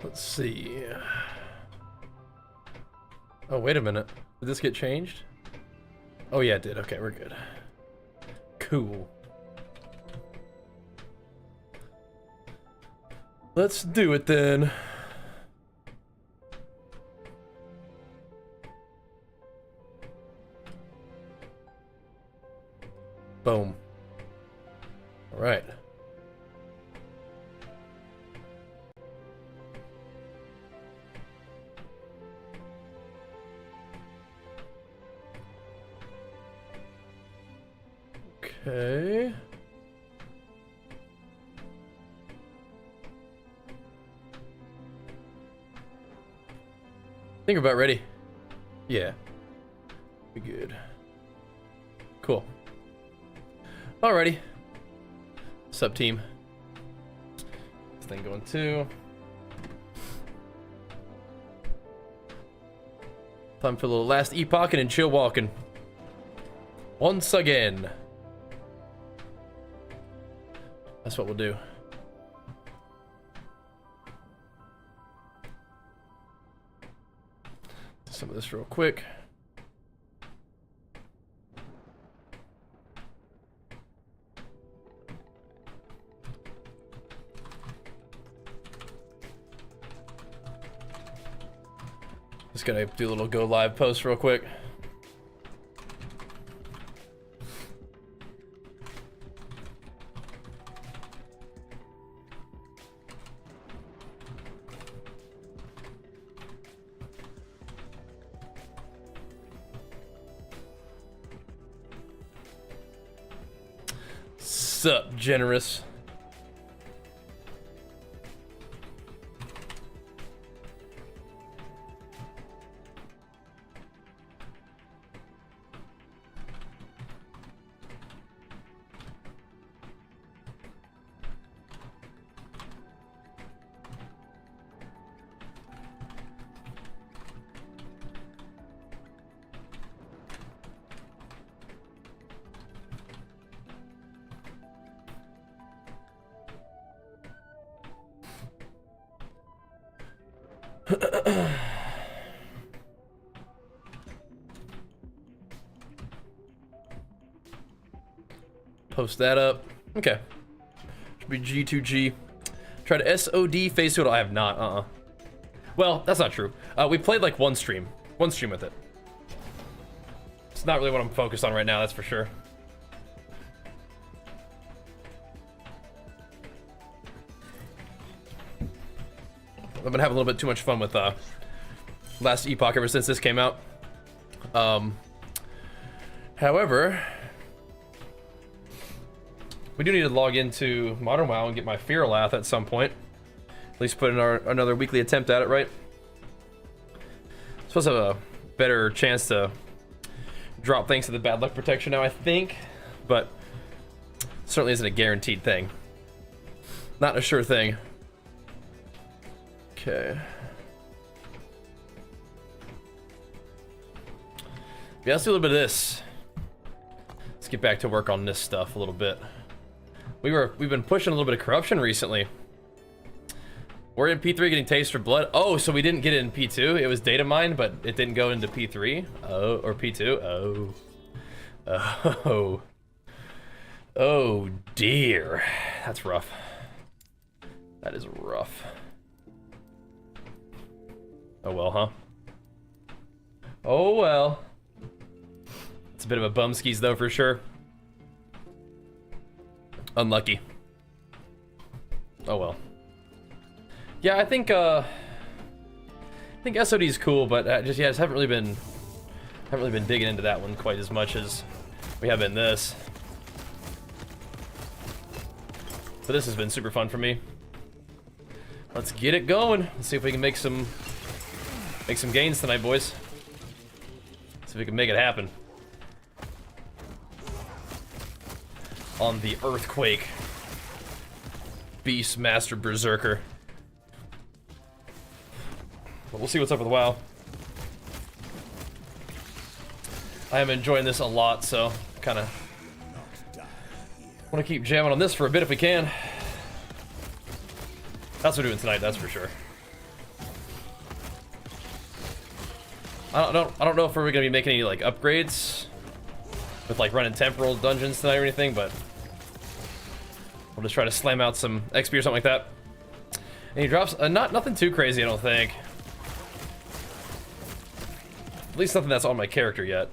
Let's see. Oh, wait a minute. Did this get changed? Oh yeah, it did. Okay, we're good. Cool. Let's do it then. Boom. All right. Okay. I think we're about ready. Yeah. Be good. Cool. Alrighty. What's up, team? This thing going too. Time for a little last epoch and chill walking. Once again. That's what we'll do. Some of this real quick. Just gonna do a little go live post real quick. Sup, generous. Post that up. Okay. Should be G2G. Try to SOD face total. I have not. Well, that's not true. We played like one stream with it. It's not really what I'm focused on right now, that's for sure. I've been having a little bit too much fun with last epoch ever since this came out. However, we do need to log into Modern WoW and get my Fear Lath at some point. At least put in another weekly attempt at it, right? Supposed to have a better chance to drop thanks to the bad luck protection now, I think, but certainly isn't a guaranteed thing. Not a sure thing. Okay. Yeah, let's do a little bit of this. Let's get back to work on this stuff a little bit. We've been pushing a little bit of corruption recently. We're in P3 getting taste for blood. Oh, so we didn't get it in P2. It was data mined, but it didn't go into P3. Oh, or P2. Oh. Oh. Oh dear. That's rough. That is rough. Oh well, huh? Oh well. It's a bit of a bumskis though, for sure. Unlucky. Oh well. Yeah, I think SOD is cool, but just haven't really been digging into that one quite as much as we have in this. So this has been super fun for me. Let's get it going. Let's see if we can make some gains tonight, boys. See if we can make it happen. On the Earthquake. Beastmaster Berserker. But we'll see what's up with WoW. I am enjoying this a lot, so kind of want to keep jamming on this for a bit if we can. That's what we're doing tonight, that's for sure. I don't know if we're gonna be making any like upgrades with like running temporal dungeons tonight or anything, but we'll just try to slam out some XP or something like that. And he drops nothing too crazy, I don't think. At least nothing that's on my character yet.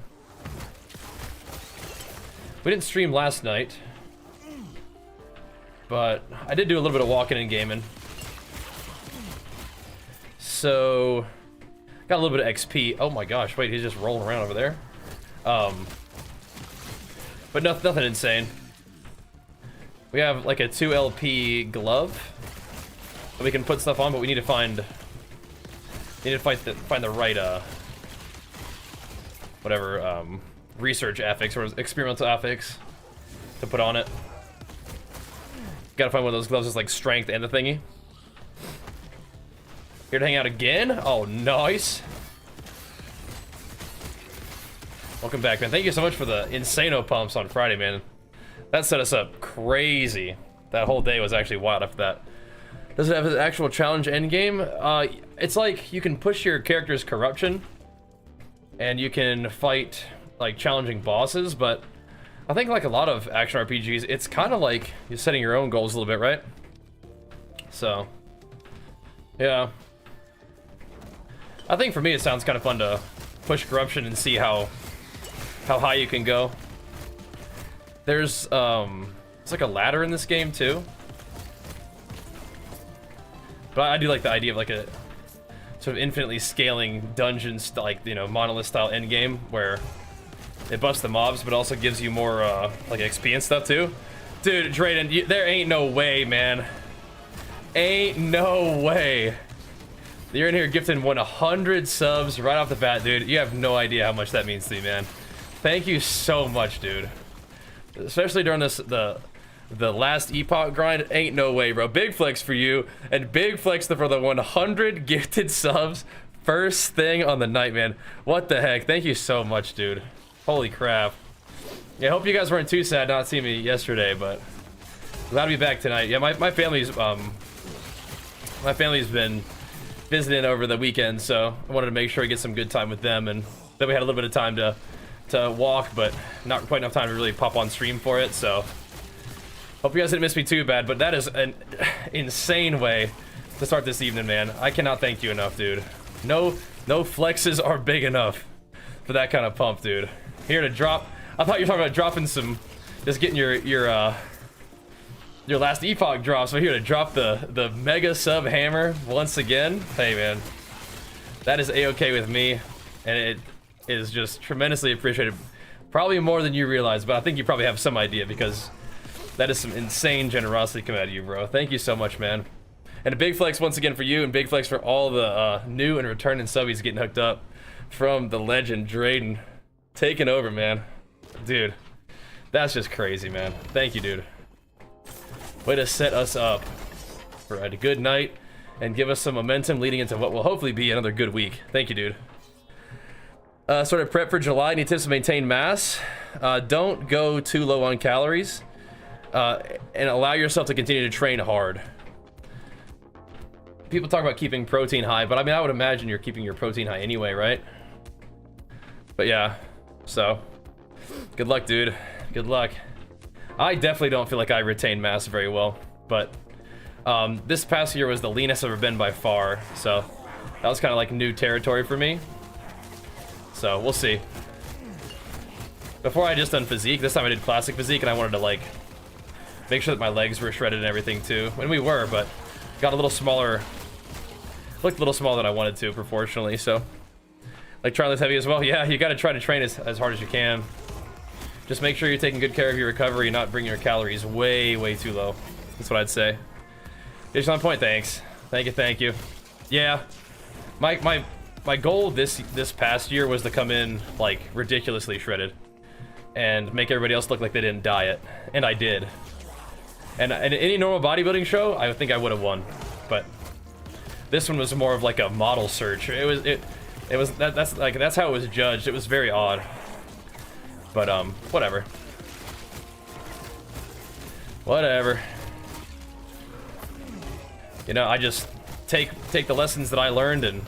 We didn't stream last night, but I did do a little bit of walking and gaming. So, got a little bit of XP. Oh my gosh, wait, he's just rolling around over there. But nothing insane. We have like a 2 LP glove that we can put stuff on, but we need to find the right whatever research affix or experimental affix to put on it. Gotta find one of those gloves that's like strength and the thingy. Here to hang out again? Oh, nice. Welcome back, man. Thank you so much for the insano pumps on Friday, man. That set us up crazy. That whole day was actually wild after that. Does it have an actual challenge endgame? It's like you can push your character's corruption and you can fight like challenging bosses, but I think like a lot of action RPGs, it's kind of like you're setting your own goals a little bit, right? So, yeah. I think for me it sounds kind of fun to push corruption and see how high you can go. There's it's like a ladder in this game too. But I do like the idea of like a sort of infinitely scaling dungeons, like, you know, Monolith style endgame where it busts the mobs but also gives you more like XP and stuff too. Dude, Drayden, there ain't no way, man. Ain't no way. You're in here gifting 100 subs right off the bat, dude. You have no idea how much that means to me, man. Thank you so much, dude. Especially during this the last Epoch grind. Ain't no way, bro. Big flex for you, and big flex for the 100 gifted subs first thing on the night, man. What the heck? Thank you so much, dude. Holy crap. Yeah, I hope you guys weren't too sad not seeing me yesterday, but glad to be back tonight. Yeah, my family's been visiting over the weekend, so I wanted to make sure I get some good time with them, and then we had a little bit of time to walk, but not quite enough time to really pop on stream for it. So hope you guys didn't miss me too bad, but that is an insane way to start this evening, man. I cannot thank you enough, dude. No flexes are big enough for that kind of pump, dude. Here to drop. I thought you were talking about dropping some, just getting your last Epoch drop. So here to drop the mega sub hammer once again. Hey, man, that is a-okay with me, and it is just tremendously appreciated. Probably more than you realize, but I think you probably have some idea because that is some insane generosity coming out of you, bro. Thank you so much, man. And a big flex once again for you, and big flex for all the new and returning subbies getting hooked up from the legend Drayden. Taking over, man. Dude, that's just crazy, man. Thank you, dude. Way to set us up for a good night and give us some momentum leading into what will hopefully be another good week. Thank you, dude. Sort of prep for July. Any tips to maintain mass? Don't go too low on calories, and allow yourself to continue to train hard. People talk about keeping protein high, but I mean, I would imagine you're keeping your protein high anyway, right? But yeah, so good luck, dude. Good luck. I definitely don't feel like I retain mass very well, but this past year was the leanest I've ever been by far, so that was kind of like new territory for me. So we'll see. Before I just done physique, this time I did classic physique, and I wanted to like make sure that my legs were shredded and everything too. And we were, but got a little smaller. Looked a little smaller than I wanted to, proportionally. So like try this heavy as well. Yeah, you got to try to train as hard as you can. Just make sure you're taking good care of your recovery, not bringing your calories way too low. That's what I'd say. Just on point. Thanks. Thank you. Yeah, my goal this past year was to come in like ridiculously shredded and make everybody else look like they didn't diet, and I did. And in any normal bodybuilding show, I think I would have won, but this one was more of like a model search. That's how it was judged. It was very odd, but whatever. You know, I just take the lessons that I learned and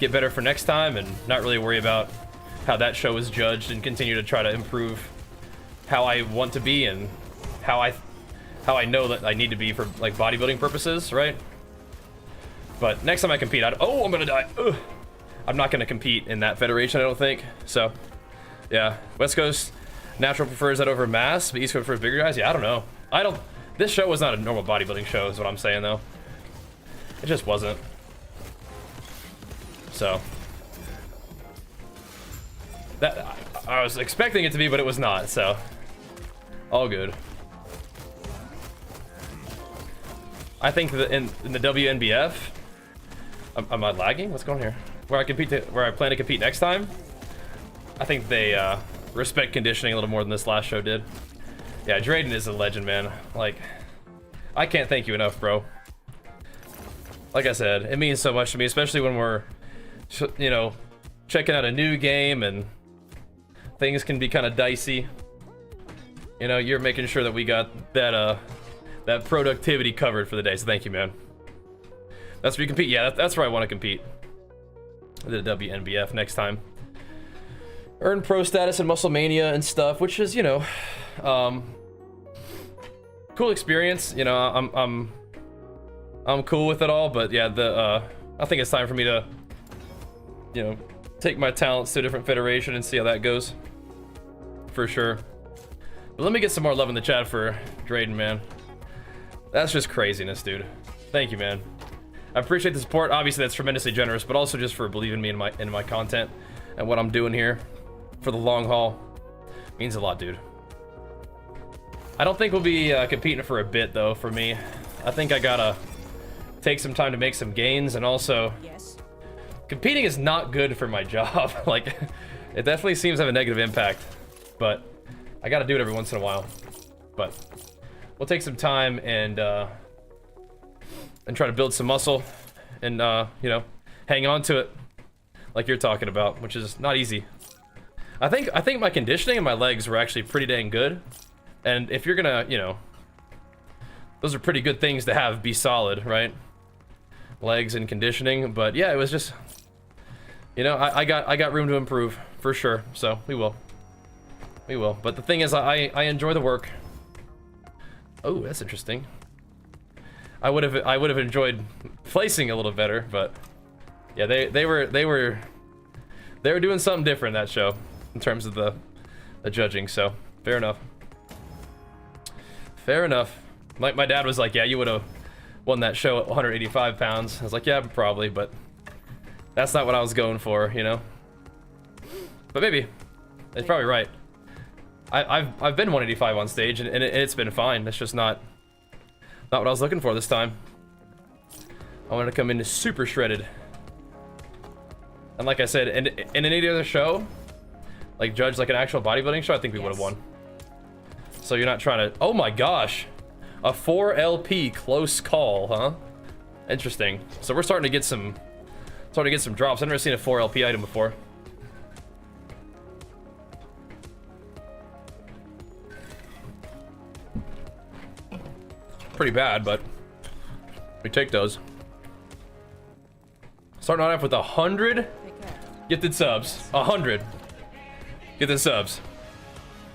get better for next time and not really worry about how that show is judged and continue to try to improve how I want to be and how I know that I need to be for like bodybuilding purposes, right? But next time I compete, oh, I'm gonna die. Ugh. I'm not gonna compete in that federation, I don't think. So, yeah, West Coast natural prefers that over mass, but East Coast prefers bigger guys. Yeah, I don't know. This show was not a normal bodybuilding show, is what I'm saying though. It just wasn't. So, that I was expecting it to be, but it was not. So, all good. I think that in the WNBF, am I lagging? What's going on here? Where I plan to compete next time, I think they respect conditioning a little more than this last show did. Yeah, Drayden is a legend, man. Like, I can't thank you enough, bro. Like I said, it means so much to me, especially when we're, you know, checking out a new game and things can be kind of dicey. You know, you're making sure that we got that that productivity covered for the day. So thank you, man. That's where you compete. Yeah, that's where I want to compete. The WNBF next time. Earn pro status in Musclemania and stuff, which is, you know, cool experience. You know, I'm cool with it all, but yeah, I think it's time for me to, you know, take my talents to a different federation and see how that goes. For sure. But let me get some more love in the chat for Drayden, man. That's just craziness, dude. Thank you, man. I appreciate the support. Obviously, that's tremendously generous, but also just for believing me in my content and what I'm doing here for the long haul. Means a lot, dude. I don't think we'll be competing for a bit, though, for me. I think I gotta take some time to make some gains, and also, competing is not good for my job. Like, it definitely seems to have a negative impact, but I gotta do it every once in a while. But we'll take some time and try to build some muscle and you know, hang on to it like you're talking about, which is not easy. I think my conditioning and my legs were actually pretty dang good, and if you're gonna, you know, those are pretty good things to have be solid, right? Legs and conditioning. But yeah, it was just, you know, I got room to improve for sure, so we will. But the thing is, I enjoy the work. Oh, that's interesting. I would have enjoyed placing a little better, but yeah, they were doing something different that show in terms of the judging. So fair enough. Fair enough. My dad was like, yeah, you would have won that show at 185 pounds. I was like, yeah, probably, but that's not what I was going for, you know. But maybe it's probably right. I've been 185 on stage and it's been fine. It's just not what I was looking for this time. I wanted to come in super shredded. And like I said, in any other show, like judge like an actual bodybuilding show, I think we would have won. So you're not trying to, oh my gosh. A 4 LP close call, huh? Interesting. So we're starting to get some drops. I've never seen a 4 LP item before. Pretty bad, but we take those. Starting off with 100 gifted subs. 100 gifted subs.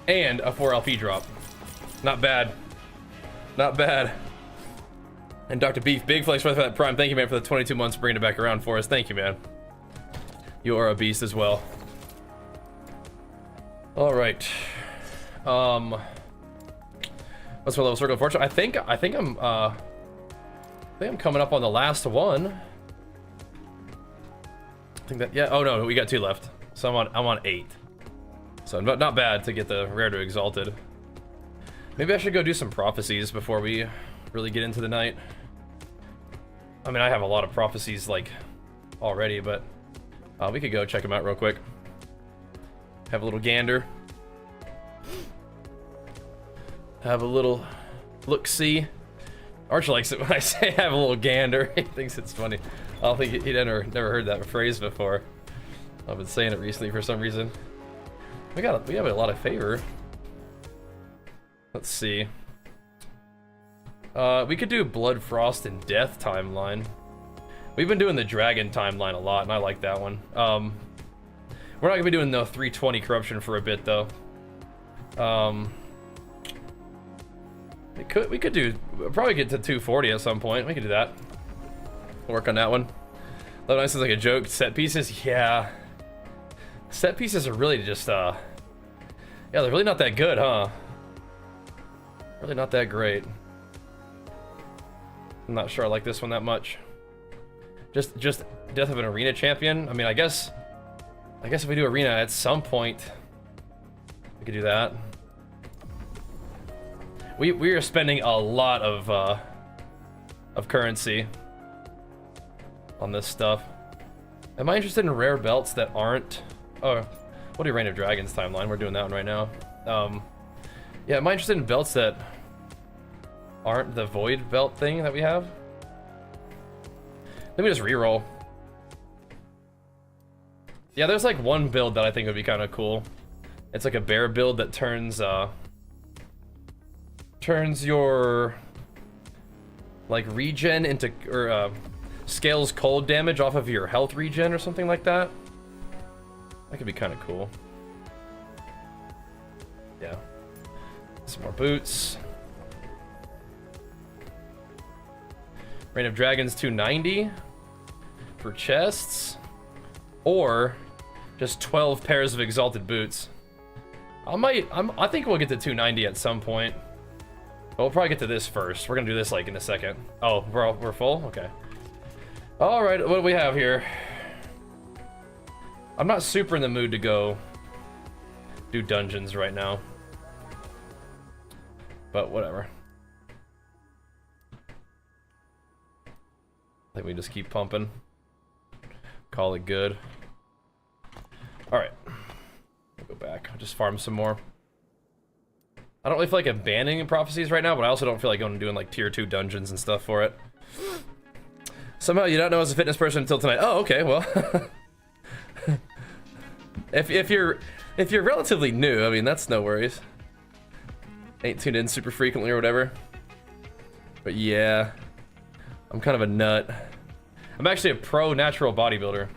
And a 4 LP drop. Not bad. Not bad. And Dr. Beef, big flex for that prime. Thank you, man, for the 22 months bringing it back around for us. Thank you, man. You are a beast as well. All right. What's my level circle of fortune? I think I'm coming up on the last one. I think that, yeah. Oh no, we got 2 left. So I'm on 8. So not bad to get the rare to exalted. Maybe I should go do some prophecies before we really get into the night. I mean, I have a lot of prophecies like already, but we could go check them out real quick. Have a little gander. Have a little look-see. Archer likes it when I say have a little gander. He thinks it's funny. I don't think he'd never heard that phrase before. I've been saying it recently for some reason. We have a lot of favor. Let's see. We could do Blood, Frost, and Death timeline. We've been doing the dragon timeline a lot, and I like that one. We're not gonna be doing the 320 corruption for a bit though. We could do probably get to 240 at some point. We could do that. Work on that one. That nice is like a joke. Set pieces, yeah. Set pieces are really just yeah, they're really not that good, huh? Really not that great. I'm not sure I like this one that much. Just death of an arena champion. I mean, I guess if we do arena at some point, we could do that. We are spending a lot of currency on this stuff. Am I interested in rare belts that aren't? Oh, what do Reign of Dragons timeline? We're doing that one right now. Yeah, am I interested in belts that aren't the void belt thing that we have? Let me just reroll. Yeah, there's like one build that I think would be kind of cool. It's like a bear build that turns your like regen into, or scales cold damage off of your health regen or something like that. That could be kind of cool. Yeah. Some more boots. Reign of Dragons 290 for chests, or just 12 pairs of exalted boots. I think we'll get to 290 at some point. But we'll probably get to this first. We're gonna do this like in a second. Oh, we're full? Okay. All right, what do we have here? I'm not super in the mood to go do dungeons right now, but whatever. I think we just keep pumping. Call it good. All right, we'll go back. I'll just farm some more. I don't really feel like abandoning prophecies right now, but I also don't feel like going and doing like tier 2 dungeons and stuff for it. Somehow you don't know as a fitness person until tonight. Oh, okay, well. if you're relatively new, I mean, that's no worries. Ain't tuned in super frequently or whatever. But yeah, I'm kind of a nut. I'm actually a pro natural bodybuilder.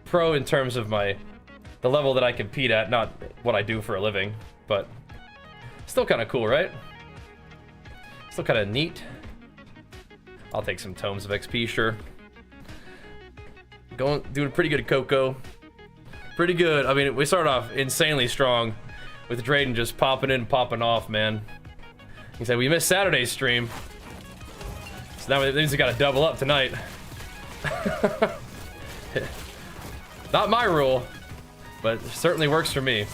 Pro in terms of the level that I compete at, not what I do for a living, but still kind of cool, right? Still kind of neat. I'll take some tomes of XP, sure. Doing pretty good at Coco. Pretty good. I mean, we started off insanely strong with Drayden just popping in, popping off, man. He said we missed Saturday's stream, so now that means we got to double up tonight. Not my rule, but it certainly works for me.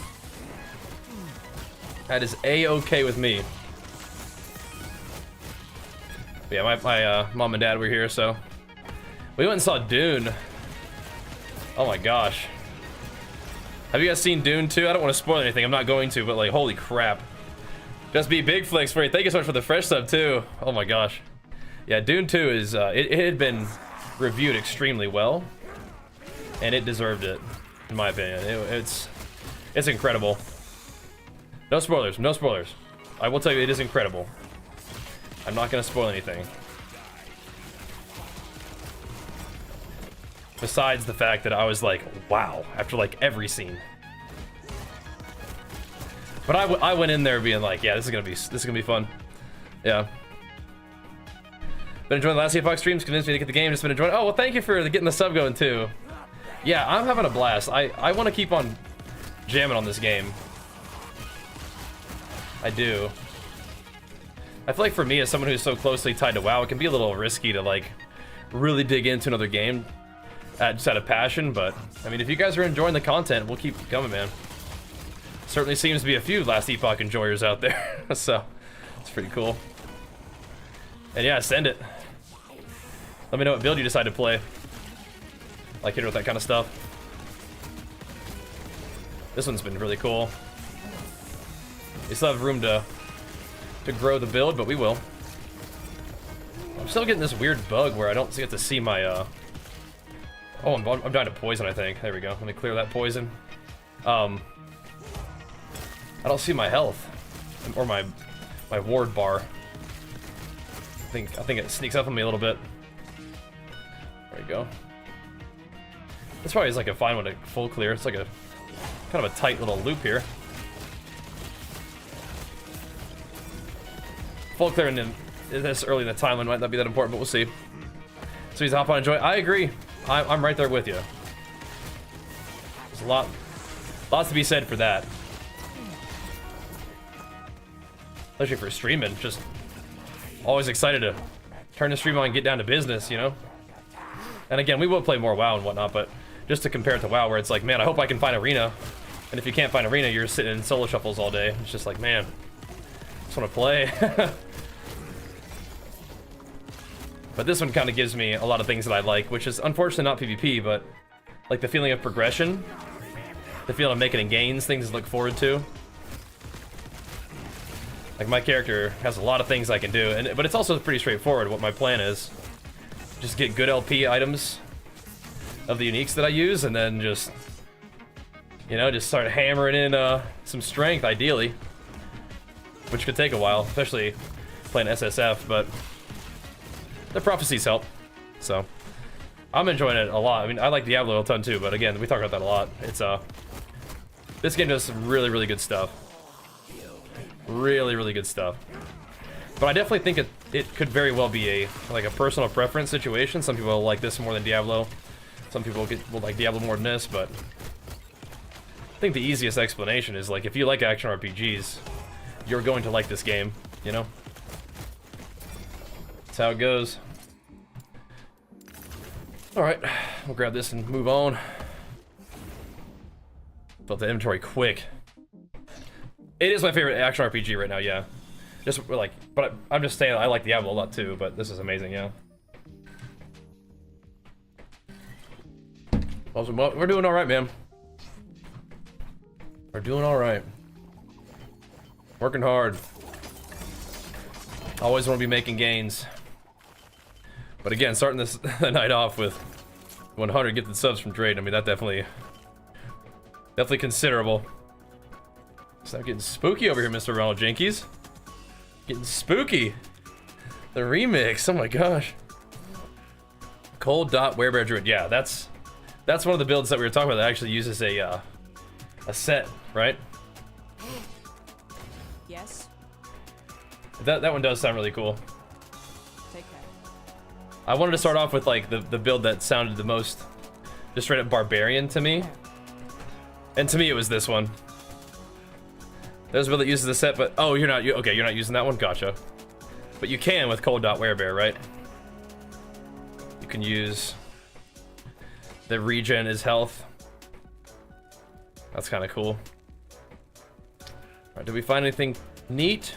That is A-okay with me. Yeah, my mom and dad were here, so we went and saw Dune. Oh my gosh. Have you guys seen Dune 2? I don't want to spoil anything, I'm not going to, but like, holy crap. Just be big flicks for you. Thank you so much for the fresh sub too. Oh my gosh. Yeah, Dune 2 is, it had been reviewed extremely well, and it deserved it, in my opinion. It's incredible. No spoilers, no spoilers. I will tell you, it is incredible. I'm not gonna spoil anything. Besides the fact that I was like, wow, after like every scene. But I went in there being like, yeah, this is gonna be fun. Yeah. Been enjoying the last Epoch streams, convinced me to get the game, just been enjoying. Oh, well, thank you for getting the sub going too. Yeah, I'm having a blast. I want to keep on jamming on this game. I do. I feel like for me, as someone who's so closely tied to WoW, it can be a little risky to like really dig into another game just out of passion, but I mean, if you guys are enjoying the content, we'll keep coming, man. Certainly seems to be a few Last Epoch enjoyers out there, so it's pretty cool. And yeah, send it. Let me know what build you decide to play. Like hitting with that kind of stuff. This one's been really cool. We still have room to grow the build, but we will. I'm still getting this weird bug where I don't get to see my oh, I'm dying to poison, I think. There we go. Let me clear that poison. I don't see my health or my ward bar. I think it sneaks up on me a little bit. There you go. This probably is like a fine one to full clear. It's like a kind of a tight little loop here. Full clearing in this early in the timeline might not be that important, but we'll see. So he's hop on enjoy. I agree. I'm right there with you. There's lots to be said for that. Especially for streaming, just always excited to turn the stream on and get down to business, you know? And again, we will play more WoW and whatnot, but just to compare it to WoW, where it's like, man, I hope I can find Arena. And if you can't find Arena, you're sitting in solo shuffles all day. It's just like, man, I just want to play. But this one kind of gives me a lot of things that I like, which is unfortunately not PvP, but like the feeling of progression, the feeling of making gains, things to look forward to. Like my character has a lot of things I can do, but it's also pretty straightforward what my plan is. Just get good LP items of the uniques that I use, and then just, you know, just start hammering in some strength, ideally. Which could take a while, especially playing SSF, but the prophecies help. So, I'm enjoying it a lot. I mean, I like Diablo a ton too, but again, we talk about that a lot. It's, this game does some really, really good stuff. Really, really good stuff. But I definitely think it could very well be a personal preference situation. Some people like this more than Diablo. Some people will like Diablo more than this, but I think the easiest explanation is, like, if you like action RPGs, you're going to like this game, you know? That's how it goes. Alright, we'll grab this and move on. Built the inventory quick. It is my favorite action RPG right now, yeah. Just like, but I'm just saying I like Diablo a lot too, but this is amazing, yeah. Well, we're doing alright, man. We're doing alright. Working hard. Always want to be making gains. But again, starting this night off with 100 gifted subs from Drayden, I mean, that definitely considerable. Stop getting spooky over here, Mr. Ronald Jenkies. Getting spooky. The remix, oh my gosh. Cold Dot Werebear Druid, yeah, that's one of the builds that we were talking about that actually uses a set, right? Yes. That one does sound really cool. Take care. I wanted to start off with like the build that sounded the most just straight up barbarian to me. And to me it was this one. There's a build that uses the set, but oh, you're not using that one? Gotcha. But you can with Cold Dot Werebear, right? You can use the regen is health. That's kind of cool. Alright, did we find anything neat?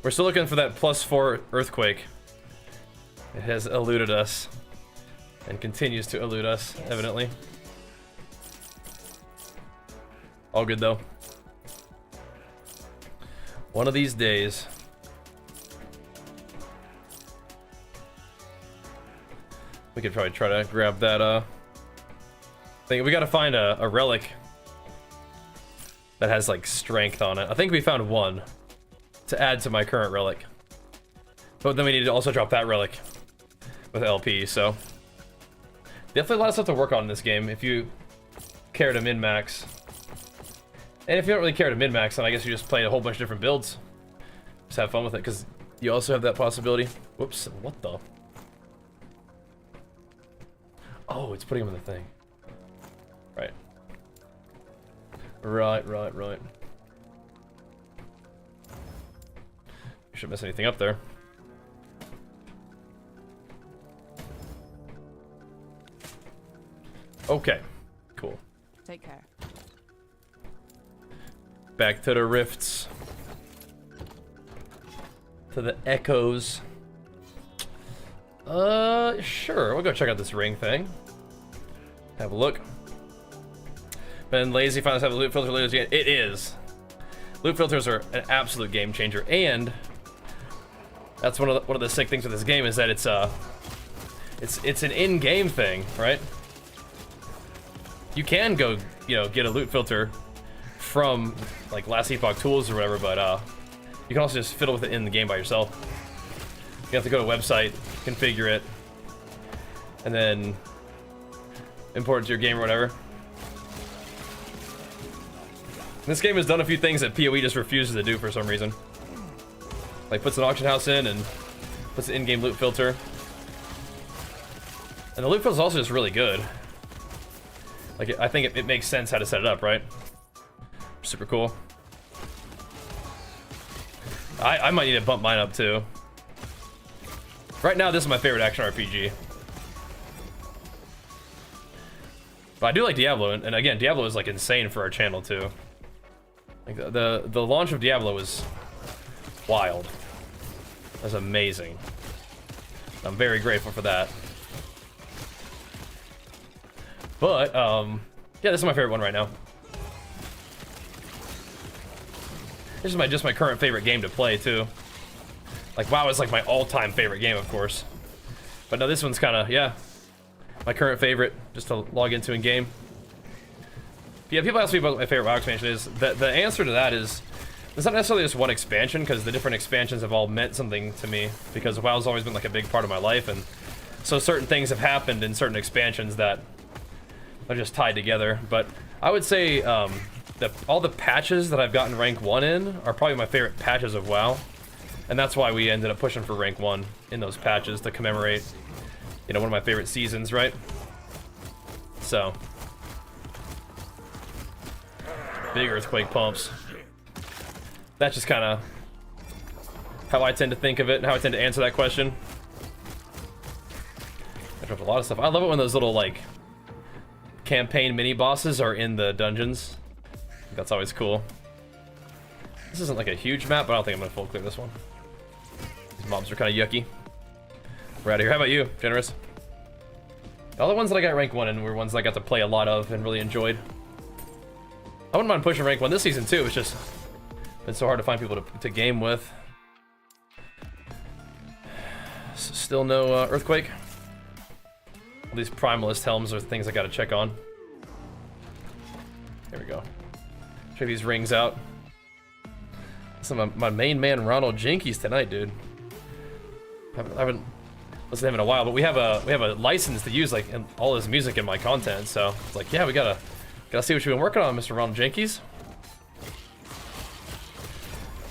We're still looking for that +4 earthquake. It has eluded us. And continues to elude us, evidently. All good though. One of these days. We could probably try to grab that thing. We gotta find a relic that has like strength on it. I think we found one to add to my current relic. But then we need to also drop that relic with LP, so definitely a lot of stuff to work on in this game if you care to min-max. And if you don't really care to min-max, then I guess you just play a whole bunch of different builds. Just have fun with it, because you also have that possibility. Whoops, what the? Oh, it's putting them in the thing. Right. Right. You shouldn't miss anything up there. Okay, cool. Take care. Back to the rifts. To the echoes. Sure, we'll go check out this ring thing. Have a look. Been lazy, finally have a loot filter later. It is. Loot filters are an absolute game changer, and that's one of the sick things with this game is that it's an in-game thing, right? You can go, you know, get a loot filter from like Last Epoch tools or whatever, but you can also just fiddle with it in the game by yourself. You have to go to a website, configure it, and then import it to your game or whatever. This game has done a few things that PoE just refuses to do for some reason. Like puts an auction house in and puts an in-game loot filter. And the loot filter is also just really good. Like, I think it makes sense how to set it up, right? Super cool. I might need to bump mine up too. Right now, this is my favorite action RPG. But I do like Diablo, and again, Diablo is like insane for our channel too. Like the launch of Diablo was wild. That was amazing. I'm very grateful for that. But yeah, this is my favorite one right now. This is just my current favorite game to play too. Like WoW is like my all-time favorite game, of course. But no, this one's kind of, yeah, my current favorite just to log into in game. Yeah, people ask me about what my favorite WoW expansion is. The answer to that is it's not necessarily just one expansion, because the different expansions have all meant something to me, because WoW's always been like a big part of my life, and so certain things have happened in certain expansions that are just tied together. But I would say all the patches that I've gotten rank 1 in are probably my favorite patches of WoW, and that's why we ended up pushing for rank 1 in those patches to commemorate, you know, one of my favorite seasons, right? So big earthquake pumps. That's just kind of how I tend to think of it and how I tend to answer that question. I dropped a lot of stuff. I love it when those little like campaign mini bosses are in the dungeons. That's always cool. This isn't like a huge map, but I don't think I'm gonna full clear this one. These mobs are kind of yucky. We're out of here. How about you, Generous? All the ones that I got rank 1 in were ones that I got to play a lot of and really enjoyed. I wouldn't mind pushing rank 1 this season too. It's just been so hard to find people to game with. Still no earthquake. All these primalist helms are things I gotta check on. There we go. Check these rings out. This is my main man Ronald Jenkins tonight, dude. I haven't listened to him in a while, but we have a license to use like all his music in my content, so it's like, yeah, we gotta see what you've been working on, Mr. Ronald Jenkins.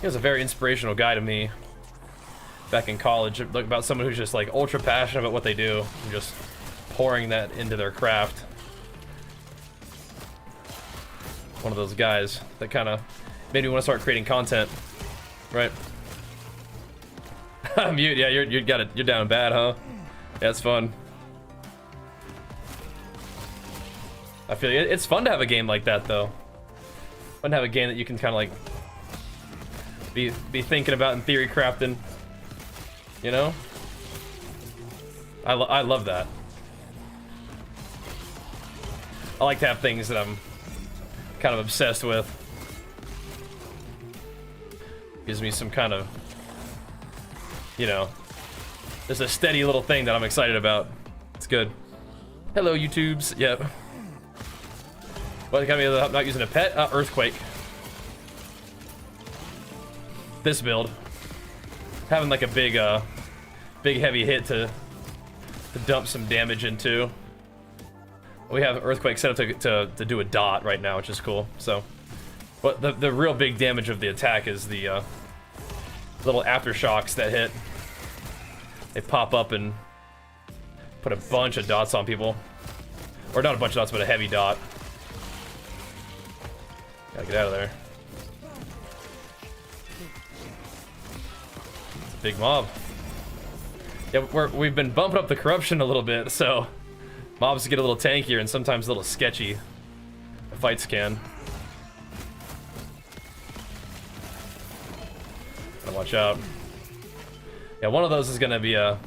He was a very inspirational guy to me back in college, about someone who's just like ultra passionate about what they do and just pouring that into their craft. One of those guys that kind of made me want to start creating content, right? Mute, yeah, you're down bad, huh? Yeah, it's fun. I feel like it's fun to have a game like that, though. Fun to have a game that you can kind of like be thinking about and theory crafting. You know? I love that. I like to have things that I'm kind of obsessed with. Gives me some kind of, you know, there's a steady little thing that I'm excited about. It's good. Hello, YouTubes. Yep. What got me not using a pet? Earthquake. This build. Having like a big heavy hit to dump some damage into. We have Earthquake set up to do a dot right now, which is cool. So, but the real big damage of the attack is the little aftershocks that hit. They pop up and put a bunch of dots on people. Or not a bunch of dots, but a heavy dot. Gotta get out of there. It's a big mob. Yeah, we've been bumping up the corruption a little bit, so mobs get a little tankier and sometimes a little sketchy. The fights can. Gotta watch out. Yeah, one of those is gonna be a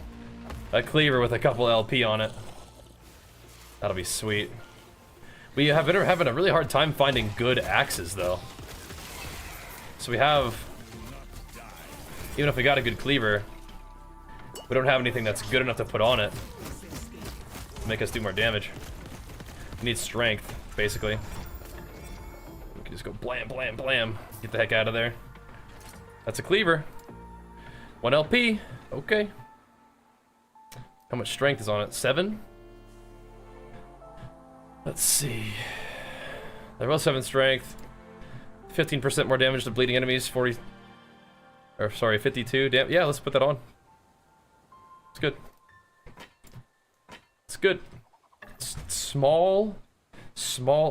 cleaver with a couple LP on it. That'll be sweet. We have been having a really hard time finding good axes, though. So we have, even if we got a good cleaver, we don't have anything that's good enough to put on it to make us do more damage. We need strength, basically. We can just go blam, blam, blam. Get the heck out of there. That's a cleaver. 1 LP. Okay. How much strength is on it? 7? Let's see. Level 7 strength. 15% more damage to bleeding enemies. 40. Or sorry, 52. Damn. Yeah, let's put that on. It's good. It's good. Small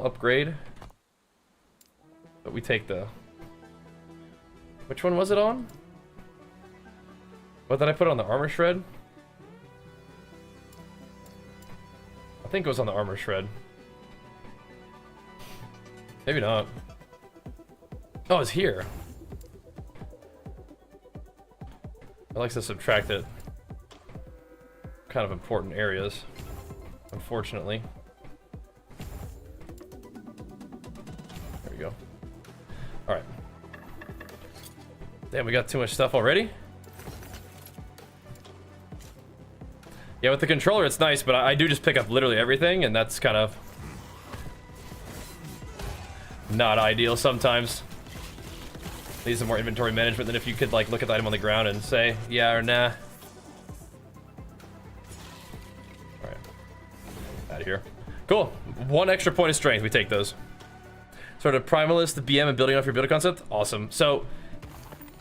upgrade. But we take the... Which one was it on? What did I put on the armor shred? I think it was on the armor shred. Maybe not. Oh, it's here. I like to subtract it. Kind of important areas, unfortunately. There we go. Alright. Damn, we got too much stuff already? Yeah, with the controller it's nice, but I do just pick up literally everything, and that's kind of not ideal sometimes. Needs some more inventory management than if you could like look at the item on the ground and say yeah or nah. Alright. Out of here. Cool. 1 extra point of strength, we take those. Sort of primalist, the BM, and building off your build concept. Awesome. So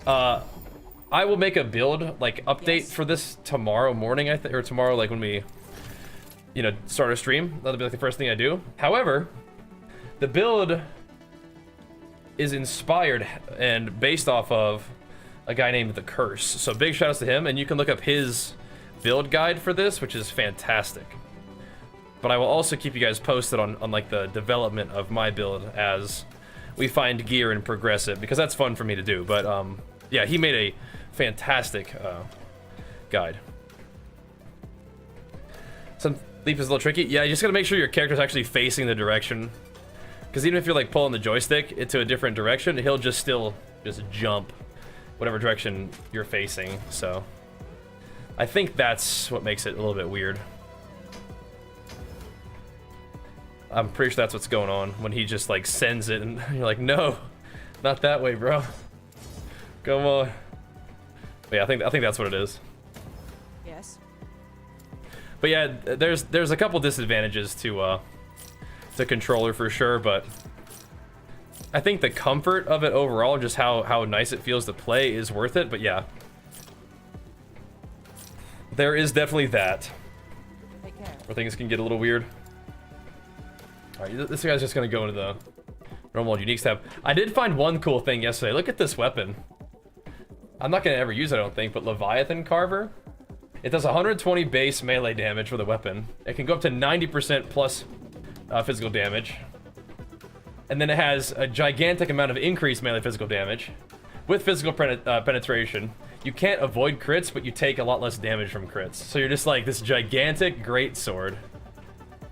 I will make a build like update for this tomorrow morning, I think, or tomorrow like when we, you know, start a stream. That'll be like the first thing I do. However, the build is inspired and based off of a guy named The Curse. So big shout outs to him, and you can look up his build guide for this, which is fantastic. But I will also keep you guys posted on like the development of my build as we find gear and progress it, because that's fun for me to do. But yeah, he made a fantastic guide. Some leap is a little tricky. Yeah, you just gotta make sure your character's actually facing the direction. Because even if you're like pulling the joystick into a different direction, he'll just still just jump whatever direction you're facing. So I think that's what makes it a little bit weird. I'm pretty sure that's what's going on when he just like sends it and you're like, no, not that way, bro. Come on. But yeah, I think that's what it is. Yes. But yeah, there's a couple disadvantages to the controller for sure, but I think the comfort of it overall, just how nice it feels to play, is worth it. But yeah, there is definitely that Take care. where things can get a little weird. All right, this guy's just gonna go into the normal uniques tab. I did find one cool thing yesterday. Look at this weapon. I'm not gonna ever use it, I don't think, but Leviathan Carver. It does 120 base melee damage for the weapon. It can go up to 90% plus physical damage. And then it has a gigantic amount of increased melee physical damage with physical penetration. You can't avoid crits, but you take a lot less damage from crits. So you're just like this gigantic great sword.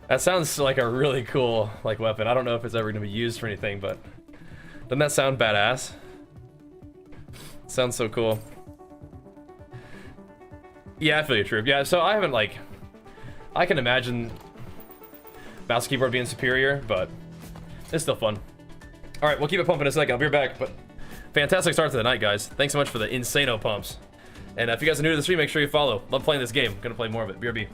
That sounds like a really cool like weapon. I don't know if it's ever gonna be used for anything, but doesn't that sound badass? Sounds so cool. Yeah, I feel you, Troop. Yeah, so I haven't like... I can imagine mouse and keyboard being superior, but it's still fun. Alright, we'll keep it pumping in a second. I'll be right back, but fantastic start to the night, guys. Thanks so much for the insano pumps. And if you guys are new to the stream, make sure you follow. Love playing this game. Gonna play more of it. BRB.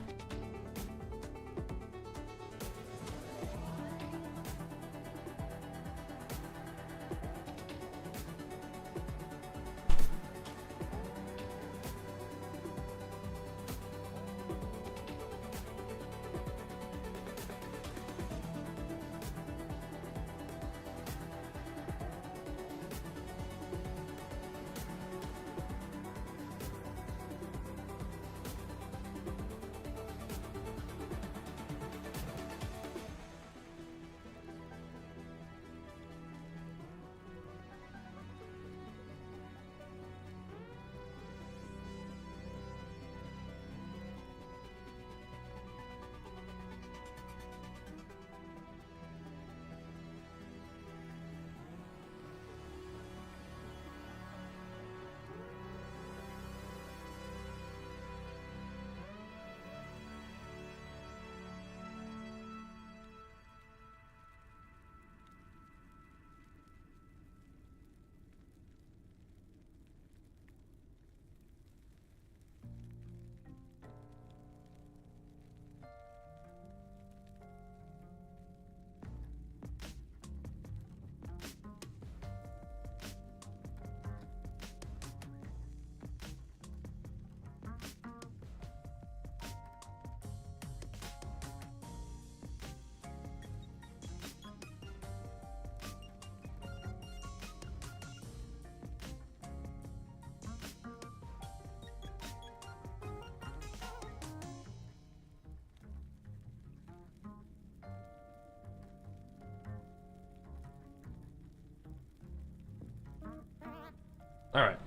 All right.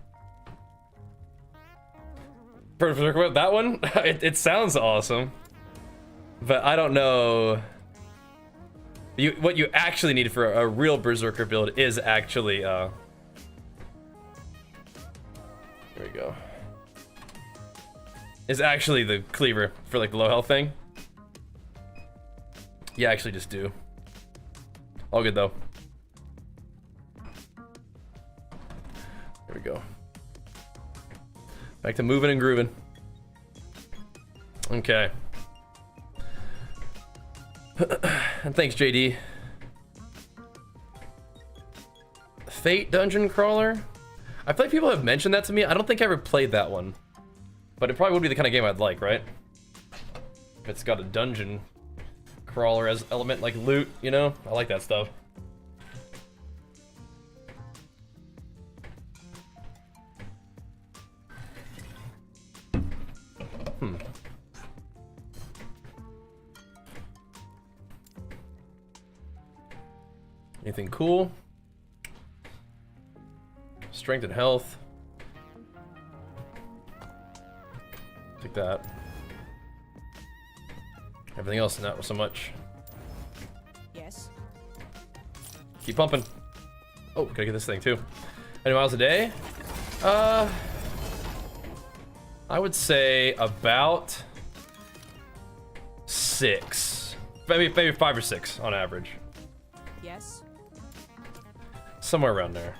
For that one, it sounds awesome, but I don't know. What you actually need for a real Berserker build is actually here we go. Is actually the cleaver for like the low health thing. You actually just do. All good though. There we go. Back to moving and grooving. Okay. And thanks, JD. Fate Dungeon Crawler? I feel like people have mentioned that to me. I don't think I ever played that one. But it probably would be the kind of game I'd like, right? If it's got a dungeon crawler as element, like loot, you know? I like that stuff. Anything cool? Strength and health. Take that. Everything else not so much. Yes. Keep pumping. Oh, gotta get this thing too. 20 miles a day? I would say about 6. Maybe 5 or 6 on average. Yes. Somewhere around there.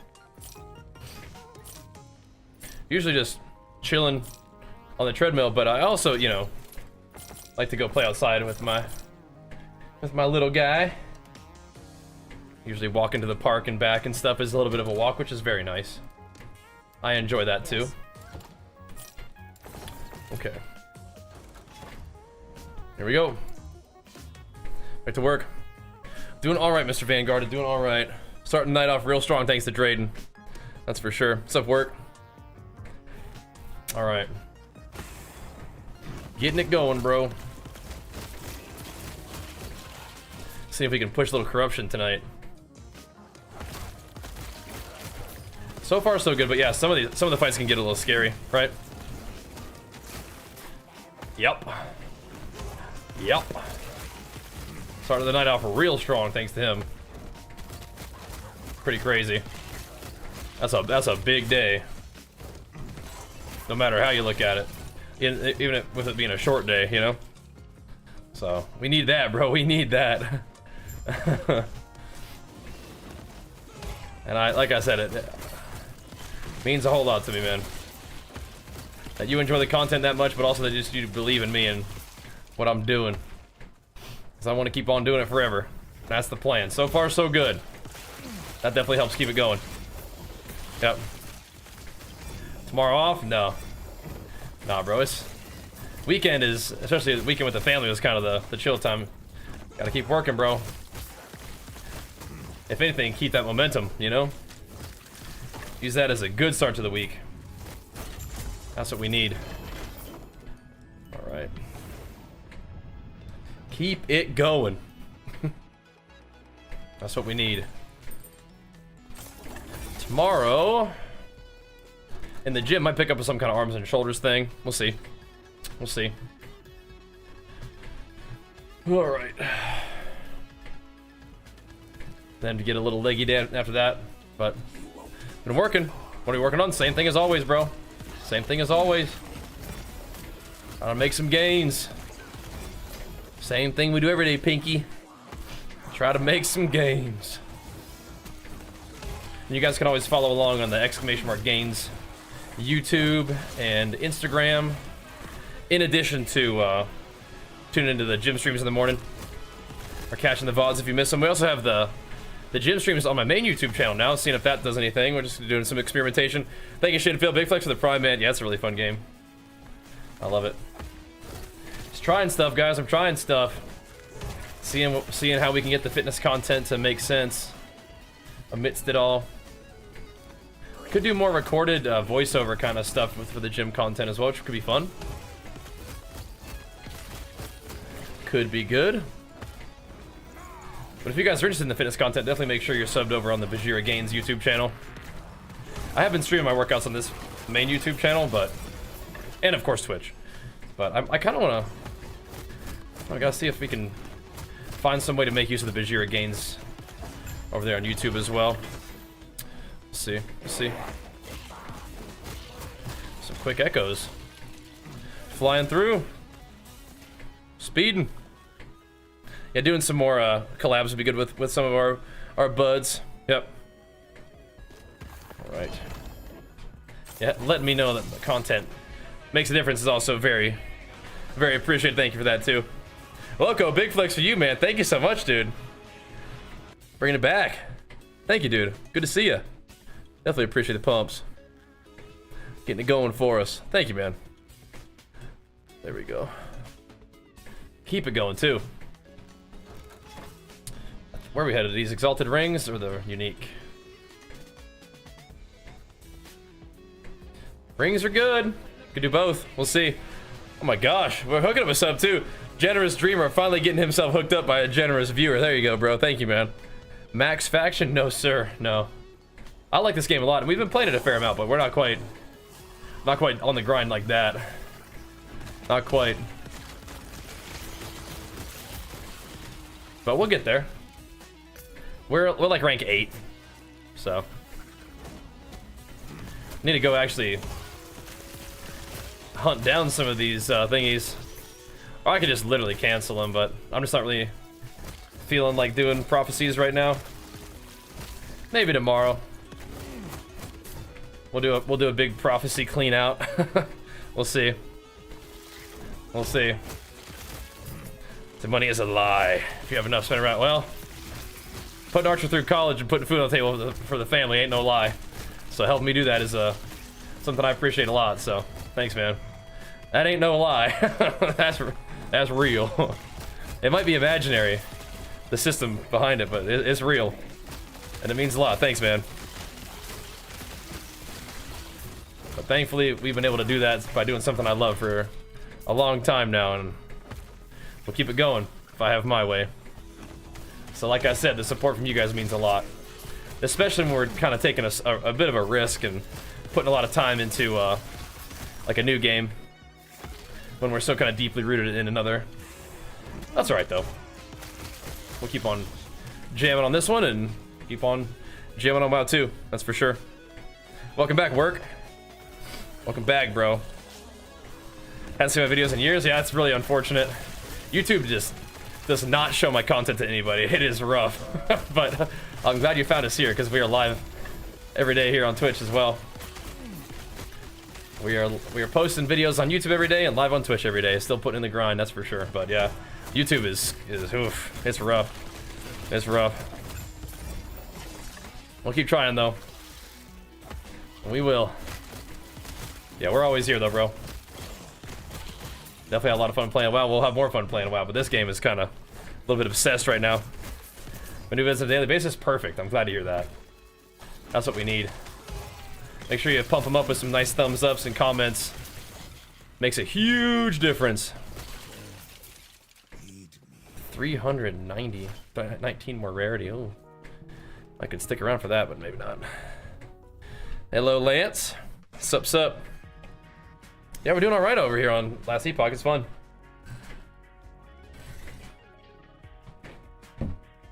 Usually just chilling on the treadmill, but I also, you know, like to go play outside with my little guy. Usually walk into the park and back and stuff is a little bit of a walk, which is very nice. I enjoy that too. Okay. Here we go. Back to work. Doing all right, Mr. Vanguard. Doing all right. Starting the night off real strong thanks to Drayden. That's for sure. What's up, work? All right. Getting it going, bro. See if we can push a little corruption tonight. So far, so good. But yeah, some of the fights can get a little scary, right? Yep. Yep. Started the night off real strong thanks to him. Pretty crazy. That's a big day. No matter how you look at it. Even with it being a short day, you know? So, we need that, bro. We need that. And like I said, it means a whole lot to me, man. That you enjoy the content that much, but also that just you believe in me and what I'm doing. Because I want to keep on doing it forever. That's the plan. So far, so good. That definitely helps keep it going. Yep. Tomorrow off? No. Nah, bro. It's weekend is, especially the weekend with the family, was kind of the chill time. Gotta keep working, bro. If anything, keep that momentum, you know? Use that as a good start to the week. That's what we need. All right. Keep it going. That's what we need. Tomorrow, in the gym, might pick up some kind of arms and shoulders thing. We'll see. We'll see. All right. Then to get a little leggy down after that, but been working. What are we working on? Same thing as always, bro. Same thing as always. Trying to make some gains. Same thing we do every day, Pinky. Try to make some gains. And you guys can always follow along on the ! gains YouTube and Instagram, in addition to tuning into the gym streams in the morning or catching the VODs if you miss them. We also have the gym streams on my main YouTube channel now, seeing if that does anything. We're just doing some experimentation. Thank you, Shane Phil. Big flex for the Prime, man. Yeah, it's a really fun game. I love it. Just trying stuff, guys. I'm trying stuff. Seeing how we can get the fitness content to make sense amidst it all. Could do more recorded voiceover kind of stuff for the gym content as well, which could be fun. Could be good. But if you guys are interested in the fitness content, definitely make sure you're subbed over on the Bajheera Gains YouTube channel. I have been streaming my workouts on this main YouTube channel, but, and of course Twitch. But I kind of want to, I gotta see if we can find some way to make use of the Bajheera gains over there on YouTube as well. Let's see, let's see. Some quick echoes. Flying through. Speeding. Yeah, doing some more collabs would be good with some of our buds. Yep. All right. Yeah, letting me know that the content makes a difference is also very, very appreciated. Thank you for that too. Loco, big flex for you, man. Thank you so much, dude. Bringing it back. Thank you, dude. Good to see you. Definitely appreciate the pumps. Getting it going for us. Thank you, man. There we go. Keep it going too. Where are we headed? These exalted rings or the unique? Rings are good. Could do both. We'll see. Oh my gosh, we're hooking up a sub too. Generous Dreamer finally getting himself hooked up by a generous viewer. There you go, bro. Thank you, man. Max Faction? No, sir. No. I like this game a lot, and we've been playing it a fair amount, but we're not quite on the grind like that. Not quite. But we'll get there. We're like rank 8, so need to go actually hunt down some of these thingies. Or I could just literally cancel them, but I'm just not really feeling like doing prophecies right now. Maybe tomorrow. We'll do a big prophecy clean out. We'll see. We'll see. The money is a lie. If you have enough spent around, well, putting Archer through college and putting food on the table for the family ain't no lie. So helping me do that is something I appreciate a lot. So thanks, man. That ain't no lie. That's real. It might be imaginary, the system behind it, but it's real, and it means a lot. Thanks, man. But thankfully, we've been able to do that by doing something I love for a long time now, and we'll keep it going if I have my way. So like I said, the support from you guys means a lot, especially when we're kind of taking a bit of a risk and putting a lot of time into like a new game when we're so kind of deeply rooted in another. That's all right though. We'll keep on jamming on this one and keep on jamming on WoW 2. That's for sure. Welcome back, Work. Welcome back, bro. Haven't seen my videos in years. Yeah, it's really unfortunate. YouTube just does not show my content to anybody. It is rough. But I'm glad you found us here because we are live every day here on Twitch as well. We are posting videos on YouTube every day and live on Twitch every day. Still putting in the grind, that's for sure. But yeah, YouTube is oof, it's rough. It's rough. We'll keep trying though. We will. Yeah, we're always here though, bro. Definitely had a lot of fun playing WoW. We'll have more fun playing WoW, but this game is kind of a little bit obsessed right now. When do this on a daily basis, perfect. I'm glad to hear that. That's what we need. Make sure you pump them up with some nice thumbs ups and comments. Makes a huge difference. 390, 19 more rarity. Oh, I could stick around for that, but maybe not. Hello, Lance. Sup? Yeah, we're doing all right over here on Last Epoch. It's fun.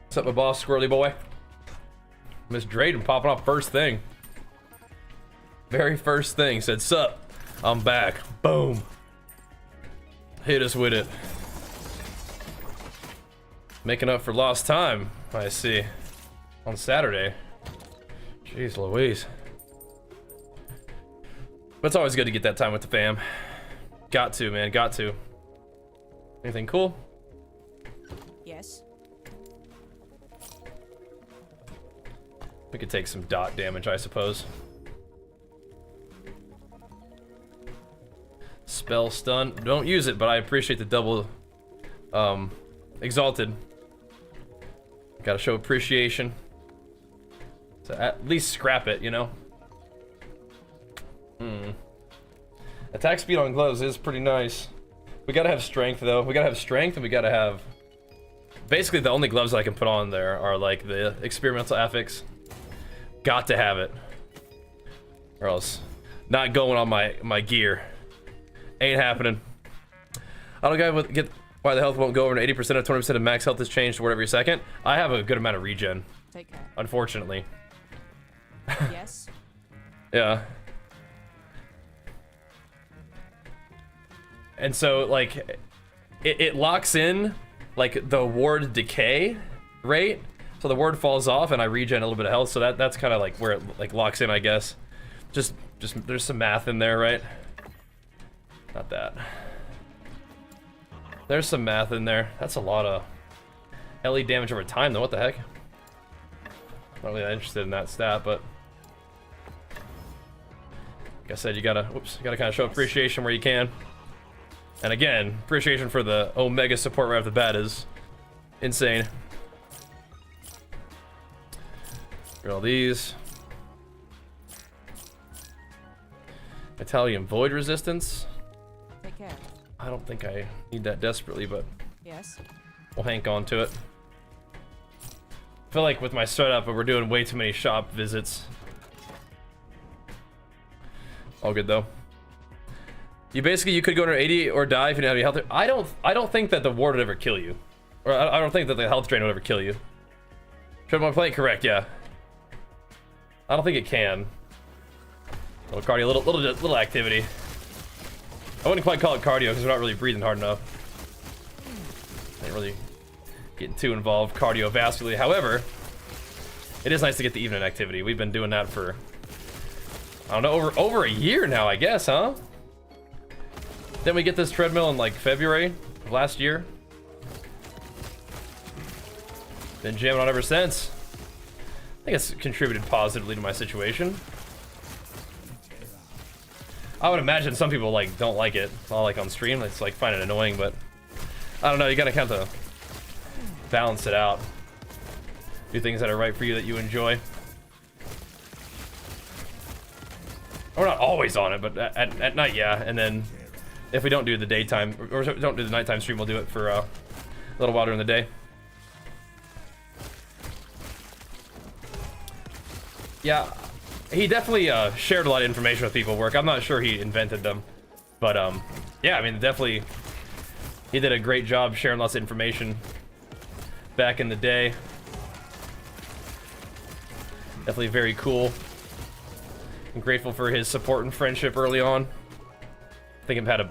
What's up, my boss, Squirrely boy? Miss Drayden popping off first thing. Very first thing. Said, sup, I'm back. Boom. Hit us with it. Making up for lost time, I see. On Saturday. Jeez Louise. But it's always good to get that time with the fam. Got to, man, got to. Anything cool? Yes. We could take some dot damage, I suppose. Spell stun. Don't use it, but I appreciate the double exalted. Gotta show appreciation. So at least scrap it, you know? Attack speed on gloves is pretty nice. We gotta have strength though. We gotta have strength and we gotta have... Basically the only gloves I can put on there are like the experimental affix. Got to have it. Or else, not going on my gear. Ain't happening. I don't get why the health won't go over to 80% of 20% of max health is changed or whatever every second. I have a good amount of regen. Take care. Unfortunately. Yes. Yeah. And so, like, it locks in, like, the ward decay rate. So the ward falls off and I regen a little bit of health. So that's kind of like where it, like, locks in, I guess. Just there's some math in there, right? Not that. There's some math in there. That's a lot of LE damage over time, though. What the heck? Not really that interested in that stat, but like I said, you gotta kind of show appreciation where you can. And again, appreciation for the Omega support right off the bat is insane. Get all these. Italian void resistance. Take care. I don't think I need that desperately, but Yes. we'll hang on to it. I feel like with my setup, we're doing way too many shop visits. All good though. You could go under 80 or die if you didn't have any health. I don't think that the ward would ever kill you, or I don't think that the health drain would ever kill you. Should my play correct? Yeah. I don't think it can. A little cardio, little activity. I wouldn't quite call it cardio because we're not really breathing hard enough. Ain't really getting too involved cardiovascularly. However, it is nice to get the evening activity. We've been doing that for, I don't know, over a year now, I guess, huh? Didn't we get this treadmill in like February of last year? Been jamming on ever since. I think it's contributed positively to my situation. I would imagine some people like don't like it. All like on stream, it's like find it annoying, but I don't know. You gotta kind of balance it out. Do things that are right for you that you enjoy. We're not always on it, but at night, yeah. And then if we don't do the daytime or don't do the nighttime stream, we'll do it for a little while during the day. Yeah. He definitely shared a lot of information with people at work. I'm not sure he invented them, but yeah, I mean, definitely he did a great job sharing lots of information back in the day. Definitely very cool. I'm grateful for his support and friendship early on. I think it had a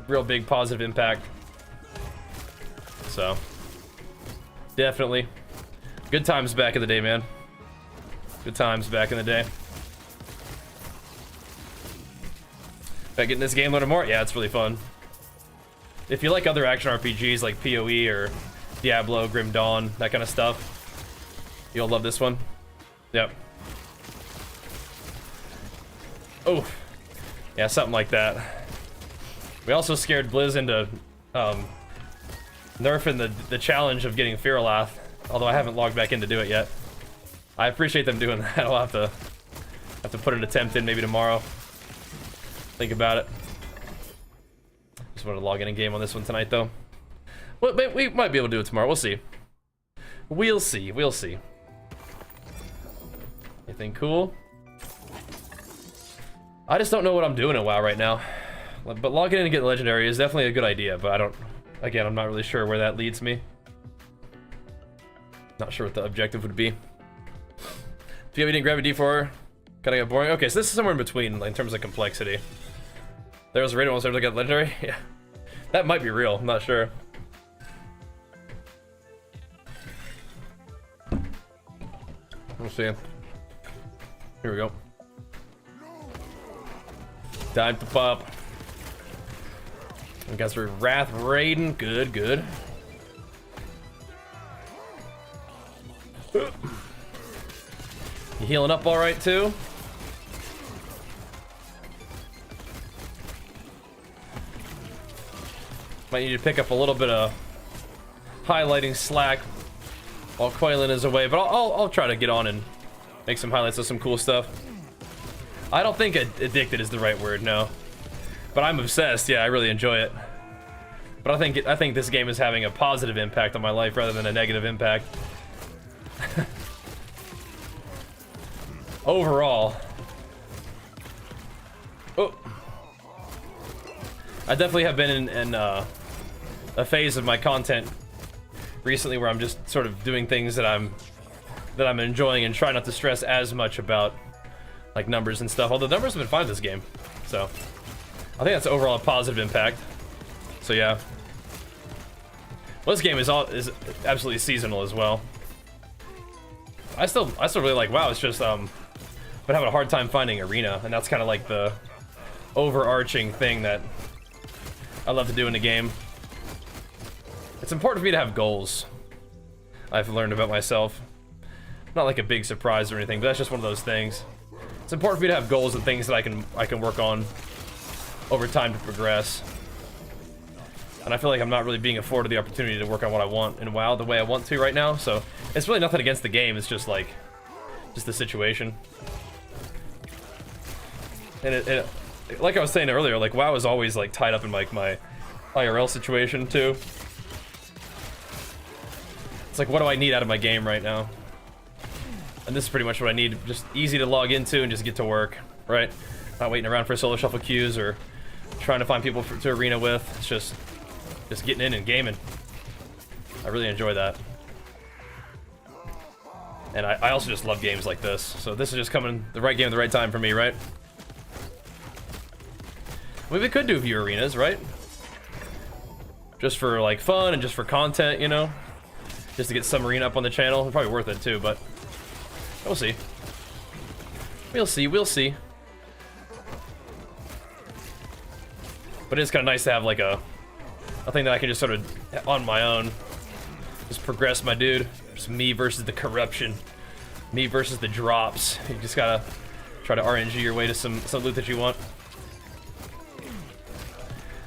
real big positive impact. So definitely good times back in the day, man. Good times back in the day. Back getting this game a little more? Yeah, it's really fun. If you like other action RPGs like PoE or Diablo, Grim Dawn, that kind of stuff, you'll love this one. Yep. Oh, yeah, something like that. We also scared Blizz into nerfing the challenge of getting Firalath, although I haven't logged back in to do it yet. I appreciate them doing that. I'll have to put an attempt in maybe tomorrow. Think about it. Just wanted to log in game on this one tonight, though. Well, we might be able to do it tomorrow. We'll see. We'll see. We'll see. Anything cool? I just don't know what I'm doing in WoW right now. But logging in and getting legendary is definitely a good idea. But I don't. Again, I'm not really sure where that leads me. Not sure what the objective would be. If you didn't grab a D4, kind of got boring. Okay, so this is somewhere in between like, in terms of complexity. There was a raid once I got legendary. Yeah, that might be real. I'm not sure. We'll see. Here we go. Time to pop. I guess we're Wrath Raiden. Good, good. You healing up all right too? Might need to pick up a little bit of highlighting slack while Quaylen is away, but I'll try to get on and make some highlights of some cool stuff. I don't think addicted is the right word, no. But I'm obsessed, yeah, I really enjoy it. But I think this game is having a positive impact on my life rather than a negative impact. Overall. Oh. I definitely have been in a phase of my content recently where I'm just sort of doing things that I'm enjoying and try not to stress as much about like numbers and stuff. Although numbers have been fine this game, so I think that's overall a positive impact. So yeah, well, this game is absolutely seasonal as well. I still really like WoW. It's just been having a hard time finding arena, and that's kind of like the overarching thing that I love to do in the game. It's important for me to have goals. I've learned about myself. Not like a big surprise or anything, but that's just one of those things. It's important for me to have goals and things that I can work on over time to progress. And I feel like I'm not really being afforded the opportunity to work on what I want in WoW the way I want to right now. So it's really nothing against the game. It's just like, just the situation. And like I was saying earlier, like WoW is always like tied up in like my IRL situation too. It's like, what do I need out of my game right now? And this is pretty much what I need. Just easy to log into and just get to work, right? Not waiting around for solo shuffle queues or trying to find people to arena with. It's just getting in and gaming. I really enjoy that. And I also just love games like this. So this is just coming the right game at the right time for me, right? I mean, we could do view arenas, right? Just for like fun and just for content, you know? Just to get some arena up on the channel. It's probably worth it too, but we'll see. We'll see, we'll see. But it's kind of nice to have like a thing that I can just sort of, on my own, just progress my dude. Just me versus the corruption. Me versus the drops. You just gotta try to RNG your way to some loot that you want.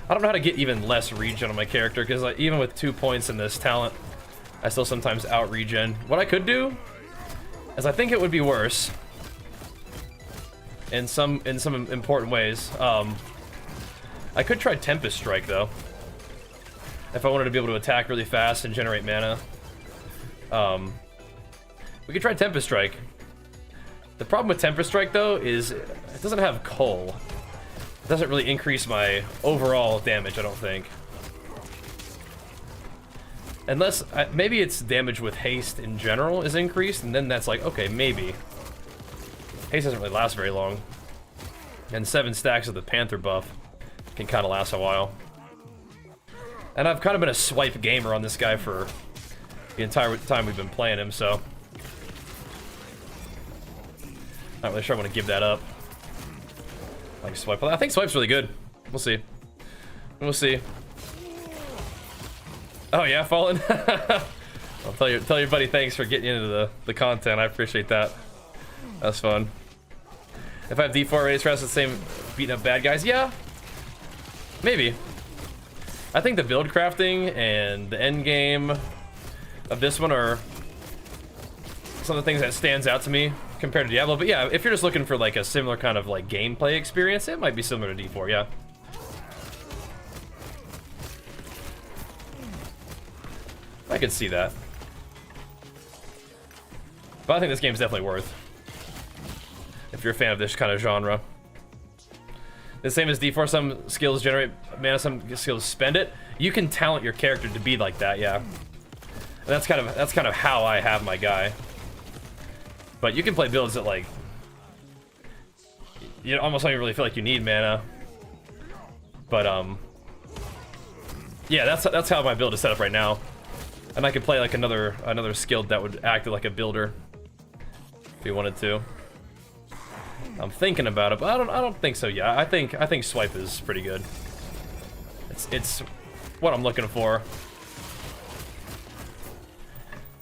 I don't know how to get even less regen on my character, because like, even with 2 points in this talent, I still sometimes out-regen. What I could do is I think it would be worse in some important ways. I could try Tempest Strike though, if I wanted to be able to attack really fast and generate mana. We could try Tempest Strike. The problem with Tempest Strike though is it doesn't have Cull. It doesn't really increase my overall damage, I don't think. Unless, maybe it's damage with haste in general is increased, and then that's like, okay, maybe. Haste doesn't really last very long. And 7 stacks of the Panther buff can kind of last a while. And I've kind of been a swipe gamer on this guy for the entire time we've been playing him, so not really sure I want to give that up. Like swipe, I think swipe's really good. We'll see. We'll see. Oh yeah, Fallen. I'll tell your buddy thanks for getting into the content. I appreciate that. That's fun. If I have D4 race rest the same beating up bad guys, yeah, maybe. I think the build crafting and the end game of this one are some of the things that stands out to me compared to Diablo. But yeah, if you're just looking for like a similar kind of like gameplay experience, it might be similar to D4, yeah. I could see that. But I think this game's definitely worth, if you're a fan of this kind of genre. The same as D4, some skills generate mana, some skills spend it. You can talent your character to be like that, yeah. And that's kind of how I have my guy. But you can play builds that like you almost don't even really feel like you need mana. But yeah, that's how my build is set up right now. And I could play like another skilled that would act like a builder if you wanted to. I'm thinking about it, but I don't think so. Yeah, I think swipe is pretty good. It's what I'm looking for.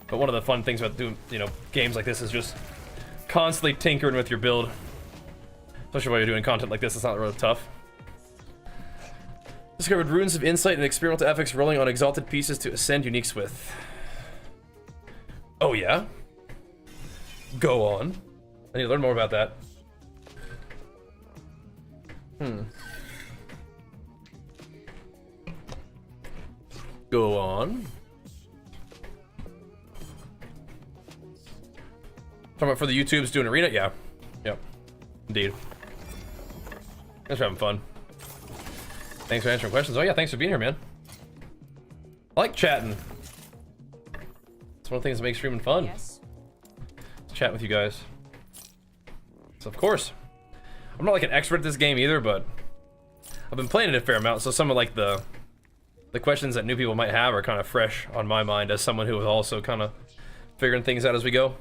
But one of the fun things about doing, you know, games like this is just constantly tinkering with your build. Especially while you're doing content like this, it's not really tough. Discovered runes of insight and experimental ethics rolling on exalted pieces to ascend uniques with. Oh yeah? Go on. I need to learn more about that. Go on. Talking about for the YouTubes doing arena? Yeah. Yep. Indeed. Thanks for having fun. Thanks for answering questions. Oh yeah, thanks for being here, man. I like chatting. It's one of the things that makes streaming fun. Yes. Chat with you guys. So of course, I'm not like an expert at this game either, but I've been playing it a fair amount, so some of like the questions that new people might have are kind of fresh on my mind as someone who is also kind of figuring things out as we go.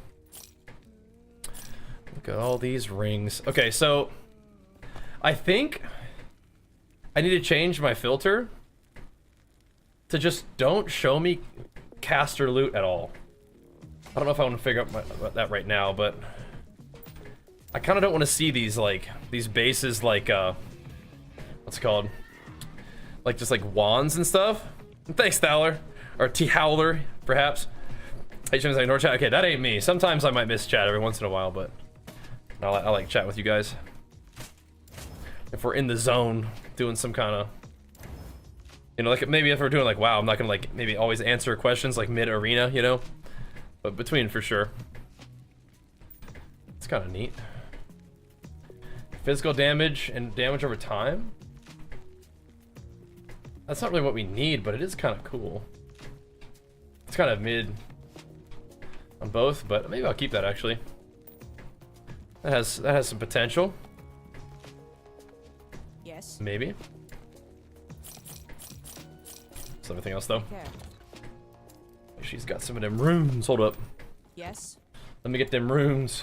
Look at all these rings. Okay, so I think I need to change my filter to just don't show me caster loot at all. I don't know if I want to figure out that right now, but I kind of don't want to see these like these bases like what's it called? Like just like wands and stuff. Thanks, Towler, or T Howler, perhaps. Hey, James, I ignore chat. Okay, that ain't me. Sometimes I might miss chat every once in a while, but I like chat with you guys. If we're in the zone, doing some kind of, you know, like maybe if we're doing like, wow, I'm not gonna like maybe always answer questions like mid arena, you know, but between for sure. It's kind of neat. Physical damage and damage over time. That's not really what we need, but it is kind of cool. It's kind of mid on both, but maybe I'll keep that actually. That has some potential. Yes. Maybe. It's everything else though. Care. She's got some of them runes. Hold up. Yes. Let me get them runes.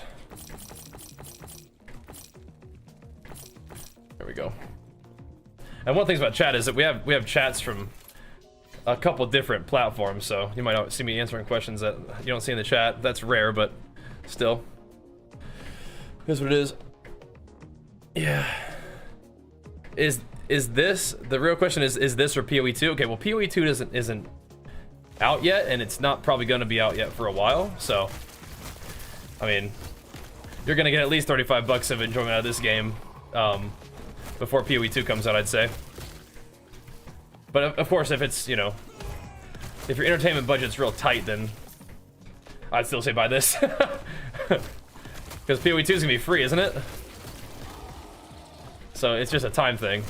There we go. And one thing about chat is that we have chats from a couple different platforms, so you might not see me answering questions that you don't see in the chat. That's rare, but still. Here's what it is. Yeah. Is this the real question? Is this or PoE 2? Okay, well PoE 2 isn't out yet, and it's not probably going to be out yet for a while. So, I mean, you're gonna get at least 35 bucks of enjoyment out of this game before PoE 2 comes out, I'd say. But of course, if it's, you know, if your entertainment budget's real tight, then I'd still say buy this. Because PoE 2 is gonna be free, isn't it? So it's just a time thing.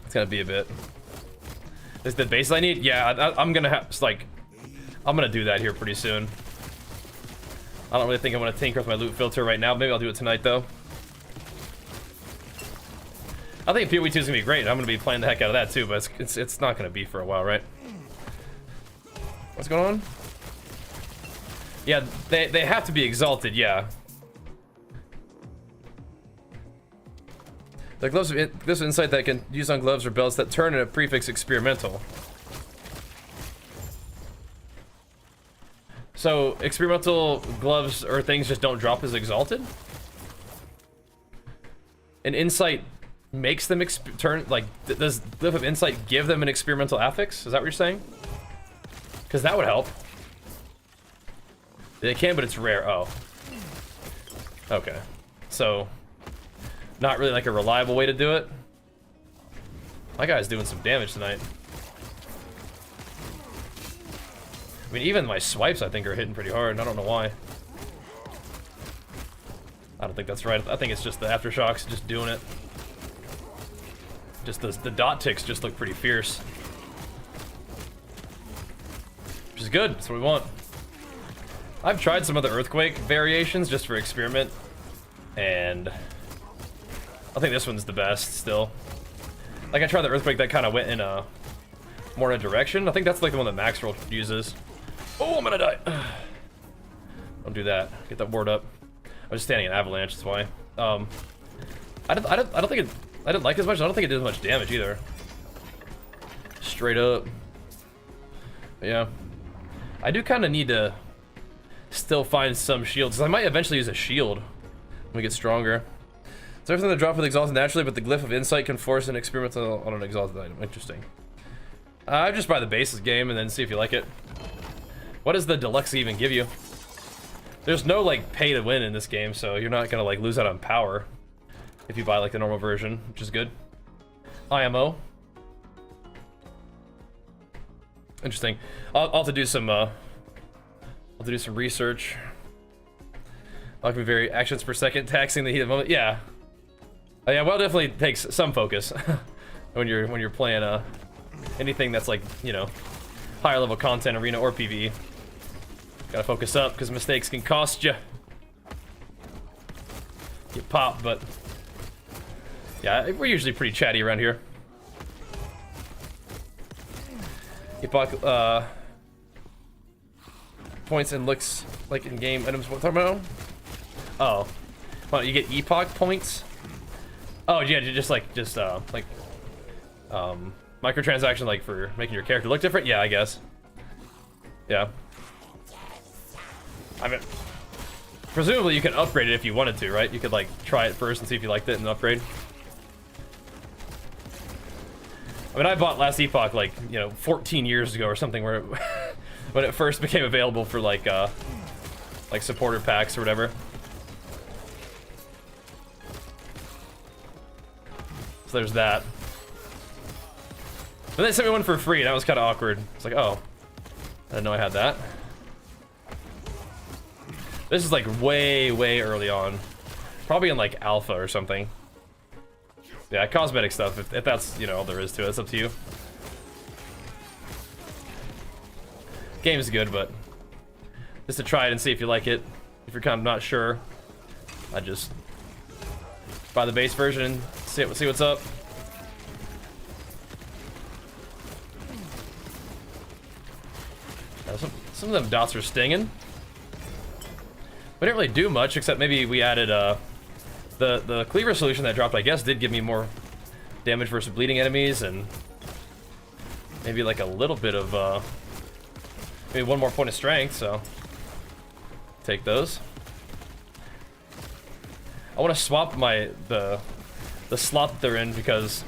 It's gonna be a bit. Is the base I need? Yeah, I'm gonna have, like, I'm gonna do that here pretty soon. I don't really think I'm gonna tinker with my loot filter right now. Maybe I'll do it tonight though. I think PoE 2 is gonna be great. I'm gonna be playing the heck out of that too, but it's not gonna be for a while, right? What's going on? Yeah, they have to be exalted, yeah. The gloves of insight that can use on gloves or belts that turn in a prefix experimental. So experimental gloves or things just don't drop as exalted? An insight makes them turn, like, does Glyph of Insight give them an experimental affix? Is that what you're saying? Because that would help. They can, but it's rare. Oh. Okay. So, not really like a reliable way to do it. My guy's doing some damage tonight. I mean, even my swipes, I think, are hitting pretty hard. I don't know why. I don't think that's right. I think it's just the aftershocks just doing it. Just the dot ticks just look pretty fierce. Which is good. That's what we want. I've tried some other earthquake variations just for experiment, and I think this one's the best still. Like, I tried the earthquake that kind of went in a more in a direction. I think that's like the one that Maxwell uses. Oh, I'm gonna die. Don't do that. Get that ward up. I was just standing in avalanche. That's why. I don't think it. I didn't like it as much. I don't think it did as much damage either. Straight up. But yeah, I do kind of need to still find some shields. I might eventually use a shield when we get stronger. So everything that drops with exalted naturally, but the glyph of insight can force an experimental on an exalted item. Interesting. I just buy the basis game and then see if you like it. What does the deluxe even give you? There's no like pay to win in this game, so you're not gonna like lose out on power if you buy like the normal version, which is good. IMO. Interesting. I'll have to do some research. I'll be very actions per second taxing the heat of the moment. Yeah. Oh, yeah, well, definitely takes some focus when you're playing anything that's like, you know, higher level content, arena or PvE. Gotta focus up because mistakes can cost you. Get popped, but yeah, we're usually pretty chatty around here. Epoch points and looks like in-game items. What talking about? Oh, well, you get Epoch points. Oh yeah, just microtransaction, like for making your character look different. Yeah, I guess. Yeah. I mean, presumably you can upgrade it if you wanted to, right? You could like try it first and see if you liked it and upgrade. I mean, I bought last Epoch like, you know, 14 years ago or something, where it, when it first became available for like supporter packs or whatever. So there's that. But they sent me one for free, and that was kind of awkward. It's like, oh, I didn't know I had that. This is like way, way early on. Probably in like alpha or something. Yeah, cosmetic stuff, if that's, you know, all there is to it. It's up to you. Game's good, but just to try it and see if you like it. If you're kind of not sure, I just buy the base version and see what's up. Some of them dots are stinging. We didn't really do much, except maybe we added the cleaver solution that dropped, I guess, did give me more damage versus bleeding enemies, and maybe like a little bit of maybe one more point of strength, so take those. I want to swap the slot that they're in, because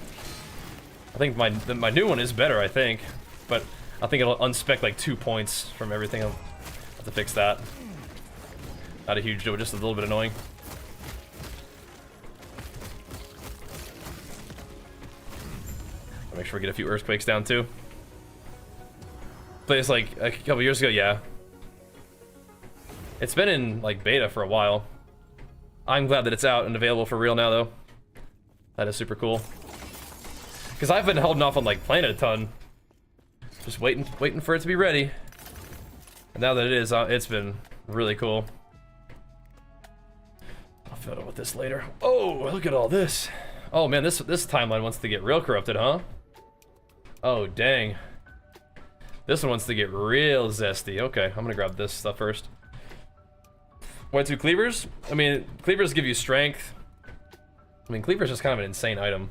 I think my new one is better, I think, but I think it'll unspec like 2 points from everything. I'll have to fix that. Not a huge deal, just a little bit annoying. I'll make sure we get a few earthquakes down too. Played this like a couple years ago, yeah. It's been in like beta for a while. I'm glad that it's out and available for real now, though. That is super cool. Because I've been holding off on like playing it a ton, just waiting for it to be ready. And now that it is, it's been really cool. I'll fiddle with this later. Oh, look at all this. Oh man, this timeline wants to get real corrupted, huh? Oh dang. This one wants to get real zesty. Okay, I'm gonna grab this stuff first. Went to cleavers. I mean, cleavers give you strength. I mean, cleavers is kind of an insane item.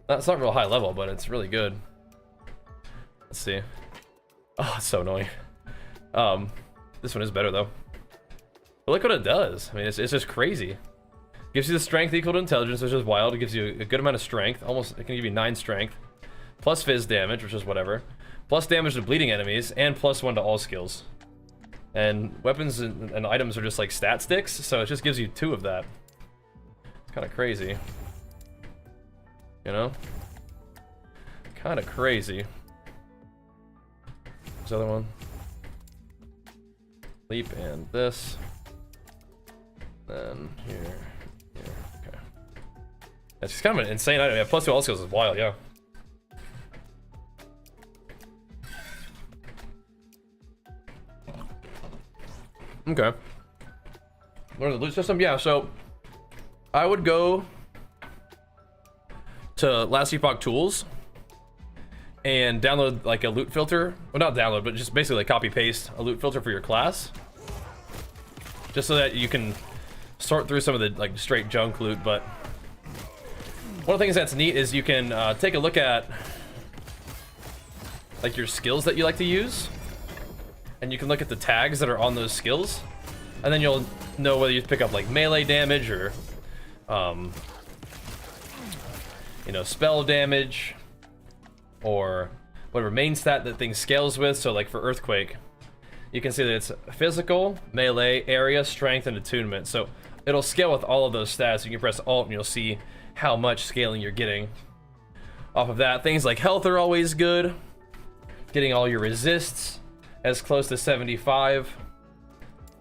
It's not real high level, but it's really good. Let's see. Oh, it's so annoying. This one is better though. But look what it does. I mean, it's just crazy. Gives you the strength equal to intelligence, which is wild. It gives you a good amount of strength. Almost, it can give you 9 strength. Plus fizz damage, which is whatever. Plus damage to bleeding enemies, and +1 to all skills. And weapons and items are just like stat sticks, so it just gives you 2 of that. It's kind of crazy. You know? Kind of crazy. There's the other one. Leap and this. Then here. Okay. It's just kind of an insane item. Yeah, +2 all skills is wild, yeah. Okay. Learn the loot system? Yeah, so I would go to Last Epoch Tools and download like a loot filter. Well, not download, but just basically like copy paste a loot filter for your class. Just so that you can sort through some of the like straight junk loot. But one of the things that's neat is you can take a look at like your skills that you like to use. And you can look at the tags that are on those skills, and then you'll know whether you pick up like melee damage or, you know, spell damage, or whatever main stat that thing scales with. So like for Earthquake, you can see that it's physical, melee, area, strength, and attunement. So it'll scale with all of those stats. You can press Alt and you'll see how much scaling you're getting off of that. Things like health are always good. Getting all your resists as close to 75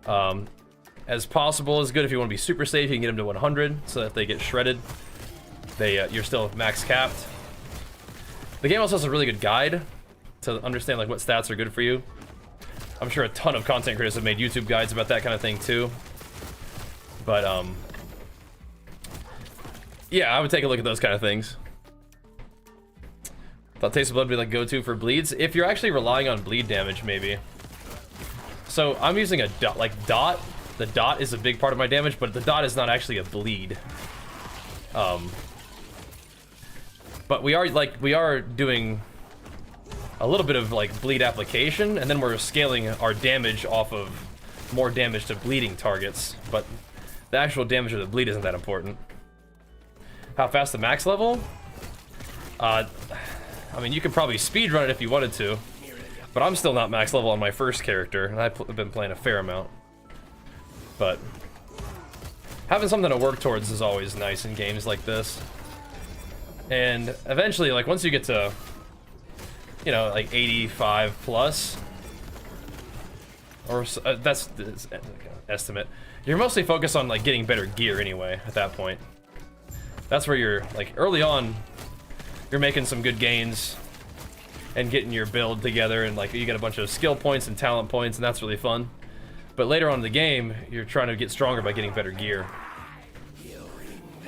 as possible is good. If you want to be super safe, you can get them to 100 so that they get shredded. you're still max capped. The game also has a really good guide to understand like what stats are good for you. I'm sure a ton of content creators have made YouTube guides about that kind of thing too. But yeah, I would take a look at those kind of things. Thought Taste of Blood would be like go-to for bleeds. If you're actually relying on bleed damage, maybe. So I'm using a dot, like dot. The dot is a big part of my damage, but the dot is not actually a bleed. But we are doing a little bit of like bleed application, and then we're scaling our damage off of more damage to bleeding targets. But the actual damage of the bleed isn't that important. How fast the max level? I mean, you could probably speed run it if you wanted to, but I'm still not max level on my first character, and I've been playing a fair amount. But having something to work towards is always nice in games like this. And eventually, like once you get to, you know, like 85 plus, or that's the estimate, you're mostly focused on like getting better gear anyway at that point. That's where you're, like, early on, you're making some good gains and getting your build together, and like you get a bunch of skill points and talent points, and that's really fun. But later on in the game, you're trying to get stronger by getting better gear,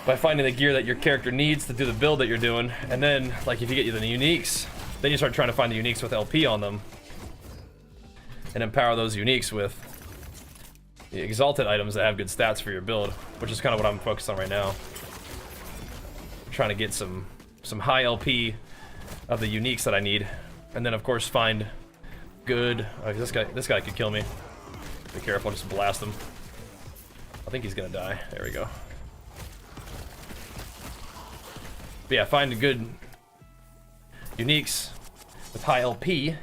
by finding the gear that your character needs to do the build that you're doing. And then like if you get the uniques, then you start trying to find the uniques with LP on them and empower those uniques with the exalted items that have good stats for your build, which is kind of what I'm focused on right now. Trying to get some high LP of the uniques that I need, and then of course find good. This guy could kill me. Be careful, just blast him. I think he's gonna die. There we go. But yeah, find good uniques with high LP,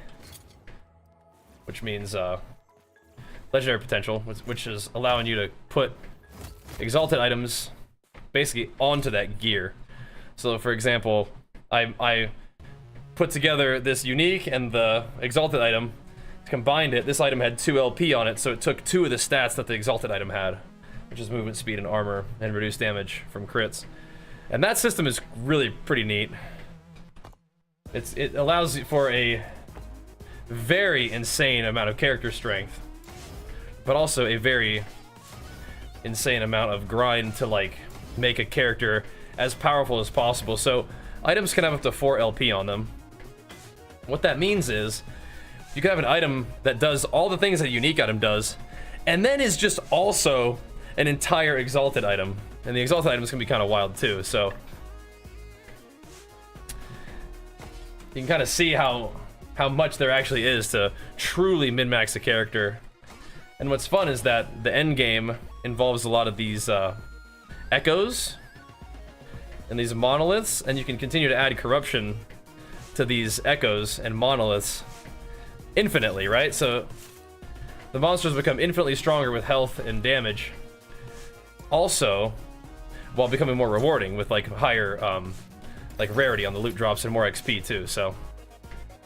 which means legendary potential, which is allowing you to put exalted items basically onto that gear. So for example, I put together this unique and the exalted item, combined it. This item had 2 LP on it, so it took 2 of the stats that the exalted item had, which is movement speed and armor and reduced damage from crits. And that system is really pretty neat. It allows for a very insane amount of character strength, but also a very insane amount of grind to like make a character as powerful as possible. So items can have up to 4 LP on them. What that means is you can have an item that does all the things that a unique item does, and then is just also an entire exalted item. And the exalted items can be kind of wild too, so you can kind of see how much there actually is to truly min-max a character. And what's fun is that the end game involves a lot of these echoes and these monoliths, and you can continue to add corruption to these echoes and monoliths infinitely, right? So the monsters become infinitely stronger with health and damage, also while becoming more rewarding with like higher like rarity on the loot drops and more XP too. So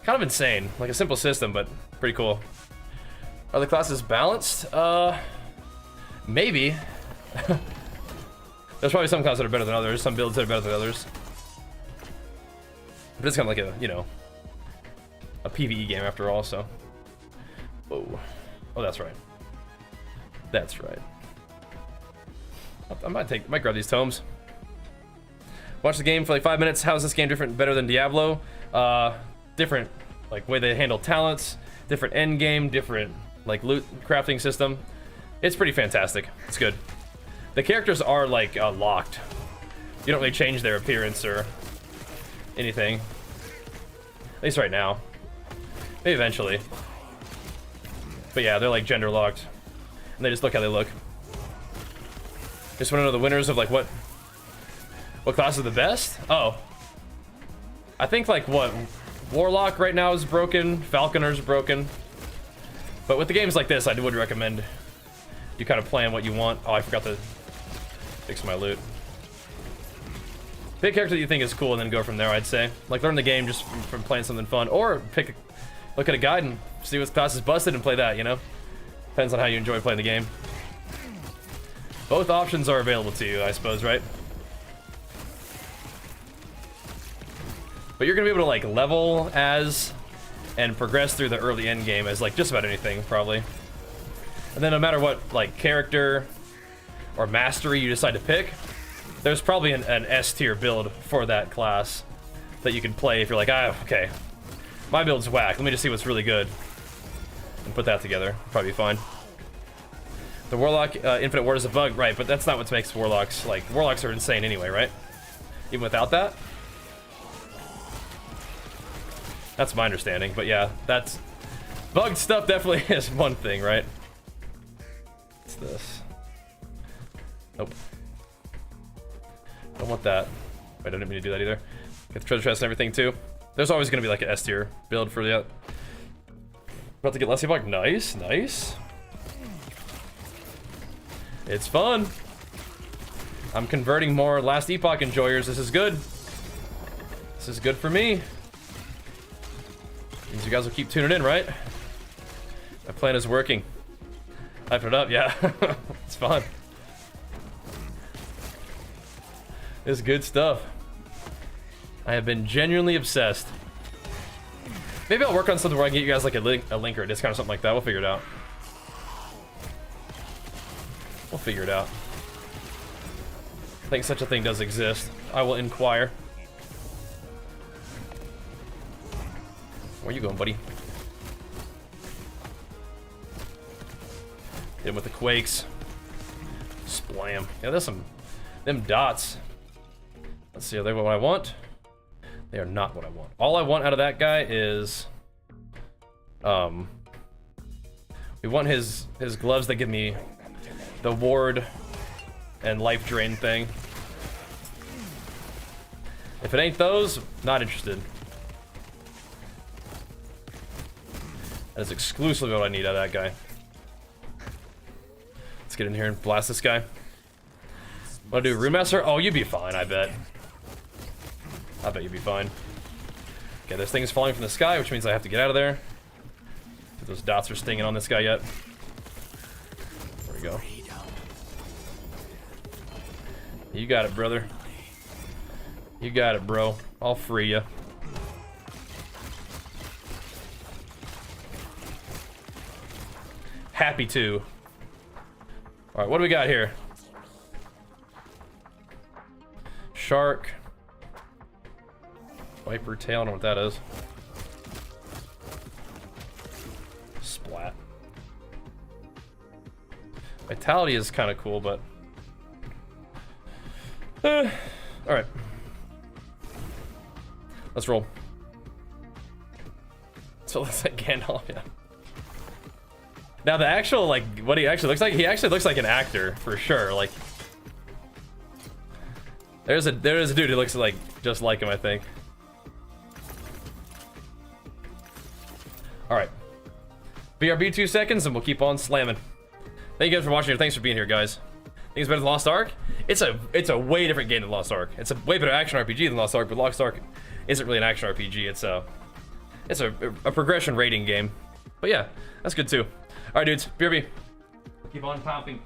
kind of insane, like a simple system, but pretty cool. Are the classes balanced? Maybe. There's probably some classes that are better than others, some builds that are better than others. But it's kind of like a, you know, a PvE game after all, so. Whoa. Oh, that's right. That's right. I might grab these tomes. Watch the game for like 5 minutes. How is this game different, better than Diablo? Different, like way they handle talents, different end game, different like loot crafting system. It's pretty fantastic. It's good. The characters are like locked. You don't really change their appearance or anything. At least right now. Maybe eventually. But yeah, they're like gender locked. And they just look how they look. Just want to know the winners of like what class is the best? Oh. I think like what? Warlock right now is broken. Falconer's broken. But with the games like this, I would recommend you kind of plan what you want. Oh, I forgot to fix my loot. Pick a character that you think is cool and then go from there, I'd say. Like learn the game just from playing something fun. Or look at a guide and see what class is busted and play that, you know? Depends on how you enjoy playing the game. Both options are available to you, I suppose, right? But you're gonna be able to like level as and progress through the early end game as like just about anything probably. And then no matter what like character or mastery you decide to pick, there's probably an S tier build for that class that you can play if you're like, ah, okay, my build's whack. Let me just see what's really good and put that together. Probably be fine. The Warlock Infinite Ward is a bug, right? But that's not what makes Warlocks like. Warlocks are insane anyway, right? Even without that. That's my understanding, but yeah, that's bugged stuff definitely is one thing, right? What's this? Nope. Don't want that. Wait, I didn't mean to do that either. Get the treasure chest and everything too. There's always gonna be like an S tier build for that. About to get less Epoch. Nice, nice. It's fun. I'm converting more last Epoch enjoyers. This is good. This is good for me. Means you guys will keep tuning in, right? My plan is working. Hype it up, yeah. It's fun. It's good stuff. I have been genuinely obsessed. Maybe I'll work on something where I can get you guys like a link or a discount or something like that. We'll figure it out. We'll figure it out. I think such a thing does exist. I will inquire. Where you going, buddy? Hit him with the quakes. Splam. Yeah, there's some... them dots. Let's see, are they what I want? They are not what I want. All I want out of that guy is... we want his gloves that give me the ward and life drain thing. If it ain't those, not interested. That is exclusively what I need out of that guy. Let's get in here and blast this guy. Wanna do Roommaster? Oh, you'd be fine, I bet. I bet you'd be fine. Okay, there's things falling from the sky, which means I have to get out of there. If those dots are stinging on this guy yet. There we go. You got it, brother. You got it, bro. I'll free you. Happy to. Alright, what do we got here? Shark. Viper tail, I don't know what that is. Splat. Vitality is kind of cool, but... alright. Let's roll. So it looks like Gandalf, yeah. Now the actual, like, what he actually looks like an actor, for sure, like... There is a dude who looks like, just like him, I think. Alright. BRB 2 seconds and we'll keep on slamming. Thank you guys for watching. Thanks for being here, guys. Think it's better than Lost Ark? It's a way different game than Lost Ark. It's a way better action RPG than Lost Ark, but Lost Ark isn't really an action RPG. It's a progression rating game. But yeah, that's good too. Alright, dudes. BRB. Keep on popping.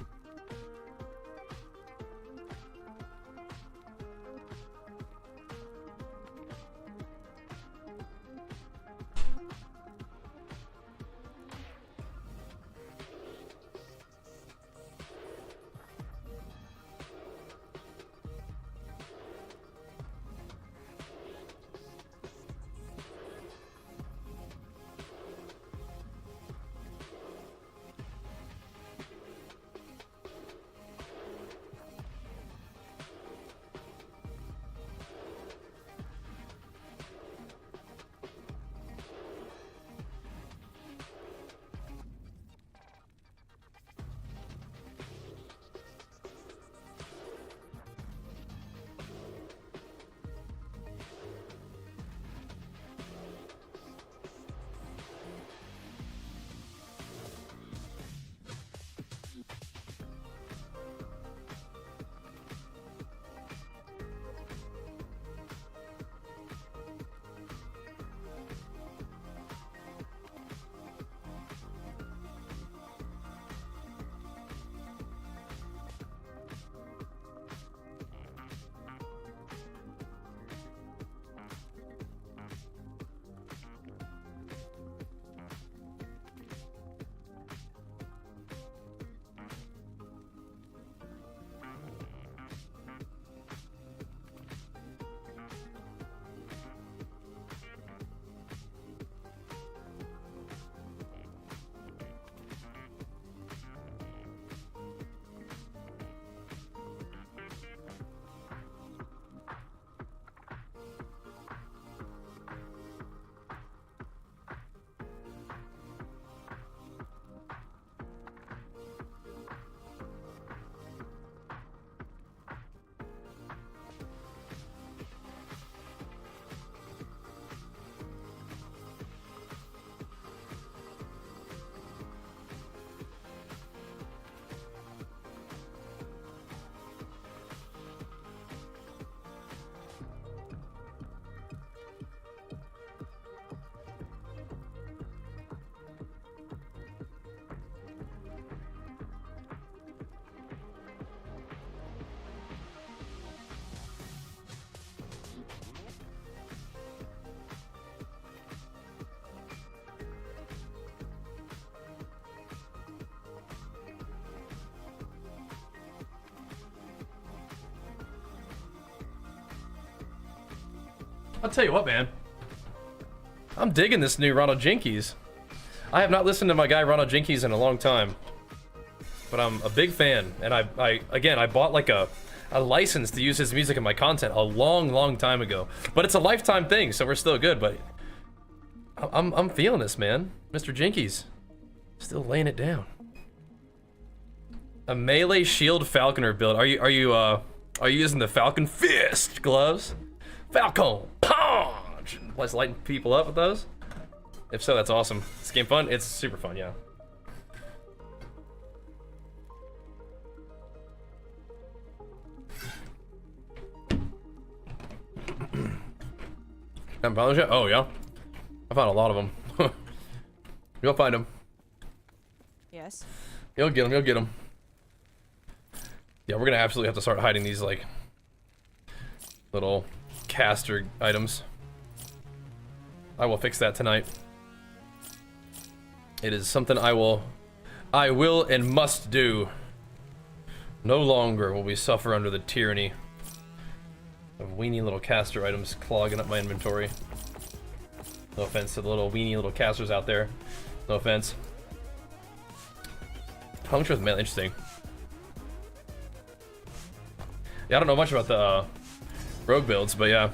I'll tell you what, man. I'm digging this new Ronald Jinkies. I have not listened to my guy Ronald Jinkies in a long time, but I'm a big fan. And I bought like a license to use his music in my content a long time ago. But it's a lifetime thing, so we're still good. But I'm feeling this, man. Mr. Jinkies, still laying it down. A melee shield falconer build. Are you using the Falcon Fist gloves? Falcon punch. Let's lighten people up with those. If so, that's awesome. This game fun? It's super fun, yeah. Haven't found those yet? Oh yeah, I found a lot of them. You'll find them. Yes. You'll get them. You'll get them. Yeah, we're gonna absolutely have to start hiding these like little caster items. I will fix that tonight. It is something I will and must do. No longer will we suffer under the tyranny of weenie little caster items clogging up my inventory. No offense to the little weenie little casters out there. No offense. Puncture with mail, interesting. Yeah, I don't know much about the rogue builds, but yeah.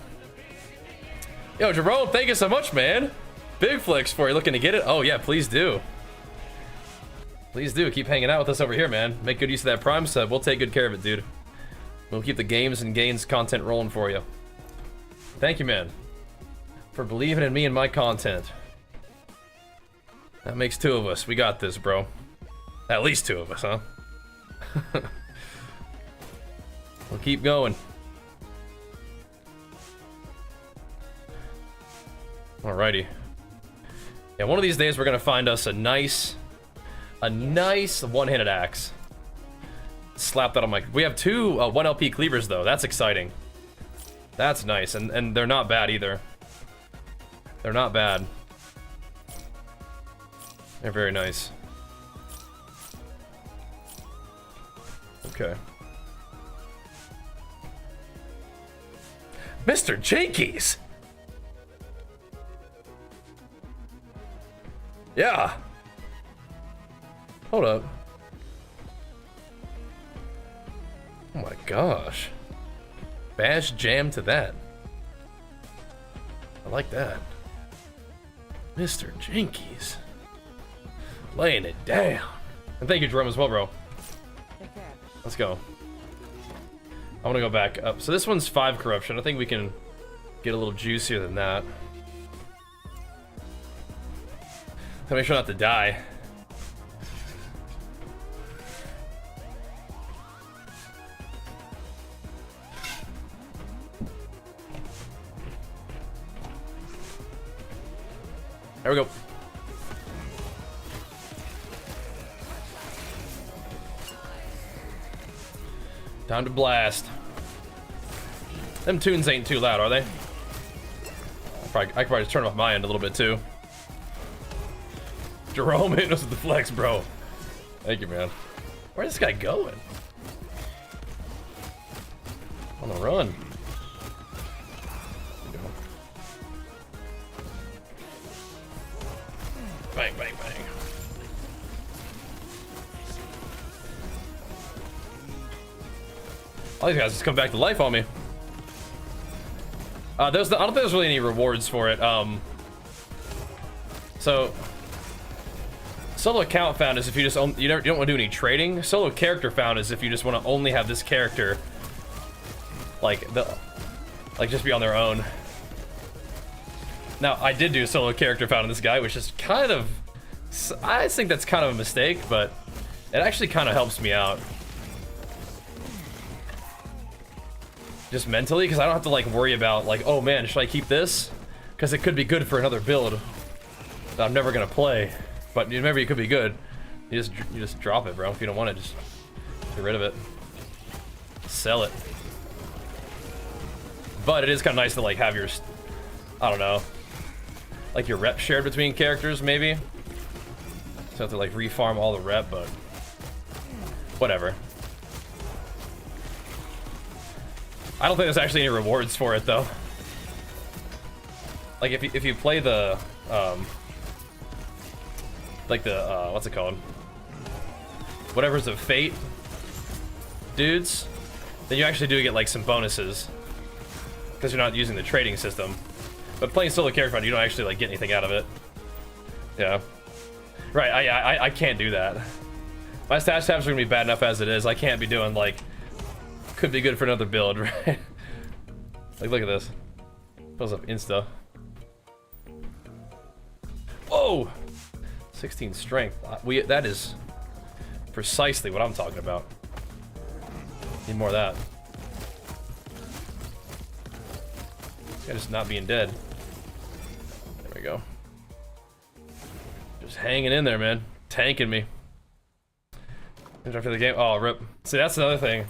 Yo, Jerome, thank you so much, man. Big flex for you. Looking to get it? Oh yeah, please do. Please do. Keep hanging out with us over here, man. Make good use of that Prime sub. We'll take good care of it, dude. We'll keep the games and gains content rolling for you. Thank you, man, for believing in me and my content. That makes two of us. We got this, bro. At least two of us, huh? We'll keep going. Alrighty. Yeah, one of these days we're gonna find us a nice one-handed axe. Slap that on my. We have two 1 LP cleavers though. That's exciting. That's nice, and they're not bad either. They're not bad. They're very nice. Okay. Mr. Jinkies! Yeah! Hold up. Oh my gosh. Bash jam to that. I like that. Mr. Jinkies. Laying it down. And thank you, Jerome, as well, bro. Take care. Let's go. I want to go back up. So this one's 5 corruption. I think we can get a little juicier than that. Gotta make sure not to die. There we go. Time to blast. Them tunes ain't too loud, are they? I could probably just turn off my end a little bit too. Jerome hitting us with the flex, bro. Thank you, man. Where's this guy going? On the run. Bang, bang, bang. All these guys just come back to life on me. I don't think there's really any rewards for it. So solo account found is if you just you don't want to do any trading. Solo character found is if you just want to only have this character like just be on their own. Now I did do a solo character found on this guy, which is kind of, I think that's kind of a mistake, but it actually kind of helps me out. Just mentally, because I don't have to like worry about like, oh man, should I keep this? Because it could be good for another build that I'm never gonna play. But maybe it could be good. You just drop it, bro. If you don't want it, just get rid of it. Sell it. But it is kind of nice to like have your, I don't know, like your rep shared between characters, maybe. So have to like refarm all the rep, but whatever. I don't think there's actually any rewards for it though. like if you play the like the what's it called? Whatever's of Fate dudes, then you actually do get like some bonuses because you're not using the trading system. But playing solo character mode, you don't actually like get anything out of it. Yeah. Right. I can't do that. My stash tabs are gonna be bad enough as it is. I can't be doing like could be good for another build, right? Like look at this. Fills up insta. Whoa! 16 strength. That is precisely what I'm talking about. Need more of that. Guy just not being dead. There we go. Just hanging in there, man. Tanking me. After the game. Oh, rip. See, that's another thing.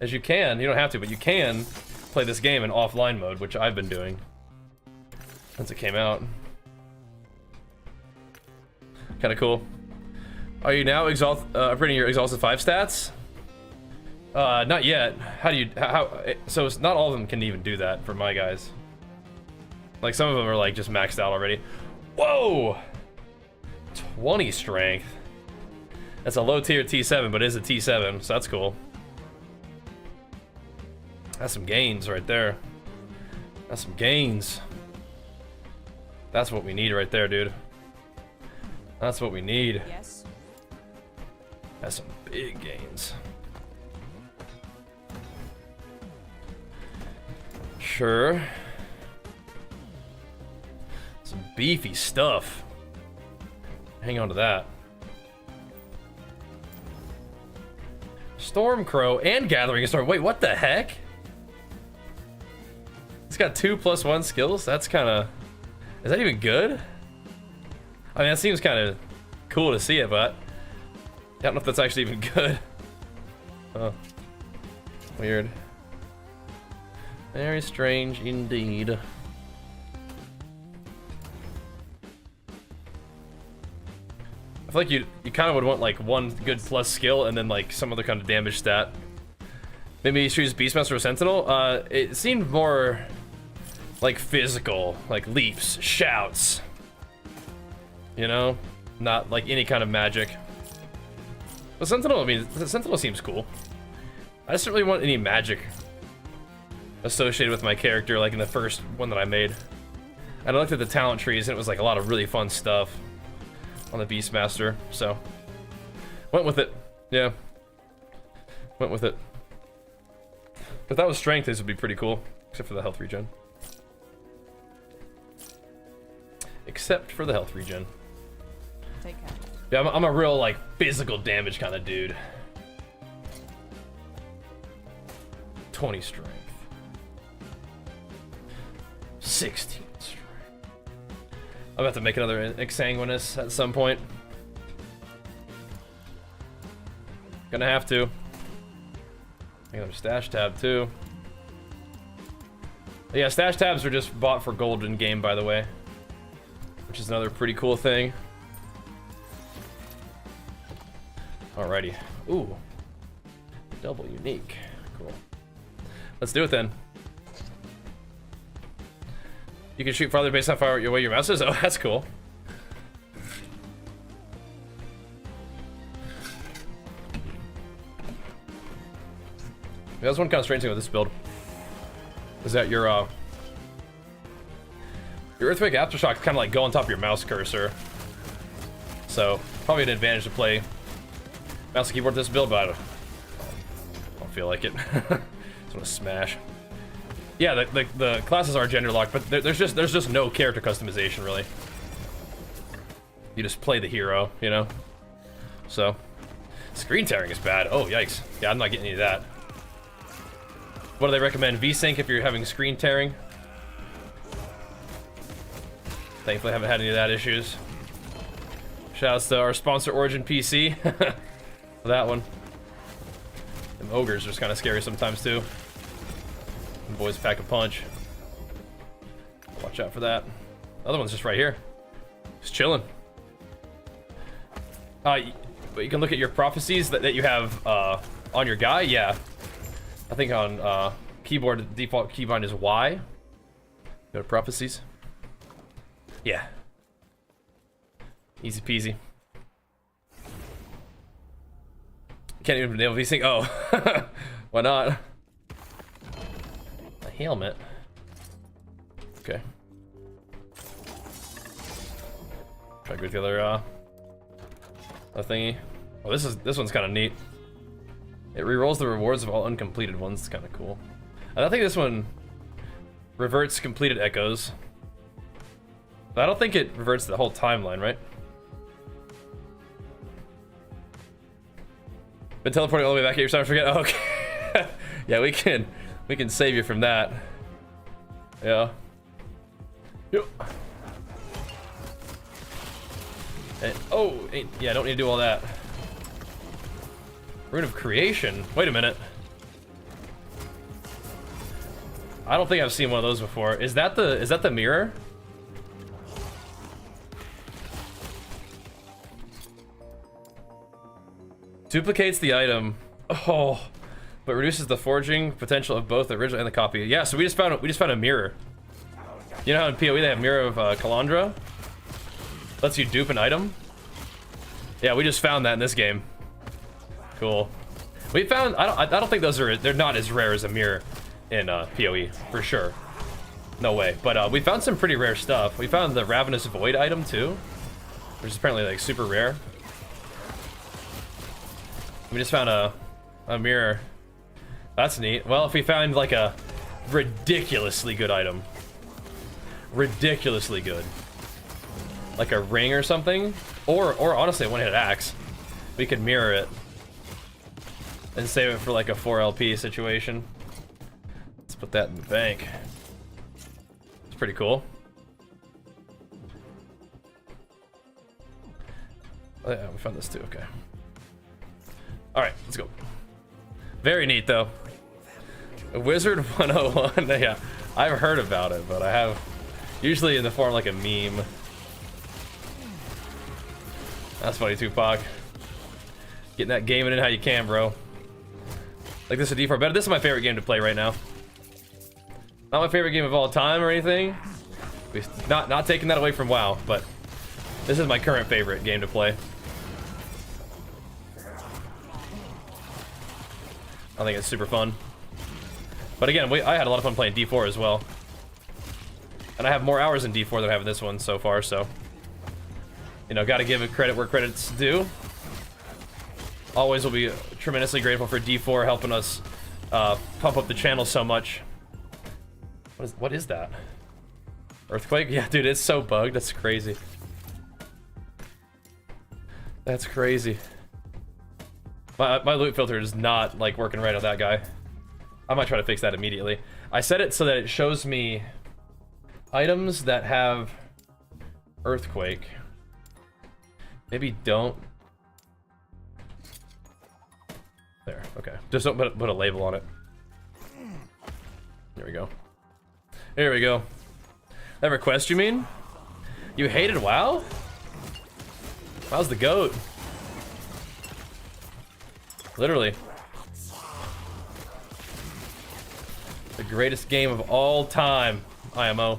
As you don't have to, but you can play this game in offline mode, which I've been doing since it came out. Kind of cool. Are you now upgrading your Exhausted 5 stats? Not yet. So it's not all of them can even do that for my guys. Like some of them are like just maxed out already. Whoa! 20 strength. That's a low tier T7, but it is a T7, so that's cool. That's some gains right there. That's some gains. That's what we need right there, dude. That's what we need. Yes. That's some big gains. Sure. Some beefy stuff. Hang on to that. Stormcrow and Gathering Storm. Wait, what the heck? It's got 2+1 skills? That's kind of... Is that even good? I mean, that seems kind of cool to see it, but... I don't know if that's actually even good. Oh. Weird. Very strange indeed. I feel like you kind of would want like one good plus skill and then like some other kind of damage stat. Maybe you choose Beastmaster or Sentinel. It seemed more like physical, like leaps, shouts. You know, not like any kind of magic. But Sentinel, I mean, Sentinel seems cool. I just don't really want any magic associated with my character, like in the first one that I made. And I looked at the talent trees, and it was like a lot of really fun stuff on the Beastmaster, so went with it. Yeah, went with it. If that was strength, this would be pretty cool, except for the health regen. Except for the health regen. Take care. Yeah, I'm a real like physical damage kind of dude. 20 strength. 16 strength. I'm about to make another Exsanguinous at some point. Gonna have to. Make another stash tab too. Yeah, stash tabs are just bought for gold in game, by the way, which is another pretty cool thing. Alrighty. Ooh. Double unique. Cool. Let's do it then. You can shoot farther based on how far away your mouse is? Oh, that's cool. Yeah, that's one kind of strange thing with this build. Is that your Earthquake Aftershock kind of like go on top of your mouse cursor. So, probably an advantage to play mouse and keyboard this build, but I don't feel like it. Just want to smash. Yeah, the classes are gender locked, but there's just no character customization really. You just play the hero, you know. So, screen tearing is bad. Oh yikes! Yeah, I'm not getting any of that. What do they recommend? VSync if you're having screen tearing. Thankfully, I haven't had any of that issues. Shoutouts to our sponsor, Origin PC. For that one. Them ogres are just kind of scary sometimes too. Them boys pack a punch. Watch out for that. Other one's just right here. Just chilling. But you can look at your prophecies that you have on your guy. Yeah. I think on keyboard, the default keybind is Y. Go to prophecies. Yeah. Easy peasy. Can't even nail these things. Oh. Why not? A helmet. Okay. Try to go with the other thingy. Oh, this one's kind of neat. It rerolls the rewards of all uncompleted ones. It's kind of cool. And I think this one reverts completed echoes. But I don't think it reverts the whole timeline, right? Been teleporting all the way back at your time. Forget. Oh, okay. Yeah, we can save you from that. Yeah. Yep. And, oh, yeah, I don't need to do all that. Rune of Creation. Wait a minute. I don't think I've seen one of those before. Is that the mirror? Duplicates the item. Oh, but reduces the forging potential of both the original and the copy. Yeah, so we just found a mirror. You know how in PoE they have Mirror of Kalandra? Lets you dupe an item. Yeah, we just found that in this game. Cool. We found I don't think they're not as rare as a mirror in PoE for sure. No way. But we found some pretty rare stuff. We found the Ravenous Void item too, which is apparently like super rare. We just found a mirror. That's neat. Well, if we found like a ridiculously good item, ridiculously good, like a ring or something, or honestly a one-handed axe, we could mirror it and save it for like a 4 LP situation. Let's put that in the bank. It's pretty cool. Oh yeah, we found this too. Okay. All right, let's go. Very neat though. Wizard 101. Yeah, I've heard about it, but I have usually in the form like a meme. That's funny, Tupac. Getting that gaming in how you can, bro. Like this is D4 better. This is my favorite game to play right now. Not my favorite game of all time or anything. Not taking that away from WoW, but this is my current favorite game to play. I think it's super fun. But again, I had a lot of fun playing D4 as well. And I have more hours in D4 than I have in this one so far, so... You know, gotta give it credit where credit's due. Always will be tremendously grateful for D4 helping us pump up the channel so much. What is that? Earthquake? Yeah, dude, it's so bugged. That's crazy. That's crazy. My loot filter is not like working right on that guy. I might try to fix that immediately. I set it so that it shows me items that have Earthquake. Maybe don't. There, okay. Just don't put a label on it. There we go. Here we go. That request, you mean? You hated WoW? WoW's the GOAT. Literally. The greatest game of all time, IMO.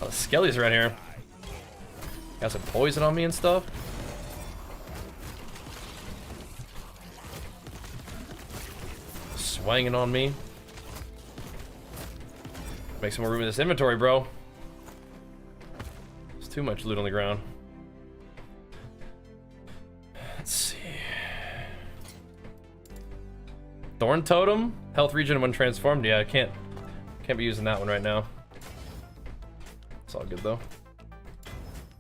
Oh, the skellies around here. Got some poison on me and stuff. Swanging on me. Make some more room in this inventory, bro. There's too much loot on the ground. Let's see. Thorn Totem? Health regen when transformed? Yeah, I can't be using that one right now. It's all good though.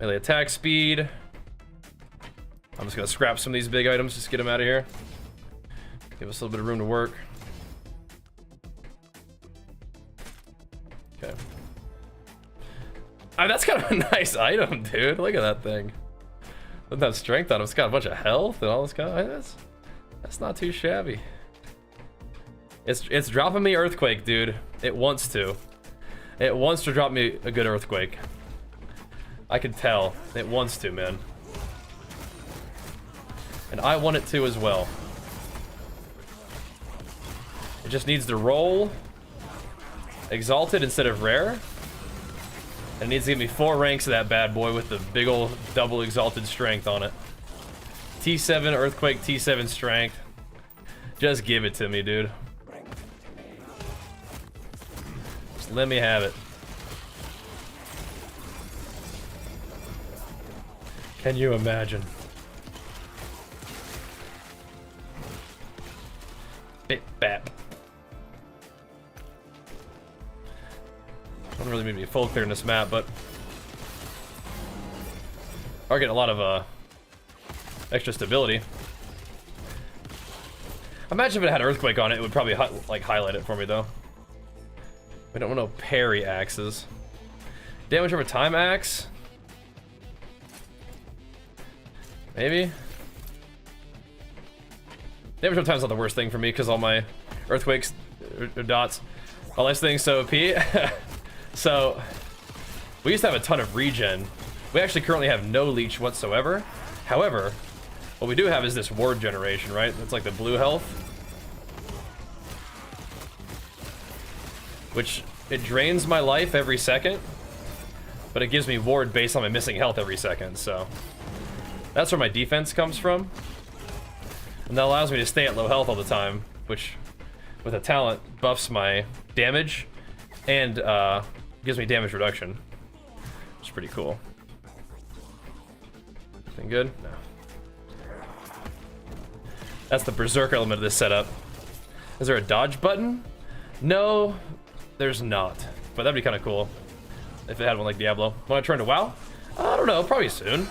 Melee attack speed. I'm just gonna scrap some of these big items, just get them out of here. Give us a little bit of room to work. Okay. That's kind of a nice item, dude. Look at that thing. Doesn't have strength on it. It's got a bunch of health and all this kind of... That's not too shabby. It's dropping me Earthquake, dude. It wants to. It wants to drop me a good Earthquake. I can tell. It wants to, man. And I want it to as well. It just needs to roll Exalted instead of Rare. It needs to give me 4 ranks of that bad boy with the big old double exalted strength on it. T7 earthquake, T7 strength. Just give it to me, dude. Just let me have it. Can you imagine? Bit bap. Don't really need to be full clear in this map, but are getting a lot of extra stability. Imagine if it had earthquake on it, it would probably like highlight it for me though. We don't want no parry axes. Damage over time axe. Maybe. Damage over time is not the worst thing for me because all my earthquakes or dots, all those things so OP. So we used to have a ton of regen. We actually currently have no leech whatsoever. However, what we do have is this ward generation, right? That's like the blue health. Which, it drains my life every second, but it gives me ward based on my missing health every second, so. That's where my defense comes from. And that allows me to stay at low health all the time, which, with a talent, buffs my damage and gives me damage reduction. Which is pretty cool. Anything good? No. That's the Berserker element of this setup. Is there a dodge button? No, there's not. But that'd be kind of cool if it had one like Diablo. Want to turn to WoW? I don't know, probably soon.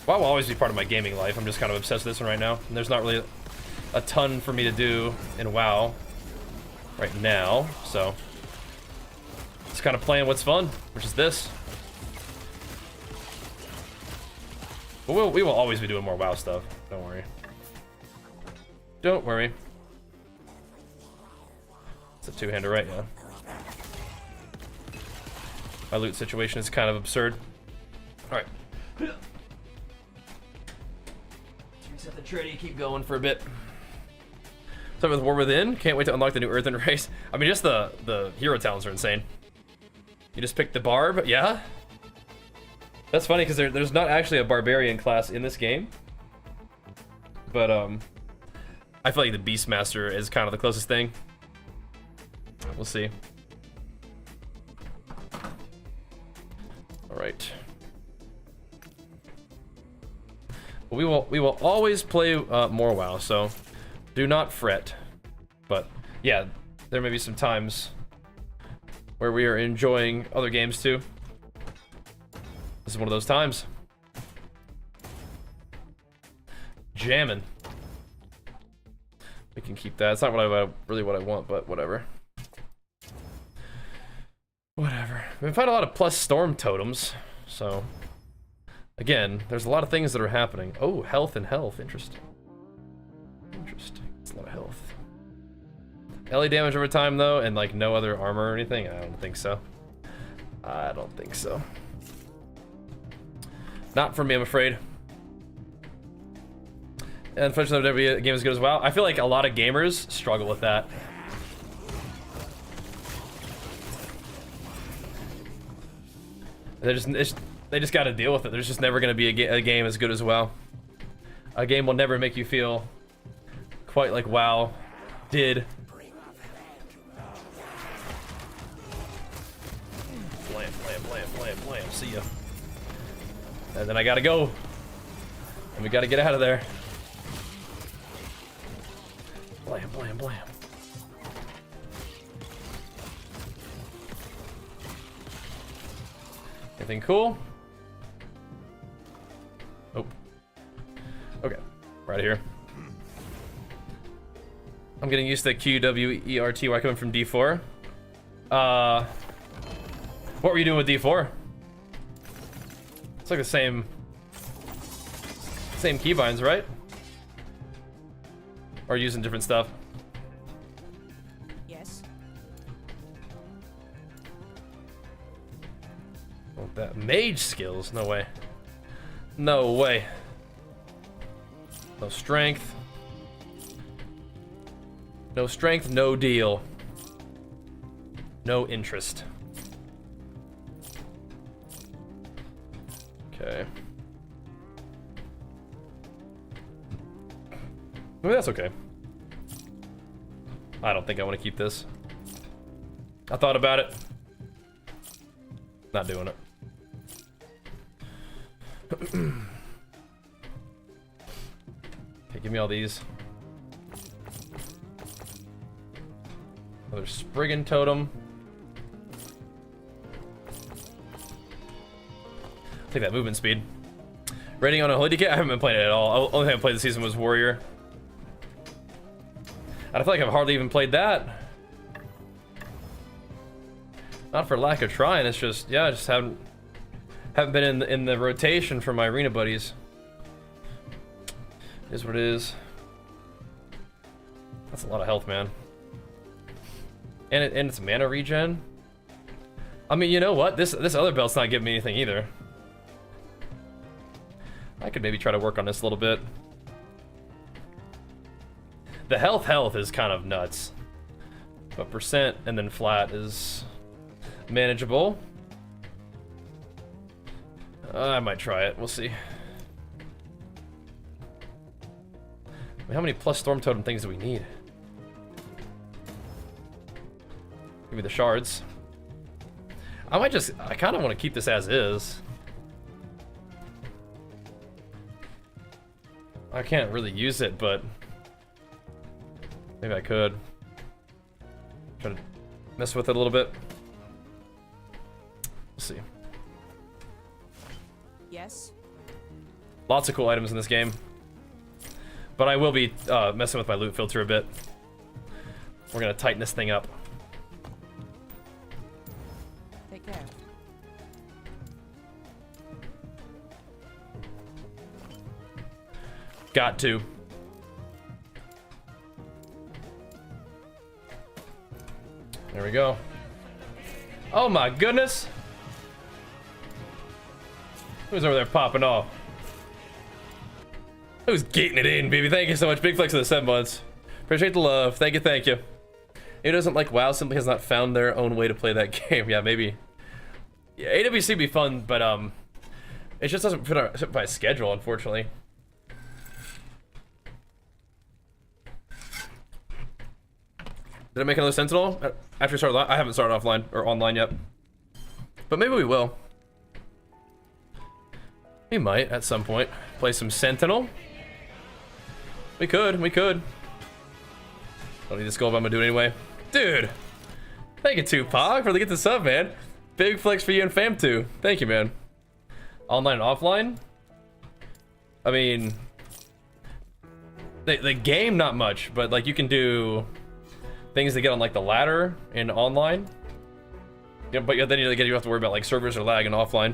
WoW will always be part of my gaming life. I'm just kind of obsessed with this one right now. And there's not really a ton for me to do in WoW right now, so just kind of playing what's fun, which is this. But we will always be doing more WoW stuff. Don't worry. Don't worry. It's a two-hander, right? Yeah. My loot situation is kind of absurd. All right. Reset the trade. Keep going for a bit. So with War Within, can't wait to unlock the new Earthen race. I mean, just the hero talents are insane. You just pick the barb, yeah. That's funny because there's not actually a barbarian class in this game, but I feel like the Beastmaster is kind of the closest thing. We'll see. All right. Well, we will always play more WoW, so do not fret. But yeah, there may be some times where we are enjoying other games too. This is one of those times. Jammin'. We can keep that. It's not really what I want, but whatever. Whatever. We find a lot of plus storm totems, so again, there's a lot of things that are happening. Oh, health and health. Interesting. Interesting. It's a lot of health. LA damage over time though, and like no other armor or anything? I don't think so. I don't think so. Not for me, I'm afraid. And unfortunately, never be a game as good as WoW. I feel like a lot of gamers struggle with that. They just got to deal with it. There's just never going to be a game as good as WoW. A game will never make you feel quite like WoW did. Blam, blam, blam, blam, blam. See ya. And then I gotta go. And we gotta get out of there. Blam, blam, blam. Anything cool? Oh. Okay. Right here. I'm getting used to QWERTY coming from D4. What were you doing with D4? It's like the same keybinds, right? Or using different stuff? Yes. Oh, that mage skills? No way. No way. No strength. No strength, no deal. No interest. Okay. I mean, that's okay. I don't think I want to keep this. I thought about it. Not doing it. Okay, give me all these. Another Spriggan totem. Take that movement speed. Rating on a holy kit? I haven't been playing it at all. Only thing I played this season was Warrior. And I feel like I've hardly even played that. Not for lack of trying, it's just, yeah, I just haven't been in the rotation for my arena buddies. Is what it is. That's a lot of health, man. And it's mana regen. I mean, you know what? This other belt's not giving me anything either. I could maybe try to work on this a little bit. The health is kind of nuts. But percent and then flat is manageable. I might try it. We'll see. I mean, how many plus storm totem things do we need? Give me the shards. I kind of want to keep this as is. I can't really use it, but maybe I could. Try to mess with it a little bit. We'll see. Yes. Lots of cool items in this game. But I will be messing with my loot filter a bit. We're gonna tighten this thing up. Take care. Got to. There we go. Oh my goodness. Who's over there popping off? Who's getting it in, baby? Thank you so much. Big flex of the 7 months. Appreciate the love. Thank you, thank you. Who doesn't like WoW simply has not found their own way to play that game. Yeah, maybe. Yeah, AWC would be fun, but it just doesn't fit my schedule, unfortunately. Did I make another Sentinel after we started? I haven't started offline or online yet, but maybe we will. We might at some point play some Sentinel. We could. Don't need this gold, but I'm gonna do it anyway. Dude, thank you, Tupac, for the get the sub, man. Big flex for you and fam too. Thank you, man. Online and offline. I mean, the game not much, but like you can do things that get on like the ladder in online. Yeah, but then you have to worry about like servers or lag in offline.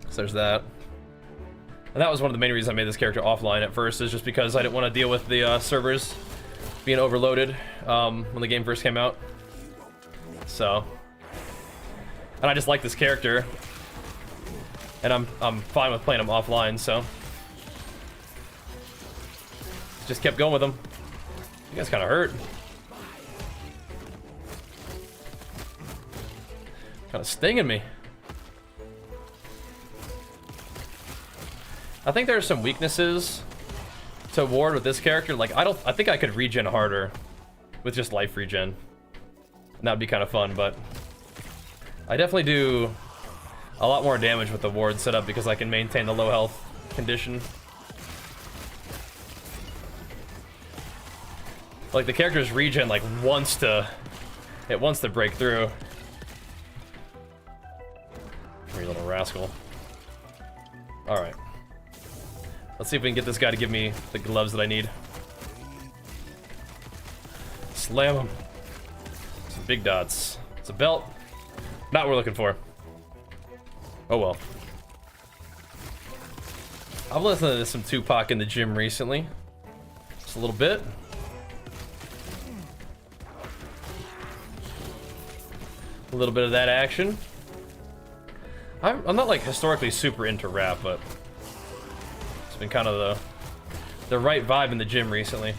So there's that. And that was one of the main reasons I made this character offline at first, is just because I didn't want to deal with the servers being overloaded when the game first came out. So, and I just like this character, and I'm fine with playing him offline. So, just kept going with him. You guys kind of hurt. Kind of stinging me. I think there are some weaknesses to ward with this character. Like I think I could regen harder with just life regen. And that would be kind of fun, but I definitely do a lot more damage with the ward setup because I can maintain the low health condition. Like the character's regen like wants to break through. You little rascal. Alright. Let's see if we can get this guy to give me the gloves that I need. Slam him. Some big dots. It's a belt. Not what we're looking for. Oh well. I've listened to some Tupac in the gym recently. Just a little bit. A little bit of that action. I'm not like historically super into rap, but it's been kind of the right vibe in the gym recently.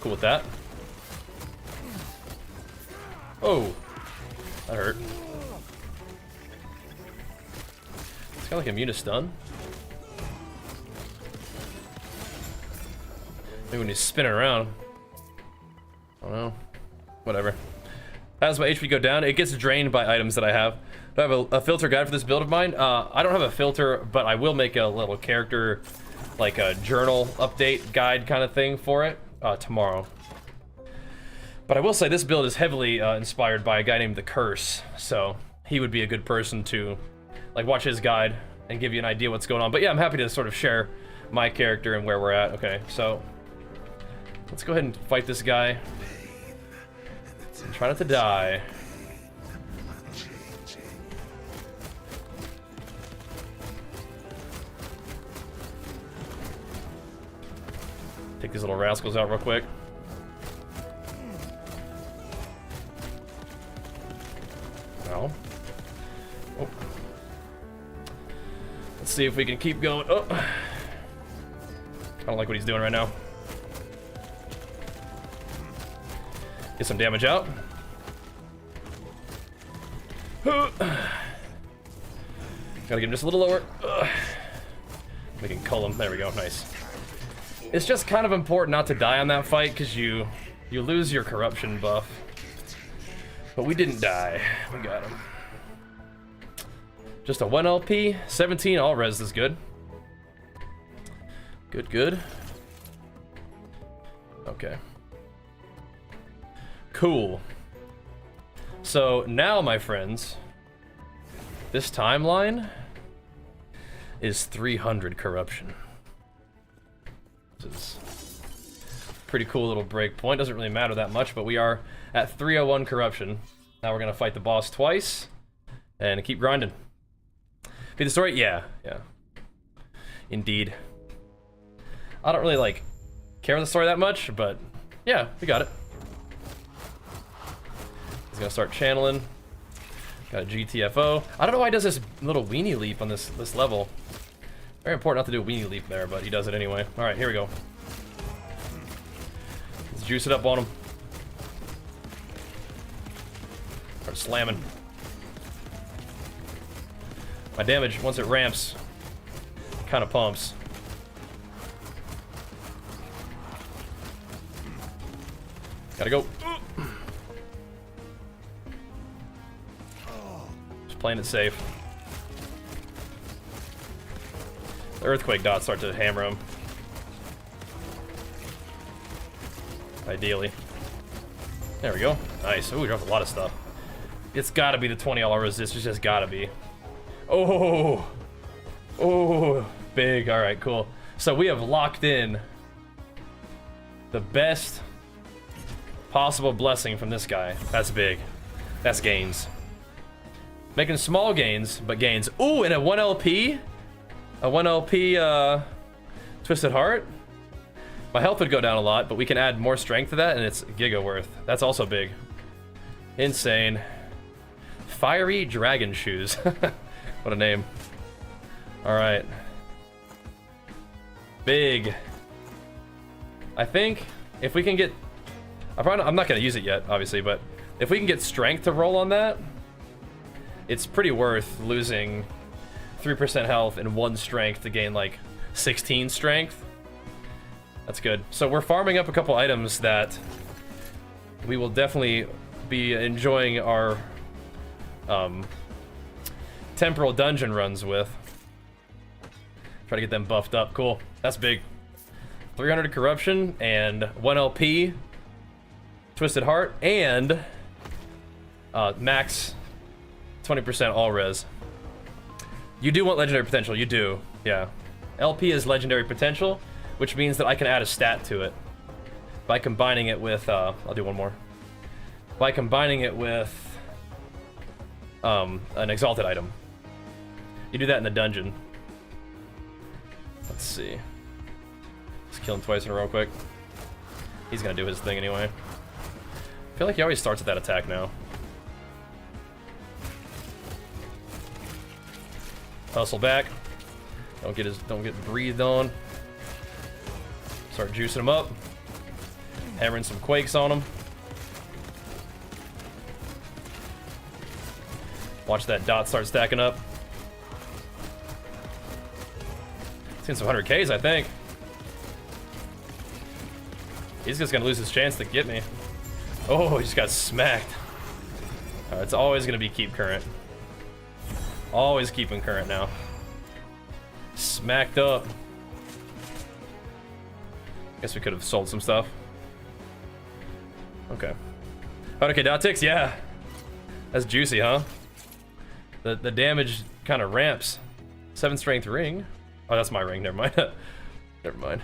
Cool with that. Oh, that hurt. of like immune to stun. Maybe when he's spinning around. I don't know. Whatever. As my HP go down, it gets drained by items that I have. Do I have a filter guide for this build of mine? I don't have a filter, but I will make a little character, like a journal update guide kind of thing for it tomorrow. But I will say this build is heavily inspired by a guy named The Curse, so he would be a good person to like watch his guide and give you an idea what's going on. But yeah, I'm happy to sort of share my character and where we're at. Okay, so let's go ahead and fight this guy. And try not to die. Take these little rascals out real quick. No. Oh. Let's see if we can keep going. Oh. I don't like what he's doing right now. Get some damage out. Gotta get him just a little lower. We can cull him. There we go. Nice. It's just kind of important not to die on that fight because you lose your corruption buff. But we didn't die. We got him. Just a 1 LP. 17 all res is good. Good, good. Okay. Cool. So now, my friends, this timeline is 300 corruption. This is a pretty cool little break point. Doesn't really matter that much, but we are at 301 corruption. Now we're gonna fight the boss twice and keep grinding. Beat the story? Yeah, yeah. Indeed. I don't really like care the story that much, but yeah, we got it. He's gonna start channeling. Got a GTFO. I don't know why he does this little weenie leap on this level. Very important not to do a weenie leap there, but he does it anyway. All right, here we go. Let's juice it up on him. Start slamming. My damage, once it ramps, kind of pumps. Gotta go. Just playing it safe. The earthquake dots start to hammer him. Ideally. There we go. Nice. Ooh, we dropped a lot of stuff. It's gotta be the 20 all resist. It's just gotta be. Oh! Oh! Big. Alright, cool. So we have locked in the best possible blessing from this guy. That's big. That's gains. Making small gains, but gains. Ooh, and a 1 LP? A 1 LP Twisted Heart? My health would go down a lot, but we can add more strength to that, and it's giga worth. That's also big. Insane. Fiery Dragon Shoes. What a name. Alright. Big. I think if we can get... I'm not going to use it yet, obviously, but if we can get strength to roll on that, it's pretty worth losing 3% health and 1 strength to gain like 16 strength. That's good. So we're farming up a couple items that we will definitely be enjoying our temporal dungeon runs with. Try to get them buffed up. Cool. That's big. 300 corruption and 1 LP Twisted Heart and max 20% all res. You do want legendary potential, you do, yeah. LP is legendary potential, which means that I can add a stat to it by combining it with, I'll do one more. By combining it with an exalted item. You do that in the dungeon. Let's see. Let's kill him twice in a row quick. He's gonna do his thing anyway. I feel like he always starts with that attack now. Hustle back. Don't get breathed on. Start juicing him up. Hammering some quakes on him. Watch that dot start stacking up. Seen some 100Ks, I think. He's just gonna lose his chance to get me. Oh, he just got smacked. It's always gonna be keep current. Always keeping current now. Smacked up. Guess we could have sold some stuff. Okay. 100K dot ticks, yeah. That's juicy, huh? The damage kind of ramps. 7 strength ring. Oh, that's my ring. Never mind. Never mind.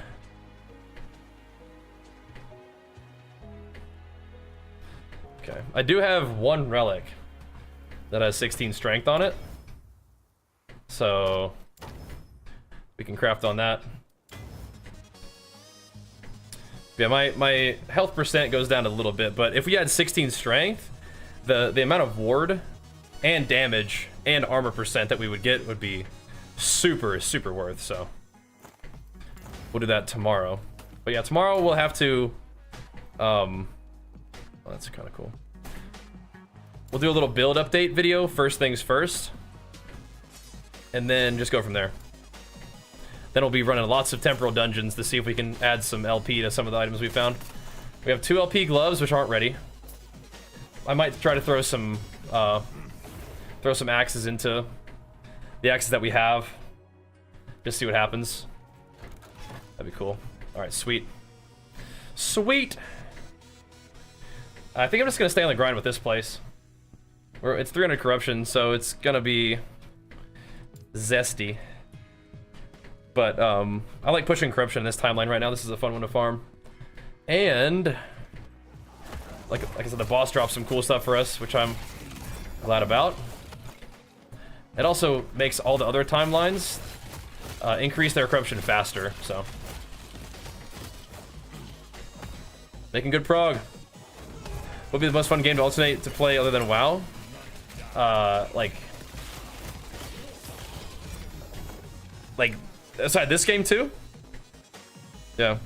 Okay. I do have one relic that has 16 strength on it. So we can craft on that. Yeah, my health percent goes down a little bit, but if we had 16 strength, the amount of ward and damage and armor percent that we would get would be super worth, so we'll do that tomorrow. But yeah, tomorrow we'll have to well, that's kind of cool. We'll do a little build update video first things first, and then just go from there. Then we'll be running lots of temporal dungeons to see if we can add some LP to some of the items we found. We have 2 LP gloves, which aren't ready. I might try to throw some axes into the axes that we have. Just see what happens. That'd be cool. Alright, sweet. Sweet! I think I'm just gonna stay on the grind with this place. It's 300 corruption, so it's gonna be zesty. But I like pushing corruption in this timeline right now. This is a fun one to farm. And like I said, the boss dropped some cool stuff for us, which I'm glad about. It also makes all the other timelines increase their corruption faster, so making good prog. What would be the most fun game to alternate to play other than WoW? Like aside this game too? Yeah.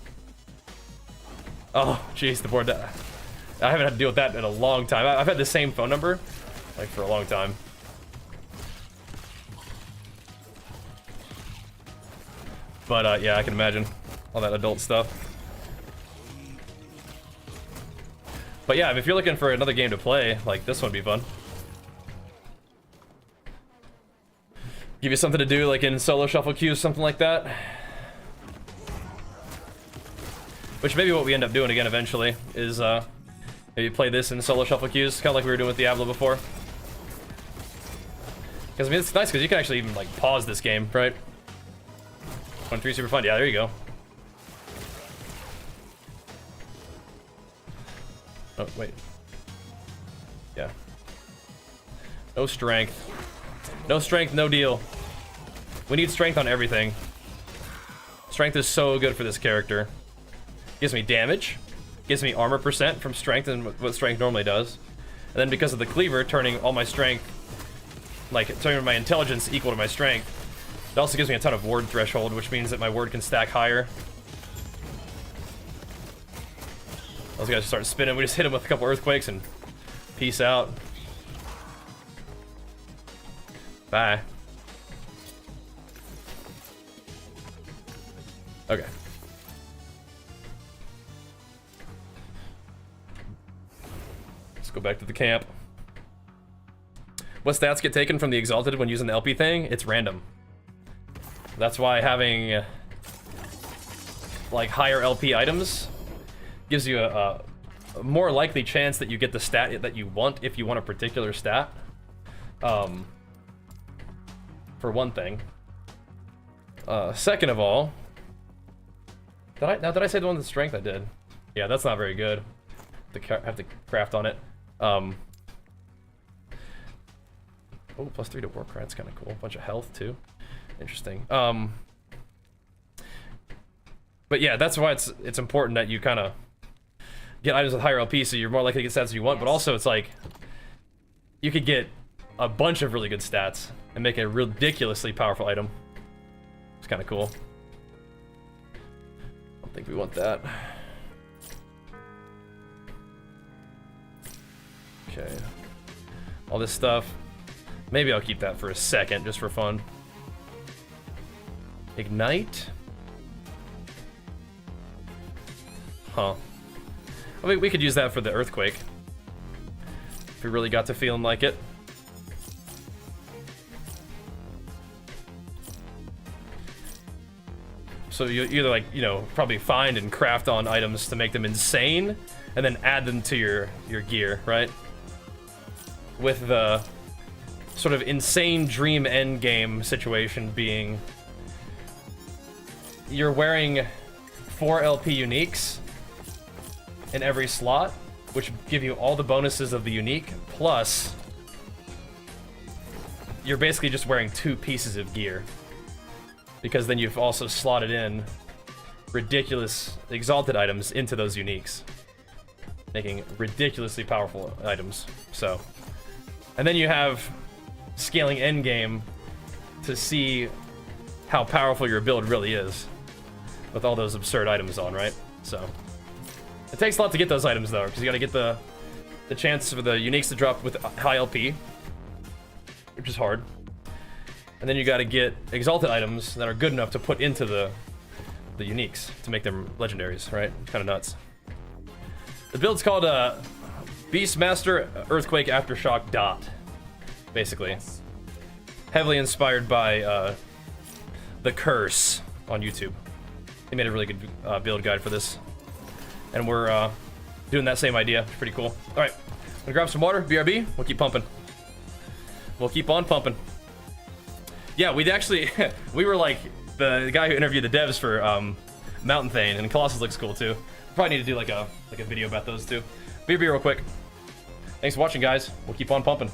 Oh, jeez, the board. I haven't had to deal with that in a long time. I've had the same phone number, like, for a long time. But, yeah, I can imagine all that adult stuff. But yeah, if you're looking for another game to play, like, this one would be fun. Give you something to do, like in solo shuffle queues, something like that. Which may be what we end up doing again eventually, is maybe play this in solo shuffle queues, kind of like we were doing with Diablo before. Because I mean, it's nice because you can actually even like pause this game, right? 1-3 super fun. Yeah, there you go. Oh wait. Yeah. No strength. No strength, no deal. We need strength on everything. Strength is so good for this character. Gives me damage. Gives me armor percent from strength and what strength normally does. And then because of the cleaver, turning all my strength, like turning my intelligence equal to my strength, it also gives me a ton of ward threshold, which means that my ward can stack higher. Those guys start spinning. We just hit him with a couple earthquakes and peace out. Bye. Okay. Let's go back to the camp. What stats get taken from the Exalted when using the LP thing? It's random. That's why having like higher LP items gives you a more likely chance that you get the stat that you want if you want a particular stat. For one thing. Second of all, did I say the one with strength? I did. Yeah, that's not very good. Have to craft on it. Oh, +3 to war cry. That's kind of cool. Bunch of health too. Interesting. But yeah, that's why it's important that you kind of get items with higher LP, so you're more likely to get stats you want. But also, it's like you could get a bunch of really good stats and make a ridiculously powerful item. It's kind of cool. I don't think we want that. Okay. All this stuff. Maybe I'll keep that for a second, just for fun. Ignite? Huh. I mean, we could use that for the earthquake. If we really got to feeling like it. So you either, like, you know, probably find and craft on items to make them insane, and then add them to your gear, right? With the sort of insane dream endgame situation being you're wearing 4 LP uniques in every slot, which give you all the bonuses of the unique, plus you're basically just wearing 2 pieces of gear. Because then you've also slotted in ridiculous exalted items into those uniques, making ridiculously powerful items. So, and then you have scaling endgame to see how powerful your build really is with all those absurd items on, right? So it takes a lot to get those items though, because you got to get the chance for the uniques to drop with high LP, which is hard. And then you got to get exalted items that are good enough to put into the uniques to make them legendaries, right? Kind of nuts. The build's called Beastmaster Earthquake Aftershock Dot, basically. Yes. Heavily inspired by The Curse on YouTube. They made a really good build guide for this. And we're doing that same idea. It's pretty cool. All right, I'm gonna grab some water, BRB. We'll keep pumping. We'll keep on pumping. Yeah, we'd actually, we were like the guy who interviewed the devs for Mountain Thane, and Colossus looks cool too. Probably need to do like a video about those too. BRB real quick. Thanks for watching, guys. We'll keep on pumping.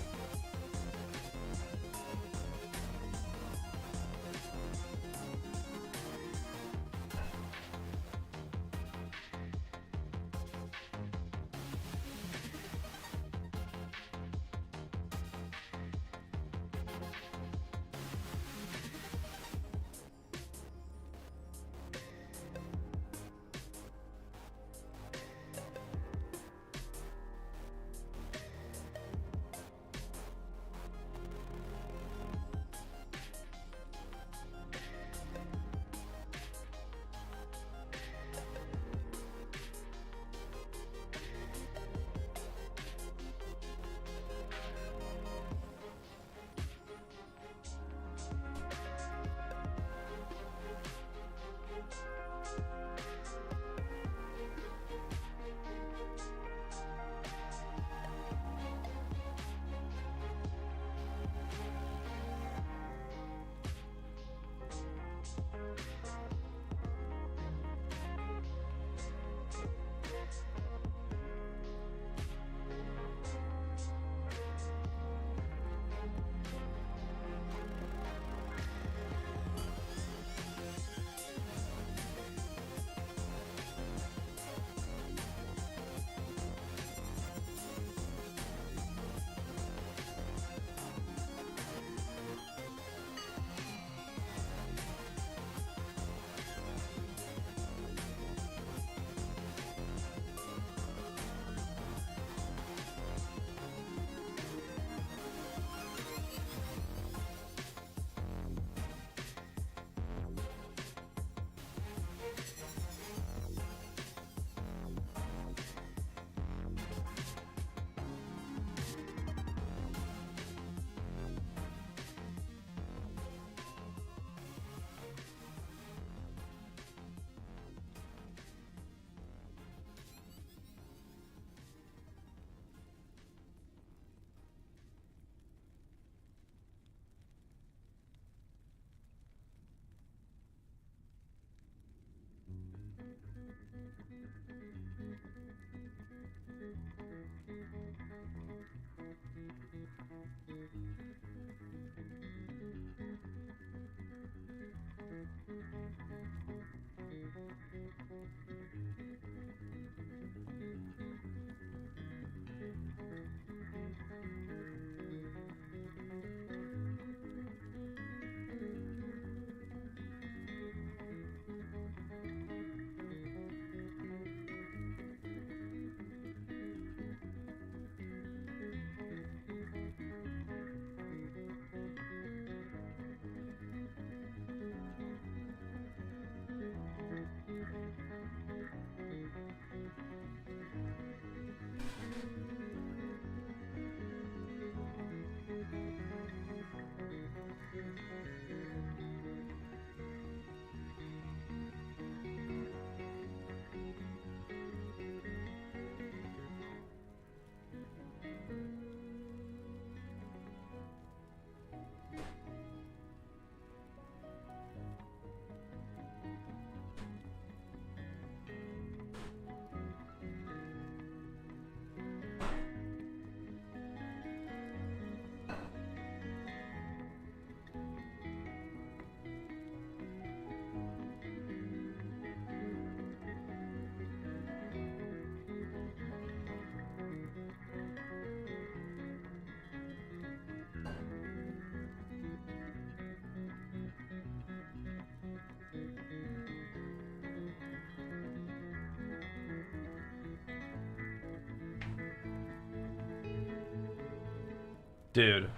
Dude.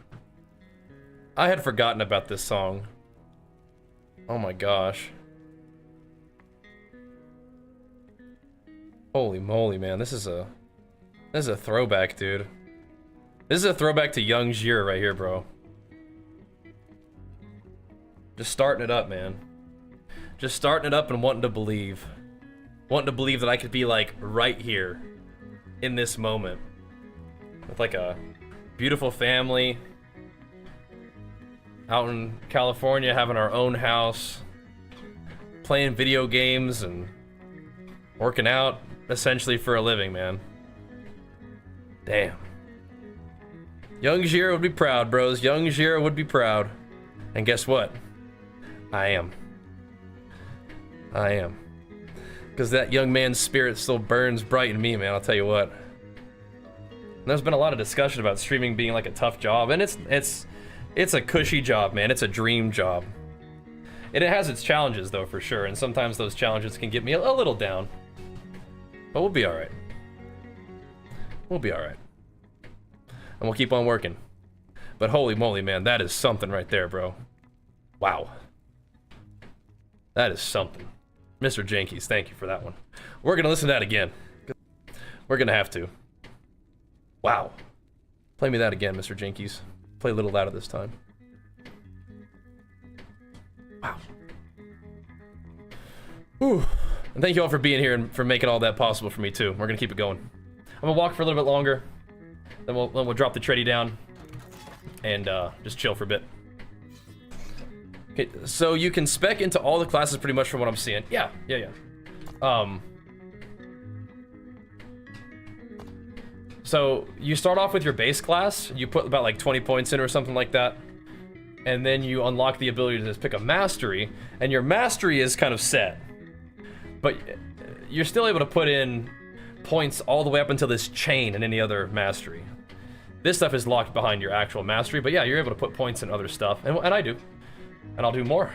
I had forgotten about this song. Oh my gosh. Holy moly, man. This is a throwback, dude. This is a throwback to young Bajheera right here, bro. Just starting it up, man. Just starting it up and wanting to believe. Wanting to believe that I could be, like, right here. In this moment. With, like, a beautiful family. Out in California, having our own house. Playing video games and working out, essentially, for a living, man. Damn. Young Bajheera would be proud, bros. Young Bajheera would be proud. And guess what? I am. I am. Because that young man's spirit still burns bright in me, man, I'll tell you what. And there's been a lot of discussion about streaming being like a tough job, and it's a cushy job, man. It's a dream job. And it has its challenges, though, for sure, and sometimes those challenges can get me a little down. But we'll be alright. We'll be alright. And we'll keep on working. But holy moly, man, that is something right there, bro. Wow. That is something. Mr. Jankies, thank you for that one. We're gonna listen to that again. We're gonna have to. Wow. Play me that again, Mr. Jankies. Play a little louder this time. Wow. Whew. And thank you all for being here and for making all that possible for me, too. We're gonna keep it going. I'm gonna walk for a little bit longer. Then we'll drop the treddy down and just chill for a bit. Okay, so you can spec into all the classes pretty much from what I'm seeing. Yeah. So you start off with your base class. You put about like 20 points in or something like that. And then you unlock the ability to just pick a mastery. And your mastery is kind of set. But you're still able to put in points all the way up until this chain and any other mastery. This stuff is locked behind your actual mastery, but yeah, you're able to put points in other stuff, and I do, and I'll do more.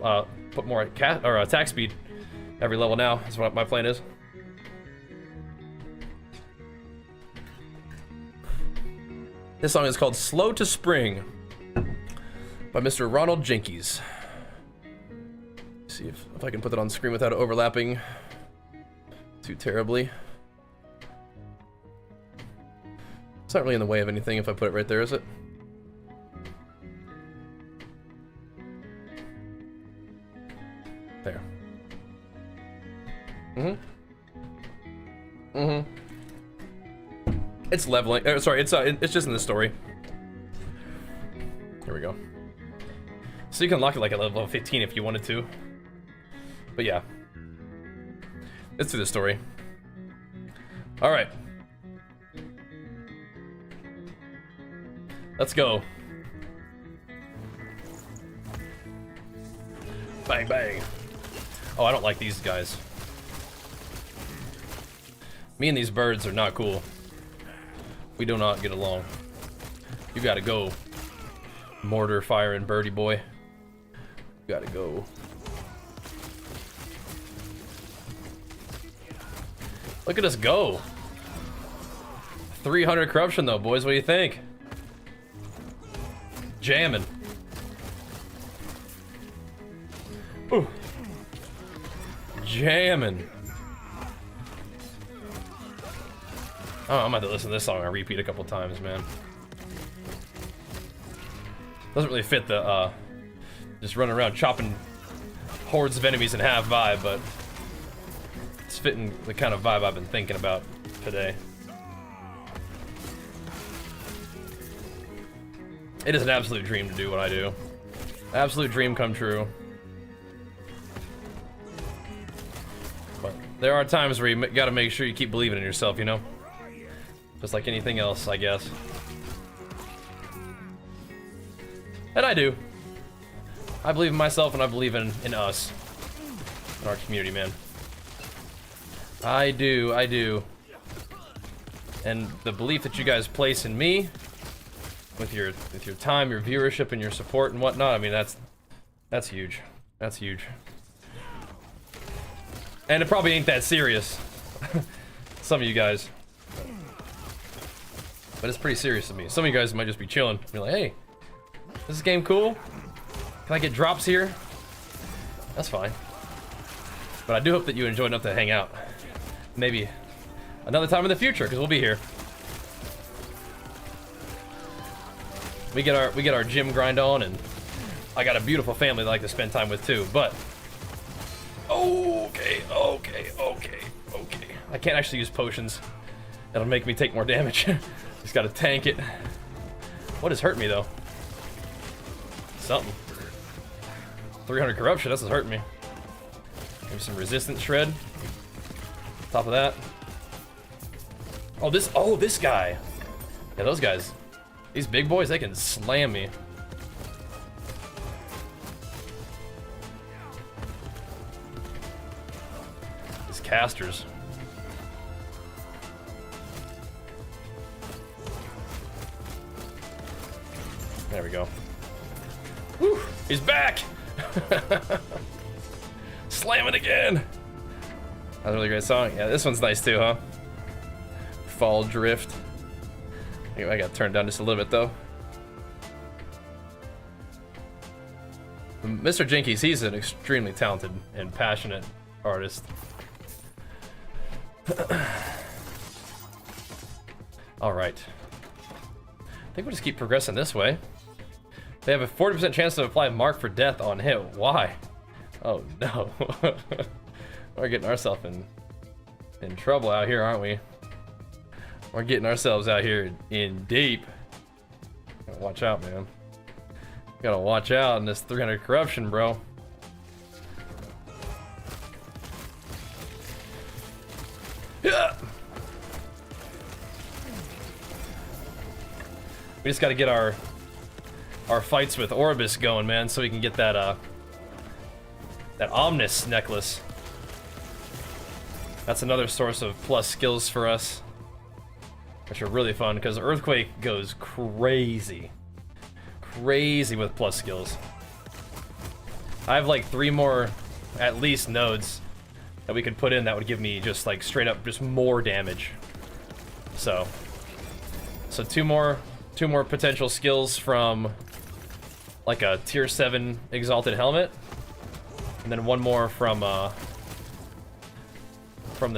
I'll put more attack speed every level now. That's what my plan is. This song is called "Slow to Spring" by Mr. Ronald Jenkins. See if I can put that on screen without overlapping too terribly. It's not really in the way of anything if I put it right there, is it? There. It's leveling. Sorry, it's just in the story. Here we go. So you can lock it like at level 15 if you wanted to. But yeah. Let's do the story. Alright. Let's go. Bang, bang. Oh, I don't like these guys. Me and these birds are not cool. We do not get along. You gotta go. Mortar firing birdie boy. You gotta go. Look at us go. 300 corruption though, boys. What do you think? Jamming. Ooh. Jamming. Oh, I'm about to listen to this song on repeat a couple times, man. Doesn't really fit the just running around chopping hordes of enemies in half vibe, but it's fitting the kind of vibe I've been thinking about today. It is an absolute dream to do what I do. Absolute dream come true. But there are times where you gotta make sure you keep believing in yourself, you know? Just like anything else, I guess. And I do. I believe in myself and I believe in us. In our community, man. I do, I do. And the belief that you guys place in me, with your time, your viewership, and your support and whatnot, I mean, that's huge. That's huge. And it probably ain't that serious. Some of you guys. But there are times where you gotta make sure you keep believing in yourself, you know? Just like anything else, I guess. And I do. I believe in myself and I believe in us. In our community, man. I do, I do. And the belief that you guys place in me, with your time, your viewership, and your support and whatnot, I mean, that's huge. That's huge. And it probably ain't that serious. but it's pretty serious to me. Some of you guys might just be chilling. Be like, hey, this game cool? Can I get drops here? That's fine. But I do hope that you enjoyed enough to hang out. Maybe another time in the future, because we'll be here. We get our gym grind on, and I got a beautiful family that I like to spend time with too. But okay. I can't actually use potions. That'll make me take more damage. Just gotta tank it. What has hurt me though? Something. 300 corruption. That's what's hurting me. Maybe some resistance shred. Top of that. Oh, this guy. Yeah, those guys. These big boys, they can slam me. These casters. There we go. Woo! He's back! Slam it again! That's a really great song. Yeah, this one's nice too, huh? Fall Drift. I got turned down just a little bit though. Mr. Jinkies, he's an extremely talented and passionate artist. Alright. I think we'll just keep progressing this way. They have a 40% chance to apply a mark for death on hit. Why? Oh no. We're getting ourselves in trouble out here, aren't we? We're getting ourselves out here in deep. Gotta watch out, man. Gotta watch out in this 300 corruption, bro. Yeah. We just gotta get our fights with Orbis going, man, so we can get that that Omnis necklace. That's another source of plus skills for us, which are really fun because Earthquake goes crazy with plus skills. I have like 3 more at least nodes that we could put in that would give me just like straight up just more damage. So 2 more potential skills from like a tier 7 exalted helmet, and then 1 more from the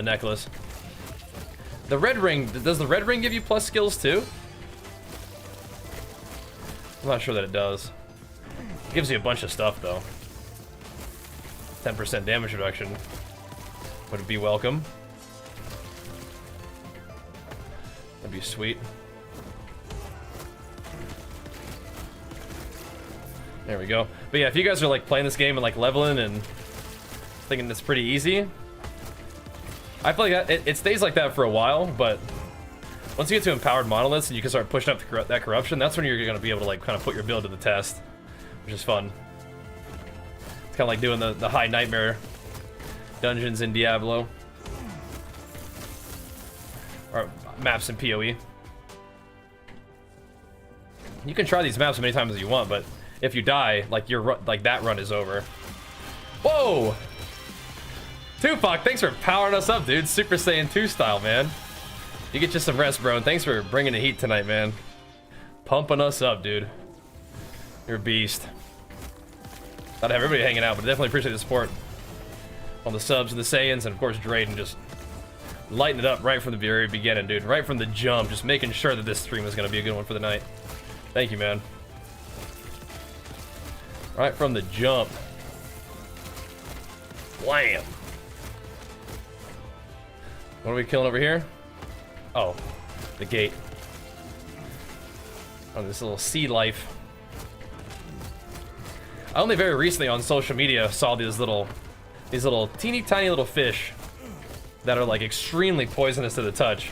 necklace. The red ring, does the red ring give you plus skills too? I'm not sure that it does. It gives you a bunch of stuff though. 10% damage reduction would be welcome. That'd be sweet. There we go. But yeah, if you guys are like playing this game and like leveling and thinking it's pretty easy, I feel like it stays like that for a while, but once you get to empowered monoliths and you can start pushing up that corruption, that's when you're going to be able to like kind of put your build to the test, which is fun. It's kind of like doing the high nightmare dungeons in Diablo, or maps in PoE. You can try these maps as many times as you want, but if you die, like that run is over. Whoa! Tupac, thanks for powering us up, dude. Super Saiyan 2 style, man. You get you some rest, bro, and thanks for bringing the heat tonight, man. Pumping us up, dude. You're a beast. Gotta have everybody hanging out, but I definitely appreciate the support. All the subs and the Saiyans, and of course Drayden just lighting it up right from the very beginning, dude. Right from the jump, just making sure that this stream is gonna be a good one for the night. Thank you, man. Right from the jump. Wham! What are we killing over here? Oh, the gate. Oh, this little sea life. I only very recently on social media saw these little teeny tiny little fish that are like extremely poisonous to the touch.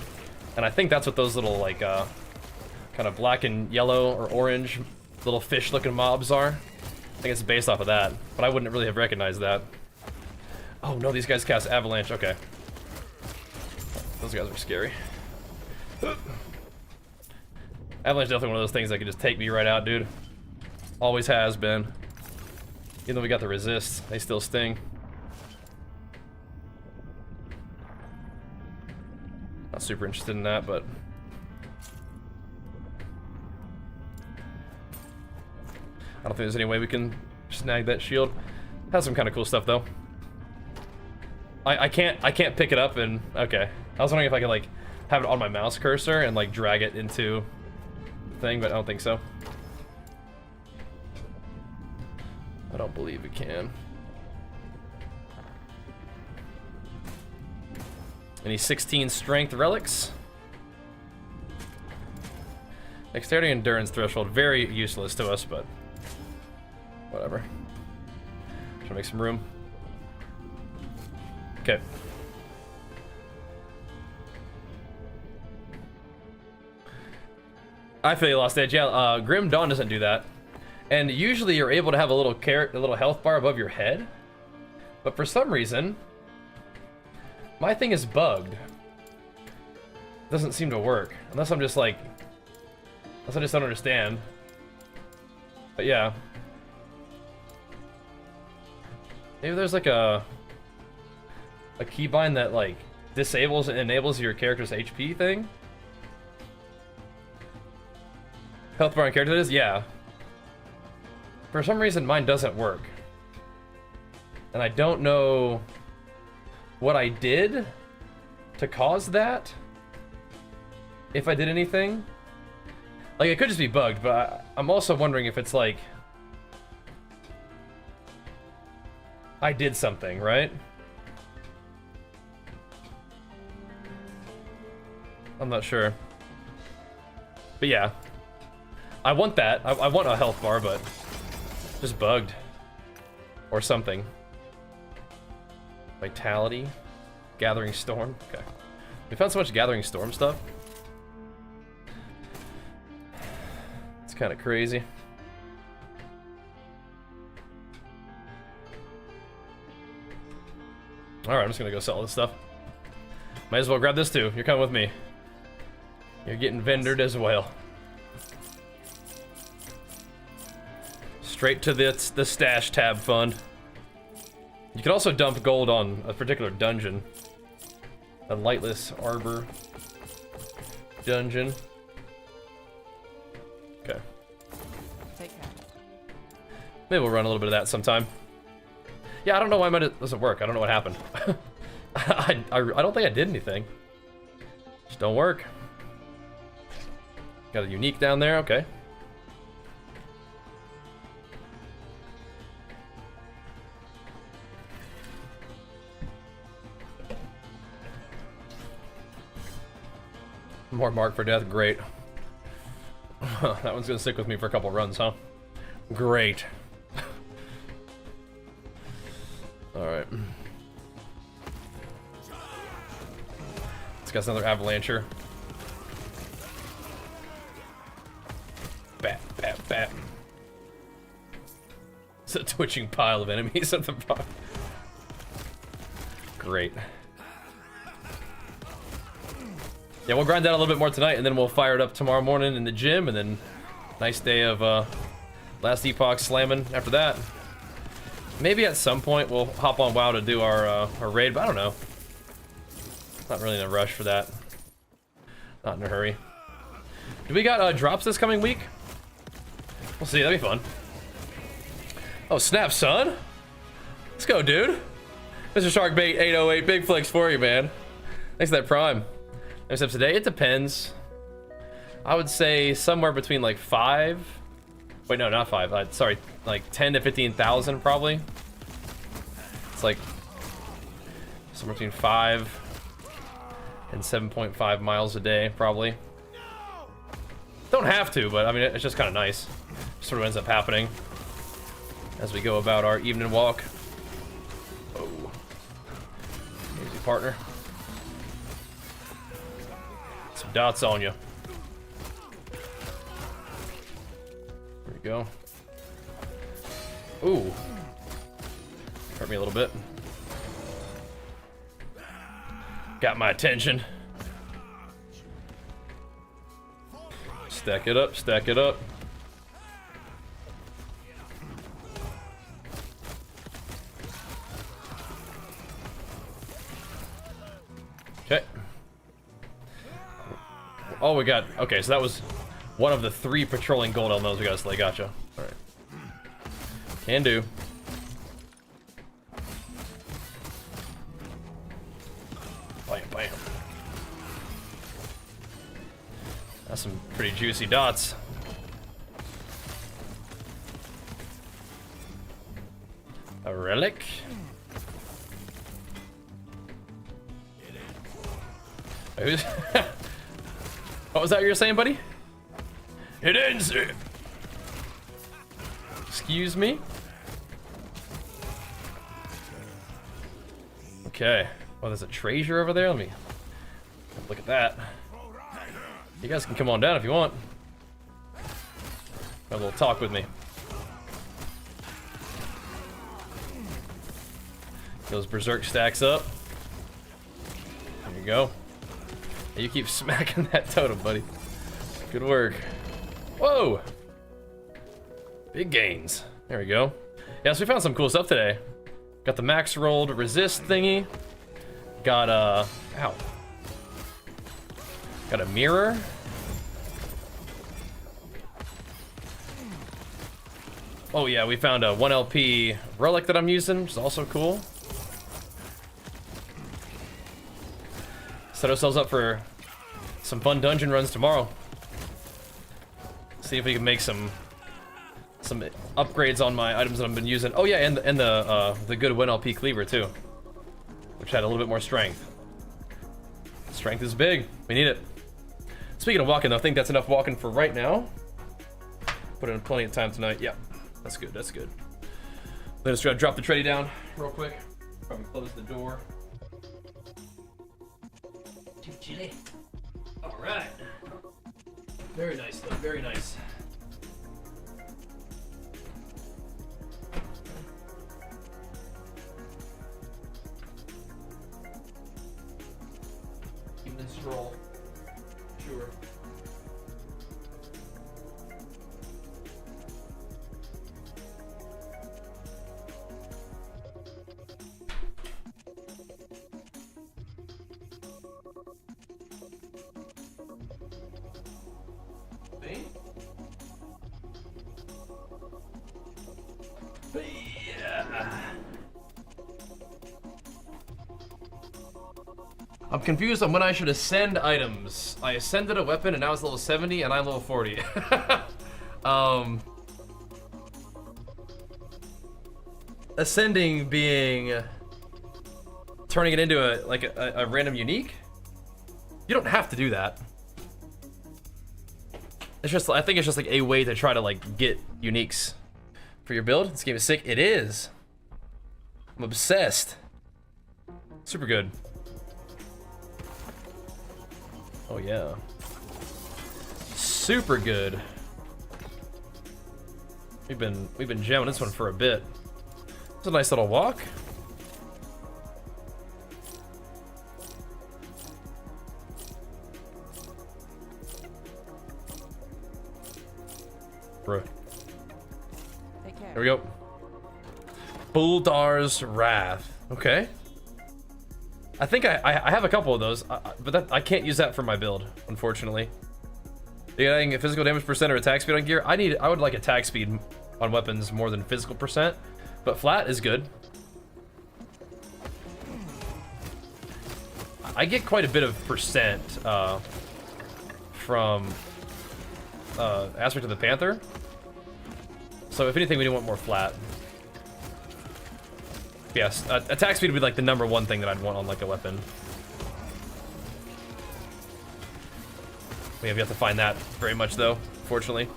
And I think that's what those little like kind of black and yellow or orange little fish looking mobs are. I think it's based off of that, but I wouldn't really have recognized that. Oh no, these guys cast avalanche. Okay. Those guys are scary. Avalanche is definitely one of those things that can just take me right out, dude. Always has been. Even though we got the resist, they still sting. Not super interested in that, but don't think there's any way we can snag that shield. Has some kind of cool stuff though. I can't pick it up and okay. I was wondering if I could like have it on my mouse cursor and like drag it into the thing, but I don't think so. I don't believe we can. Any 16 strength relics? Dexterity endurance threshold, very useless to us, but whatever. Trying to make some room. Okay. I feel you lost edge. Yeah, Grim Dawn doesn't do that. And usually you're able to have a little health bar above your head. But for some reason, my thing is bugged. It doesn't seem to work. Unless I'm just like... Unless I just don't understand. But yeah. Maybe there's like a keybind that like disables and enables your character's HP thing. Health bar on character that is? Yeah. For some reason mine doesn't work. And I don't know what I did to cause that. If I did anything. Like it could just be bugged, but I'm also wondering if it's like I did something, right? I'm not sure. But yeah. I want that. I want a health bar, but just bugged. Or something. Vitality. Gathering Storm. Okay. We found so much Gathering Storm stuff. It's kind of crazy. Alright, I'm just gonna go sell this stuff. Might as well grab this too. You're coming with me. You're getting vendored as well. Straight to the stash tab fund. You can also dump gold on a particular dungeon. A lightless arbor dungeon. Okay. Take care. Maybe we'll run a little bit of that sometime. Yeah, I don't know why mine doesn't work. I don't know what happened. I don't think I did anything. Just don't work. Got a unique down there. Okay. More mark for death, great. That one's gonna stick with me for a couple runs, huh? Great. Alright. This guy's another avalancher. Bat, bat, bat. It's a twitching pile of enemies at the bottom. Great. Yeah, we'll grind that a little bit more tonight, and then we'll fire it up tomorrow morning in the gym, and then nice day of last Epoch slamming after that. Maybe at some point we'll hop on WoW to do our raid, but I don't know. Not really in a rush for that. Not in a hurry. Do we got drops this coming week? We'll see, that'd be fun. Oh, snap, son. Let's go, dude. Mr. Sharkbait 808, big flex for you, man. Thanks for that prime. Except today, it depends. I would say somewhere between like 5. Wait, no, not 5. Sorry, like 10 to 15,000 probably. It's like somewhere between 5 and 7.5 miles a day, probably. Don't have to, but I mean, it's just kind of nice. Sort of ends up happening as we go about our evening walk. Oh, easy, partner. Some dots on you. There we go. Ooh. Hurt me a little bit. Got my attention. Stack it up, stack it up. Okay. Oh, we got, okay, so that was one of the 3 patrolling gold elementals we got to slay. Gotcha. All right. Can do. Bam, bam. That's some pretty juicy dots. A relic. Who's what was that you were saying, buddy? It ends. Excuse me. Okay. Oh, there's a treasure over there. Let me look at that. You guys can come on down if you want. Have a little talk with me. Those Berserk stacks up. There you go. You keep smacking that totem, buddy. Good work. Whoa! Big gains. There we go. Yeah, so we found some cool stuff today. Got the max rolled resist thingy. Got ow. Got a mirror. Oh yeah, we found a 1 LP relic that I'm using, which is also cool. Set ourselves up for some fun dungeon runs tomorrow. See if we can make some upgrades on my items that I've been using. Oh yeah, and the good 1 LP cleaver too, which had a little bit more strength. Strength is big. We need it. Speaking of walking, though, I think that's enough walking for right now. Put in plenty of time tonight. Yeah, that's good. That's good. Let us drop the tray down real quick. Probably close the door. Too chilly. All right. Very nice, though. Very nice. Even scroll. Sure. I'm confused on when I should ascend items. I ascended a weapon and now it's level 70 and I'm level 40. Ascending being turning it into a random unique. You don't have to do that. It's just, I think it's just like a way to try to like get uniques for your build. This game is sick. It is. I'm obsessed. Super good. Oh yeah. Super good. We've been jamming this one for a bit. It's a nice little walk. Bro. Take care. Here we go. Buldar's Wrath. Okay. I think I have a couple of those, but I can't use that for my build, unfortunately. Getting physical damage percent or attack speed on gear. I would like attack speed on weapons more than physical percent, but flat is good. I get quite a bit of percent from Aspect of the Panther. So if anything, we want more flat. Yes, attack speed would be like the #1 thing that I'd want on like a weapon. We have yet to find that very much though, fortunately.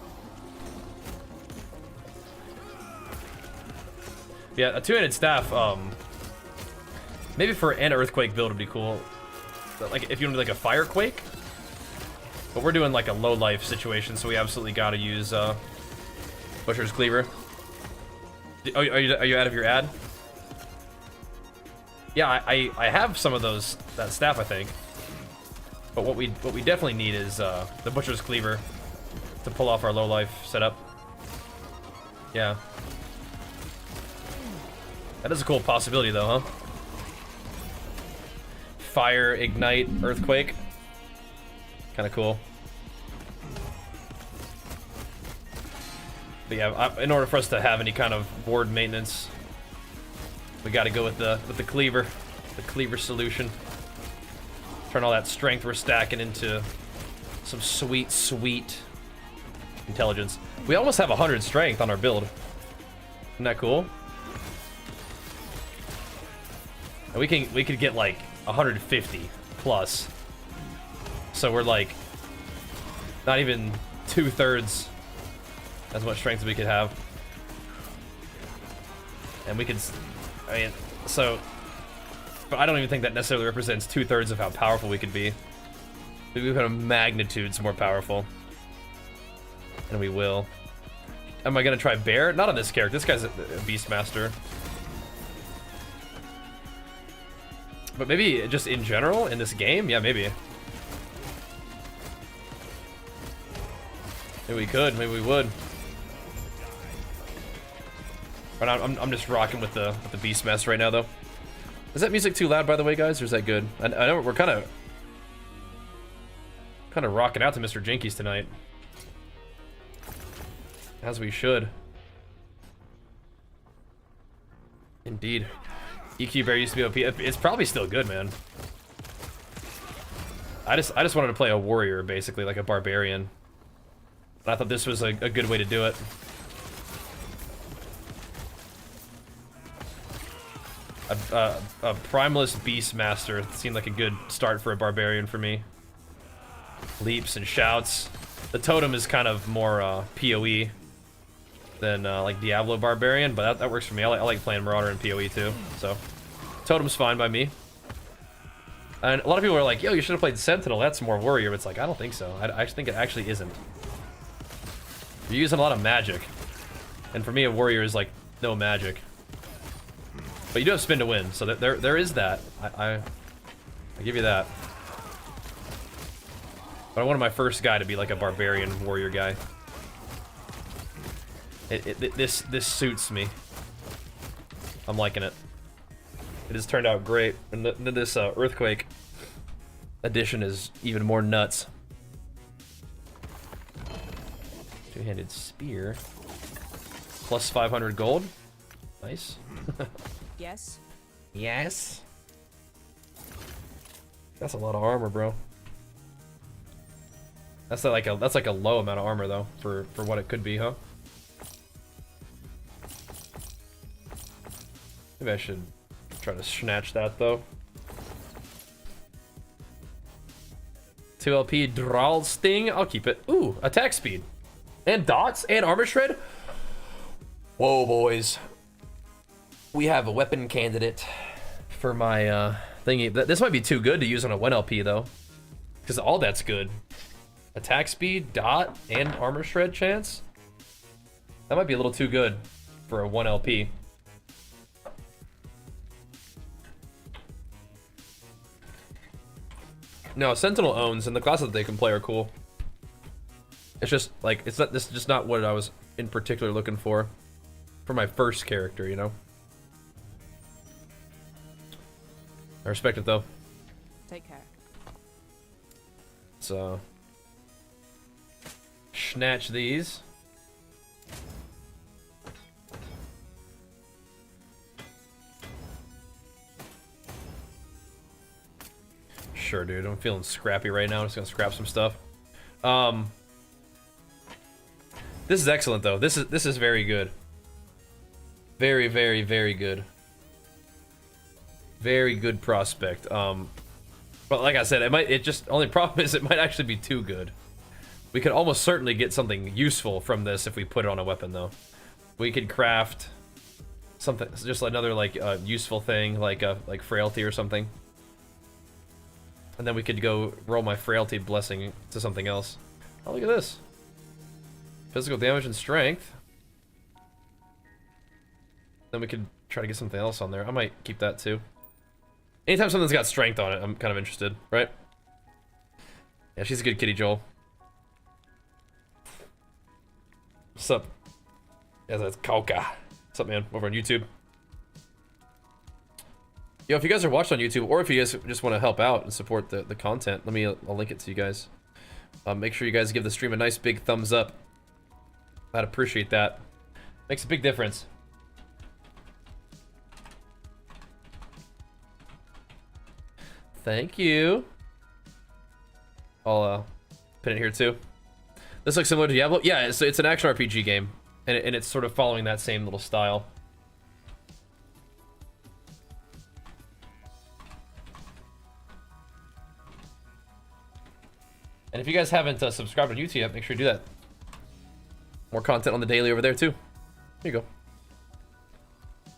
Yeah, a 2-handed staff, maybe for an earthquake build would be cool. But like if you want to do like a fire quake. But we're doing like a low life situation, so we absolutely gotta use Butcher's Cleaver. Are you out of your ad? Yeah, I have some of that staff, I think. But what we definitely need is the Butcher's Cleaver to pull off our low life setup. Yeah. That is a cool possibility though, huh? Fire, ignite, earthquake. Kinda cool. But yeah, in order for us to have any kind of board maintenance, we got to go with the cleaver solution. Turn all that strength we're stacking into some sweet, sweet intelligence. We almost have 100 strength on our build. Isn't that cool? And we could get like 150 plus. So we're like not even 2/3 as much strength as we could have. And we could, I mean, so, but I don't even think that necessarily represents 2/3 of how powerful we could be. We become a magnitudes more powerful. And we will. Am I gonna try Bear? Not on this character. This guy's a Beastmaster. But maybe just in general in this game? Yeah, maybe. Maybe we could. Maybe we would. But I'm just rocking with the Beastmaster right now, though. Is that music too loud, by the way, guys, or is that good? I know we're kind of rocking out to Mr. Jinkies tonight, as we should. Indeed. EQ Bear used to be OP. It's probably still good, man. I just wanted to play a warrior, basically, like a barbarian. And I thought this was a good way to do it. A primalist Beastmaster seemed like a good start for a barbarian for me. Leaps and shouts. The totem is kind of more PoE than like Diablo Barbarian, but that works for me. I like playing Marauder and PoE too, so totem's fine by me. And a lot of people are like, yo, you should have played Sentinel, that's more warrior. But it's like, I don't think so. I think it actually isn't. You're using a lot of magic, and for me a warrior is like no magic. But you do have spin to win, so there is that. I give you that. But I wanted my first guy to be like a barbarian warrior guy. This suits me. I'm liking it. It has turned out great, and this Earthquake edition is even more nuts. Two-handed spear. Plus 500 gold. Nice. Yes. Yes. That's a lot of armor, bro. That's like a low amount of armor though for what it could be, huh? Maybe I should try to snatch that though. 2 LP Drawl Sting. I'll keep it. Ooh, attack speed and dots and armor shred. Whoa, boys. We have a weapon candidate for my thingy. This might be too good to use on a 1 LP though, because all that's good. Attack speed, dot, and armor shred chance. That might be a little too good for a 1 LP. No, Sentinel owns, and the classes that they can play are cool. It's just like this is just not what I was in particular looking for my first character, you know. I respect it though. Take care. So, snatch these. Sure, dude. I'm feeling scrappy right now. I'm just gonna scrap some stuff. This is excellent though. This is very good. Very, very, very good. Very good prospect. But like I said, only problem is it might actually be too good. We could almost certainly get something useful from this if we put it on a weapon though. We could craft something, just another like useful thing, like frailty or something. And then we could go roll my frailty blessing to something else. Oh, look at this. Physical damage and strength. Then we could try to get something else on there. I might keep that too. Anytime something's got strength on it, I'm kind of interested, right? Yeah, she's a good kitty, Joel. What's up? Yeah, that's Kauka. What's up, man? Over on YouTube. Yo, if you guys are watching on YouTube, or if you guys just want to help out and support the content, I'll link it to you guys. Make sure you guys give the stream a nice big thumbs up. I'd appreciate that. Makes a big difference. Thank you. I'll put it here too. This looks similar to Diablo. Yeah, it's an action RPG game, and it's sort of following that same little style. And if you guys haven't subscribed on YouTube yet, make sure you do that. More content on the daily over there too. Here you go.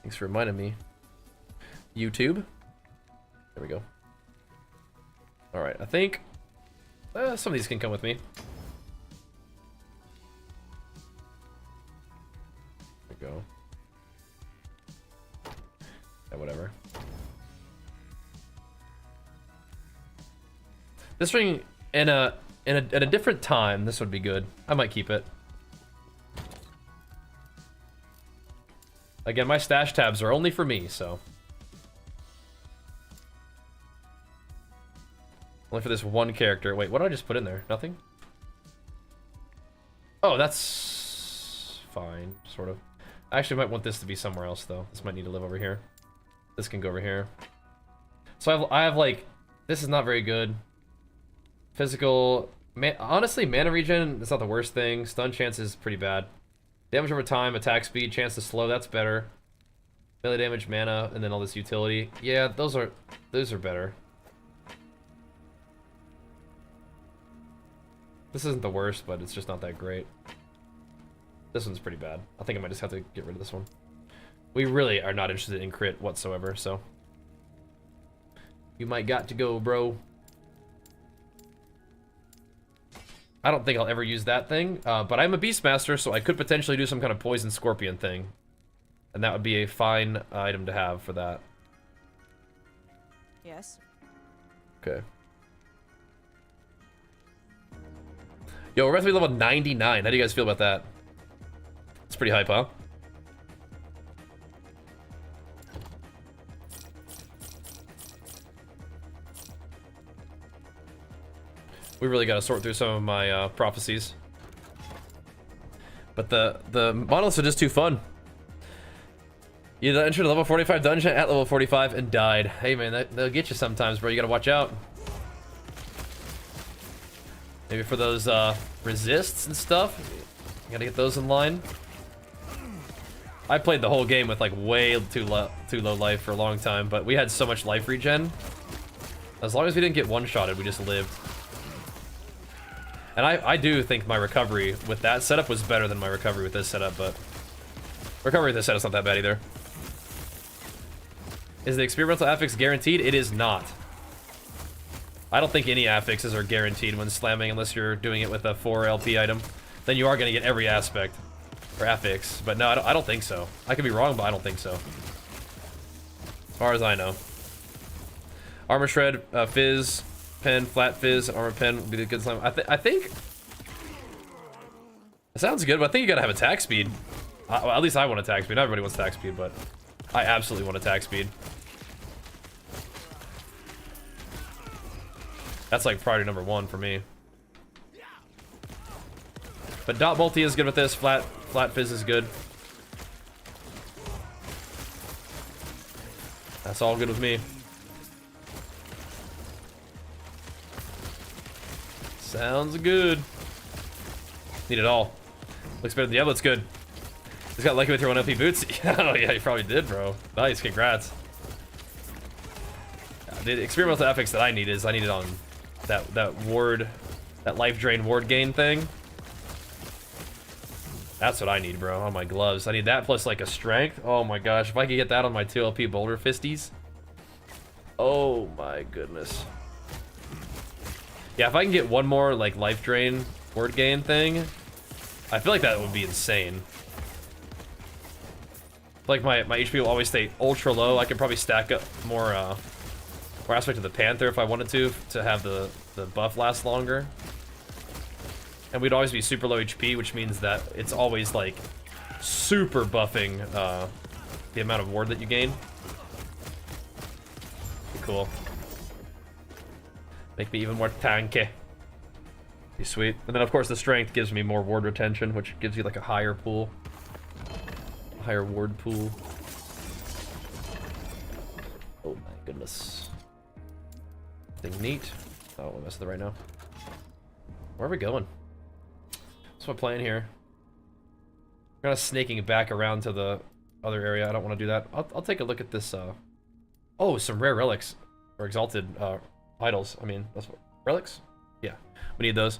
Thanks for reminding me. YouTube. There we go. All right, I think some of these can come with me. There we go. Yeah, whatever. This ring in a at a different time, this would be good. I might keep it. Again, my stash tabs are only for me, so. Only for this one character. Wait, what did I just put in there? Nothing? Oh, that's fine, sort of. I actually might want this to be somewhere else, though. This might need to live over here. This can go over here. So I have like, this is not very good. Physical, honestly, mana regen is not the worst thing. Stun chance is pretty bad. Damage over time, attack speed, chance to slow, that's better. Melee damage, mana, and then all this utility. Yeah, those are better. This isn't the worst, but it's just not that great. This one's pretty bad. I think I might just have to get rid of this one. We really are not interested in crit whatsoever, so. You might got to go, bro. I don't think I'll ever use that thing, but I'm a Beastmaster, so I could potentially do some kind of poison scorpion thing. And that would be a fine item to have for that. Yes. Okay. Yo, we're about to be level 99. How do you guys feel about that? It's pretty hype, huh? We really got to sort through some of my prophecies. But the monoliths are just too fun. You entered a level 45 dungeon at level 45 and died. Hey man, they'll get you sometimes, bro. You gotta watch out. Maybe for those resists and stuff. You gotta get those in line. I played the whole game with like way too low life for a long time, but we had so much life regen. As long as we didn't get one-shotted, we just lived. And I do think my recovery with that setup was better than my recovery with this setup, but recovery with this setup's not that bad either. Is the experimental affix guaranteed? It is not. I don't think any affixes are guaranteed when slamming unless you're doing it with a 4 LP item. Then you are going to get every aspect or affix, but no, I don't think so. I could be wrong, but I don't think so. As far as I know. Armor shred, fizz, pen, flat fizz, armor pen would be the good slam. I think it sounds good, but I think you gotta have attack speed. Well, at least I want attack speed. Not everybody wants attack speed, but I absolutely want attack speed. That's like priority number 1 for me. But dot multi is good with this. Flat fizz is good. That's all good with me. Sounds good. Need it all. Looks better than Diablo. It's good. Just got lucky with your 1 LP boots. Oh yeah, you probably did, bro. Nice, congrats. The experimental affix that I need is I need it on that ward, that life drain ward gain thing. That's what I need, bro. On my gloves, I need that plus like a strength. Oh my gosh, if I could get that on my 2 LP boulder fisties. Oh my goodness. Yeah, if I can get one more like life drain ward gain thing, I feel like that would be insane. Like my HP will always stay ultra low. I could probably stack up more aspect of the Panther if I wanted to have the buff last longer. And we'd always be super low HP, which means that it's always like super buffing the amount of ward that you gain. Be cool. Make me even more tanky. Be sweet. And then of course the strength gives me more ward retention, which gives you like a higher pool. A higher ward pool. Oh my goodness. Thing neat. Oh, we'll mess with it right now. Where are we going? What's my plan here? I'm kind of snaking it back around to the other area. I don't want to do that. I'll take a look at this. Oh, some rare relics. Or exalted idols. I mean, that's what, relics? Yeah, we need those.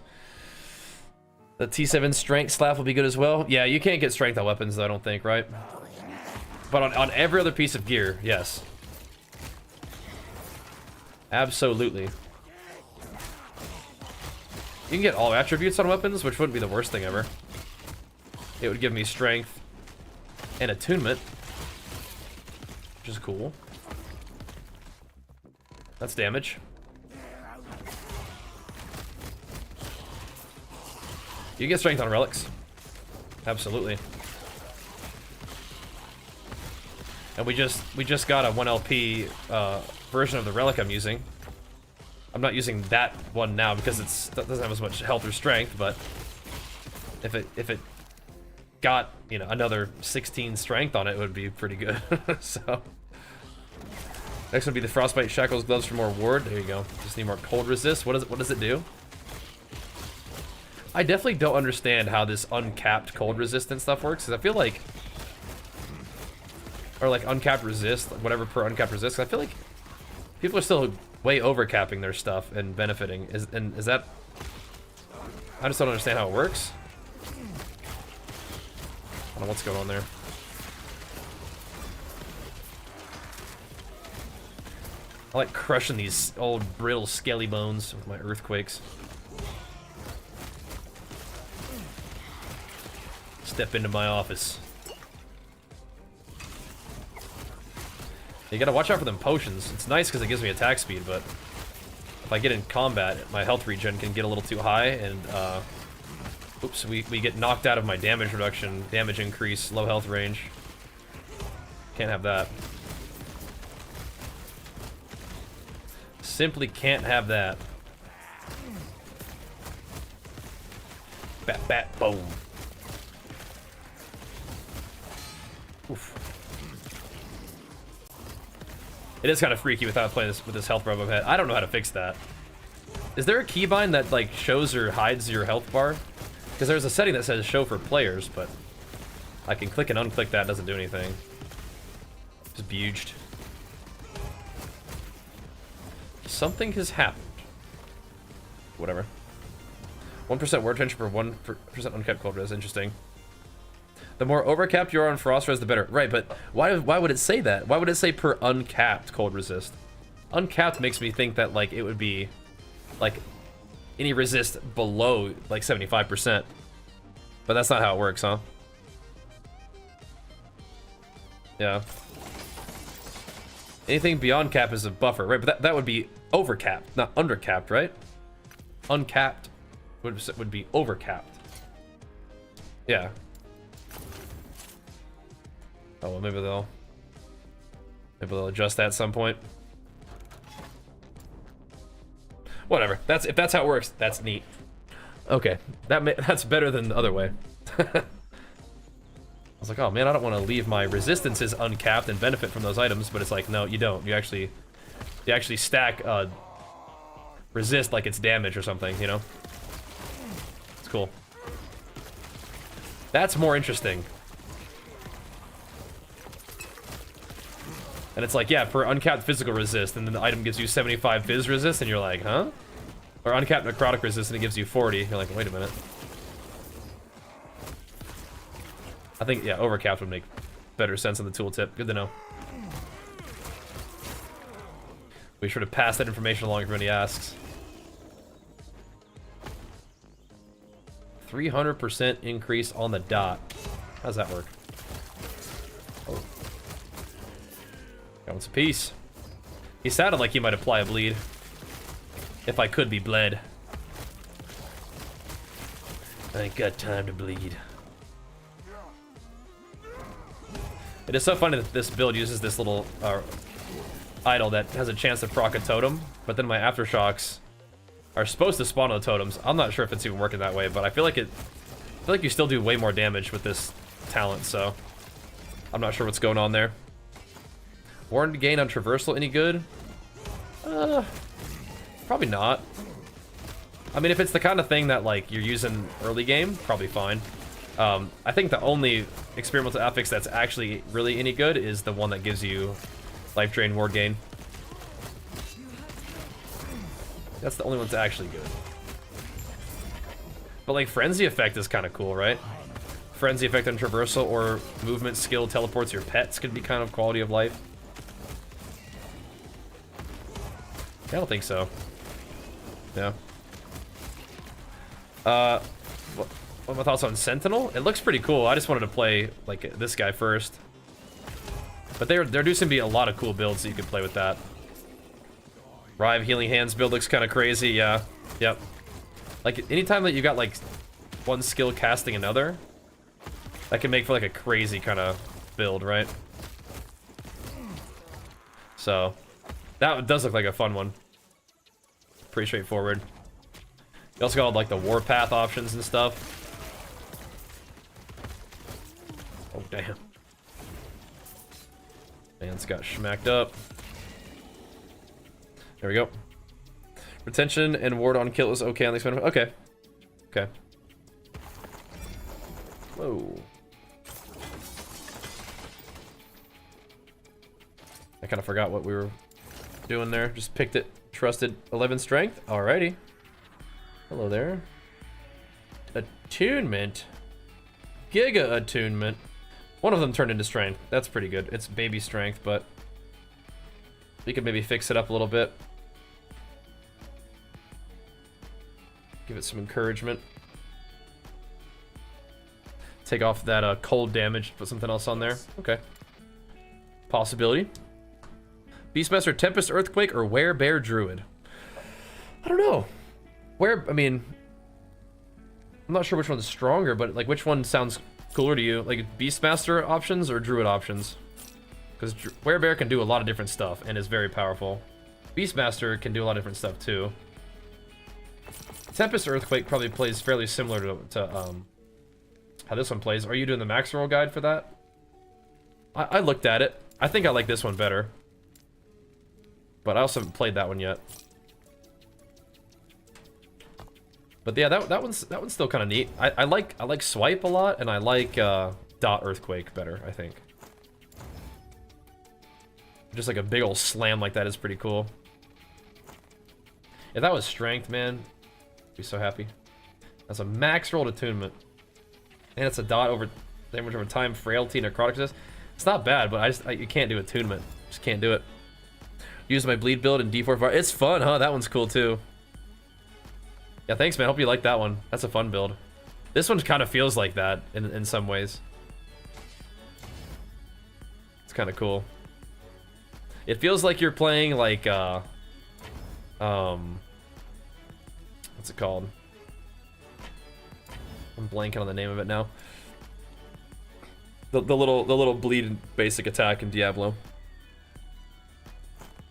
The T7 strength slap will be good as well. Yeah, you can't get strength on weapons, though, I don't think, right? But on every other piece of gear, yes. Absolutely. You can get all attributes on weapons, which wouldn't be the worst thing ever. It would give me strength and attunement, which is cool. That's damage. You get strength on relics. Absolutely. And we just got a 1 LP version of the relic I'm using. I'm not using that one now because that doesn't have as much health or strength, but if it got, you know, another 16 strength on it, it would be pretty good. So next would be the frostbite shackles gloves for more ward. There you go. Just need more cold resist. What does it do? I definitely don't understand how this uncapped cold resistance stuff works, because I feel like, or like uncapped resist, whatever per uncapped resist. 'Cause I feel like people are still way overcapping their stuff and benefiting. Is that? I just don't understand how it works. I don't know what's going on there. I like crushing these old brittle scaly bones with my earthquakes. Step into my office. You gotta watch out for them potions. It's nice because it gives me attack speed, but if I get in combat, my health regen can get a little too high, and oops, we get knocked out of my damage reduction, damage increase, low health range. Can't have that. Simply can't have that. Bat, bat, boom. Oof. It is kind of freaky without playing this with this health bar above head. I don't know how to fix that. Is there a keybind that like shows or hides your health bar? Because there's a setting that says show for players, but I can click and unclick that, doesn't do anything. Just buged. Something has happened. Whatever. 1% word retention per 1% uncapped cold res. Interesting. The more overcapped you are on frost res, the better. Right, but why would it say that? Why would it say per uncapped cold resist? Uncapped makes me think that like it would be like any resist below like 75%. But that's not how it works, huh? Yeah. Anything beyond cap is a buffer, right? But that would be overcapped, not undercapped, right? Uncapped would be overcapped. Yeah. Oh, well, maybe they'll adjust that at some point. Whatever. If that's how it works, that's neat. Okay, that's better than the other way. I was like, oh man, I don't want to leave my resistances uncapped and benefit from those items, but it's like, no, you don't. You actually stack resist like it's damage or something, you know? It's cool. That's more interesting. And it's like, yeah, for uncapped physical resist, and then the item gives you 75 phys resist, and you're like, huh? Or uncapped necrotic resist, and it gives you 40. You're like, wait a minute. I think, yeah, overcapped would make better sense on the tooltip. Good to know. Be sure to pass that information along if anybody asks. 300% increase on the dot. How does that work? Oh. Got once a piece. He sounded like he might apply a bleed. If I could be bled. I ain't got time to bleed. It is so funny that this build uses this little idol that has a chance to proc a totem, but then my aftershocks are supposed to spawn on the totems. I'm not sure if it's even working that way, but I feel like you still do way more damage with this talent, so I'm not sure what's going on there. Warned gain on traversal any good? Probably not. I mean, if it's the kind of thing that like you're using early game, probably fine. I think the only experimental affix that's actually really any good is the one that gives you life drain ward gain. That's the only one that's actually good. But like frenzy effect is kind of cool, right? Frenzy effect on traversal or movement skill teleports your pets could be kind of quality of life. I don't think so. Yeah. What are my thoughts on Sentinel? It looks pretty cool. I just wanted to play like this guy first. But there do seem to be a lot of cool builds that you could play with that. Rive Healing Hands build looks kind of crazy, yeah. Yep. Like anytime that you got like one skill casting another, that can make for like a crazy kind of build, right? So that does look like a fun one. Pretty straightforward. You also got like the warpath options and stuff. Oh damn. Man's got schmacked up. There we go. Retention and ward on kill is okay on these. Okay. Okay. Whoa. I kind of forgot what we were doing there. Just picked it. Trusted 11 strength. Alrighty. Hello there. Attunement. Giga attunement. One of them turned into strength. That's pretty good. It's baby strength, but we could maybe fix it up a little bit. Give it some encouragement. Take off that cold damage, put something else on there. Okay. Possibility. Beastmaster, Tempest, Earthquake, or Werebear Druid? I don't know. I mean, I'm not sure which one's stronger, but like which one sounds cooler to you? Like Beastmaster options or Druid options? Because Werebear can do a lot of different stuff and is very powerful. Beastmaster can do a lot of different stuff too. Tempest Earthquake probably plays fairly similar to how this one plays. Are you doing the max roll guide for that? I looked at it. I think I like this one better. But I also haven't played that one yet. But yeah, that one's still kind of neat. I like Swipe a lot, and I like Dot Earthquake better, I think. Just like a big old slam like that is pretty cool. If that was strength, man, I'd be so happy. That's a max rolled attunement. And it's a dot over damage over time, frailty, necrotic resist. It's not bad, but you can't do attunement. Just can't do it. Use my bleed build and D4 bar. It's fun, huh? That one's cool too. Yeah, thanks, man. Hope you like that one. That's a fun build. This one kind of feels like that in some ways. It's kind of cool. It feels like you're playing like what's it called? I'm blanking on the name of it now. The little bleed basic attack in Diablo.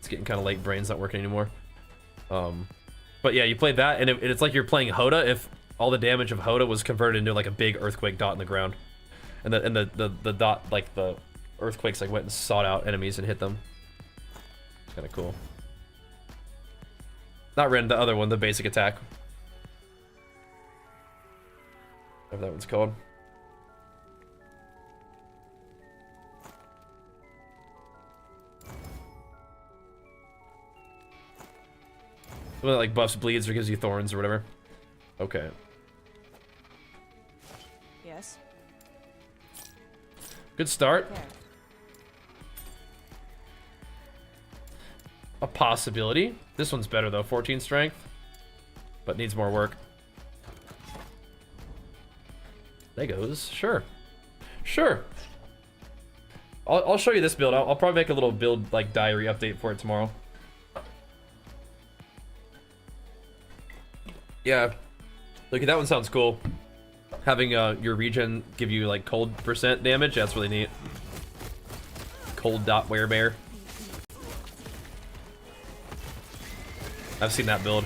It's getting kind of late. Brain's not working anymore. But yeah, you played that, and it's like you're playing Hoda if all the damage of Hoda was converted into like a big earthquake dot in the ground, and the dot, like the earthquakes, like went and sought out enemies and hit them. It's kind of cool. Not Ren, the other one, the basic attack. Whatever that one's called. Well, like buffs bleeds or gives you thorns or whatever. Okay. Yes. Good start. There. A possibility. This one's better though, 14 strength, but needs more work. Legos, sure. Sure. I'll show you this build. I'll probably make a little build like diary update for it tomorrow. Yeah, look, that one sounds cool. Having your regen give you like cold % damage, that's really neat. Cold dot werebear. I've seen that build.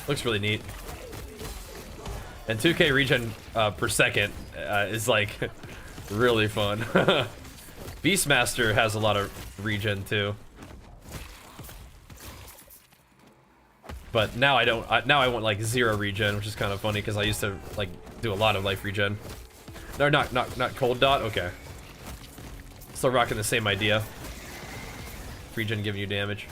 Looks really neat. And 2K regen per second is like really fun. Beastmaster has a lot of regen too. But now I don't. Now I want like 0 regen, which is kind of funny because I used to like do a lot of life regen. No, not cold dot. Okay. Still rocking the same idea. Regen giving you damage.